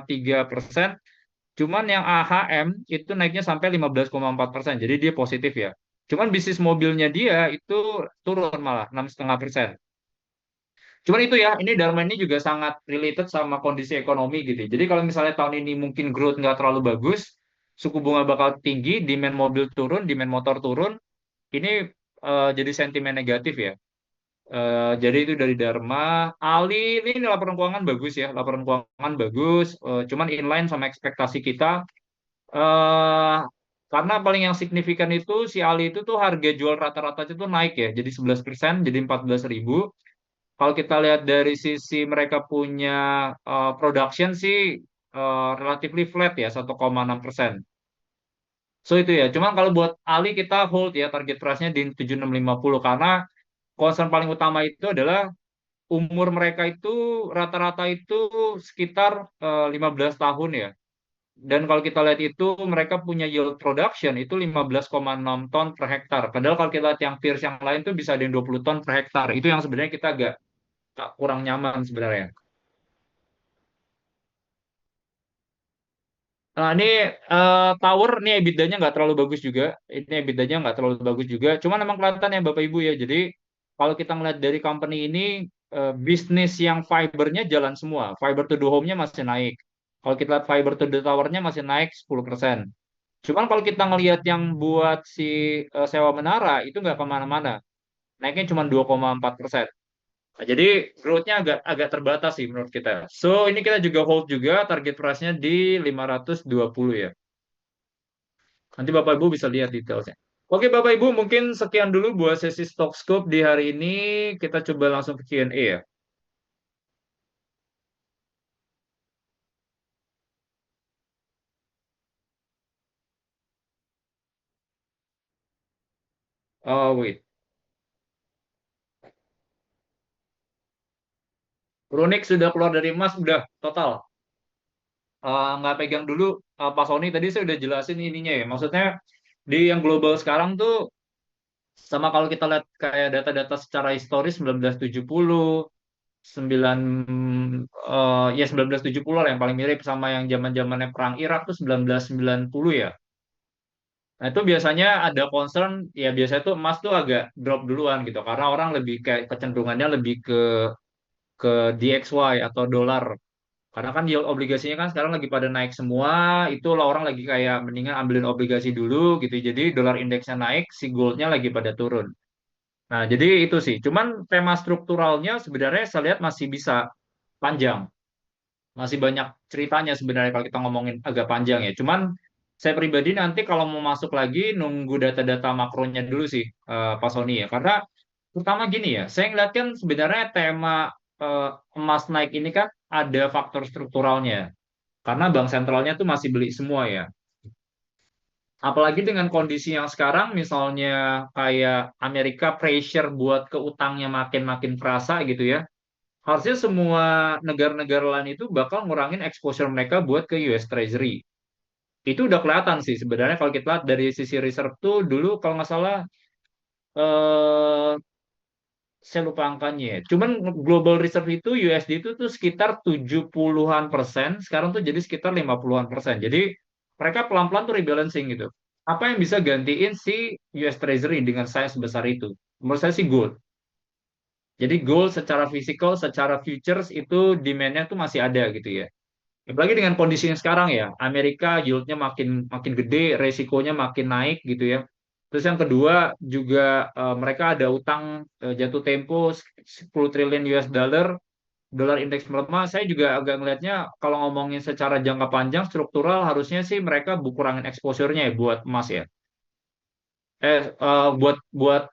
cuman yang AHM itu naiknya sampai 15,4%. Jadi dia positif ya. Cuman bisnis mobilnya dia itu turun malah 6,5%. Cuman itu ya, ini Dharma ini juga sangat related sama kondisi ekonomi gitu. Jadi kalau misalnya tahun ini mungkin growth nggak terlalu bagus, suku bunga bakal tinggi, demand mobil turun, demand motor turun, ini jadi sentimen negatif ya. Jadi itu dari Dharma. Ali ini laporan keuangan bagus ya, laporan keuangan bagus, cuman inline sama ekspektasi kita. eh Karena paling yang signifikan itu si Ali itu tuh harga jual rata-rata itu tuh naik ya, jadi 11%, jadi 14.000. Kalau kita lihat dari sisi mereka punya production sih relatively flat ya 1,6%. So itu ya. Cuman kalau buat Ali kita hold ya target price-nya di 7650 karena concern paling utama itu adalah umur mereka itu rata-rata itu sekitar 15 tahun ya. Dan kalau kita lihat itu mereka punya yield production itu 15,6 ton per hektar. Padahal kalau kita lihat yang peers yang lain tuh bisa ada yang 20 ton per hektar. Itu yang sebenarnya kita agak kurang nyaman sebenarnya. Nah, ini tower nih EBITDA-nya nggak terlalu bagus juga. Ini EBITDA-nya nggak terlalu bagus juga. Cuman memang kelihatan ya Bapak Ibu ya. Jadi kalau kita ngeliat dari company ini bisnis yang fibernya jalan semua. Fiber to the home-nya masih naik. Kalau kita lihat fiber to the tower-nya masih naik 10%. Cuman kalau kita ngelihat yang buat si sewa menara itu nggak kemana-mana. Naiknya cuma 2,4%. Nah, jadi growth-nya agak agak terbatas sih menurut kita. So, ini kita juga hold juga target price-nya di 520 ya. Nanti Bapak Ibu bisa lihat detailsnya. Oke Bapak Ibu, mungkin sekian dulu buat sesi stock scope di hari ini. Kita coba langsung ke Q&A ya. Oh wait, Runik sudah keluar dari emas, udah total. Nggak pegang dulu Pak Sony tadi saya udah jelasin ininya ya. Maksudnya di yang global sekarang tuh sama kalau kita lihat kayak data-data secara historis 1970, 9 ya 1970 lah yang paling mirip sama yang zaman-zamannya perang Irak tuh 1990 ya. Nah, itu biasanya ada concern, ya biasanya tuh emas tuh agak drop duluan gitu, karena orang lebih kayak kecenderungannya lebih ke DXY atau dolar. Karena kan yield obligasinya kan sekarang lagi pada naik semua, itu lah orang lagi kayak mendingan ambilin obligasi dulu gitu. Jadi dolar indeksnya naik, si goldnya lagi pada turun. Nah, jadi itu sih. Cuman tema strukturalnya sebenarnya saya lihat masih bisa panjang. Masih banyak ceritanya sebenarnya kalau kita ngomongin agak panjang ya. Cuman saya pribadi nanti kalau mau masuk lagi nunggu data-data makronya dulu sih Pak Sony ya. Karena pertama gini ya, saya ngeliat kan sebenarnya tema eh, emas naik ini kan ada faktor strukturalnya. Karena bank sentralnya tuh masih beli semua ya. Apalagi dengan kondisi yang sekarang misalnya kayak Amerika pressure buat ke utangnya makin-makin kerasa gitu ya. Harusnya semua negara-negara lain itu bakal ngurangin exposure mereka buat ke US Treasury. Itu udah kelihatan sih sebenarnya kalau kita lihat dari sisi reserve tuh dulu kalau nggak salah eh saya lupa angkanya ya. Cuman global reserve itu USD itu tuh sekitar 70-an%, sekarang tuh jadi sekitar 50-an%. Jadi mereka pelan-pelan tuh rebalancing gitu. Apa yang bisa gantiin si US Treasury dengan size sebesar itu? Menurut saya sih gold. Jadi gold secara physical, secara futures itu demand-nya tuh masih ada gitu ya. Apalagi dengan kondisi yang sekarang ya, Amerika yieldnya makin makin gede, resikonya makin naik gitu ya. Terus yang kedua juga mereka ada utang jatuh tempo 10 triliun US dollar, dolar indeks melemah. Saya juga agak ngelihatnya kalau ngomongin secara jangka panjang struktural harusnya sih mereka kurangin exposure-nya ya buat emas ya. Buat buat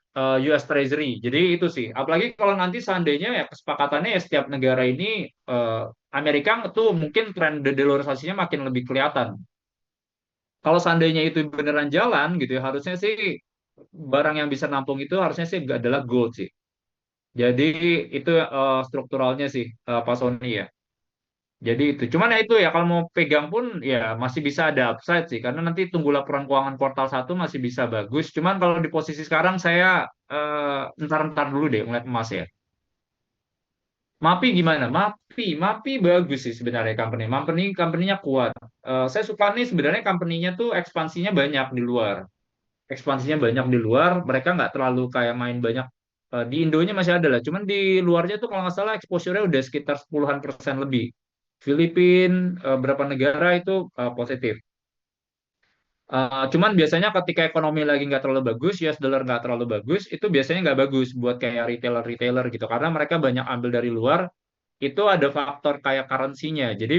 US Treasury. Jadi itu sih. Apalagi kalau nanti seandainya ya kesepakatannya ya setiap negara ini eh, Amerika tuh mungkin tren de-dollarisasinya makin lebih kelihatan. Kalau seandainya itu beneran jalan gitu ya, harusnya sih barang yang bisa nampung itu harusnya sih adalah gold sih. Jadi itu strukturalnya sih Pak Sony ya. Jadi itu. Cuman ya itu ya kalau mau pegang pun ya masih bisa ada upside sih karena nanti tunggu laporan keuangan kuartal 1 masih bisa bagus. Cuman kalau di posisi sekarang saya entar-entar dulu deh ngeliat emas ya. MAPI gimana? MAPI bagus sih sebenarnya company. Company-nya kuat. Saya suka nih sebenarnya company-nya tuh ekspansinya banyak di luar. Ekspansinya banyak di luar, mereka nggak terlalu kayak main banyak di Indonya masih ada lah. Cuman di luarnya tuh kalau nggak salah exposure-nya udah sekitar 10-an% lebih. Filipina, berapa negara itu positif. Cuman biasanya ketika ekonomi lagi nggak terlalu bagus, US dollar nggak terlalu bagus, itu biasanya nggak bagus buat kayak retailer-retailer gitu. Karena mereka banyak ambil dari luar, itu ada faktor kayak currency-nya. Jadi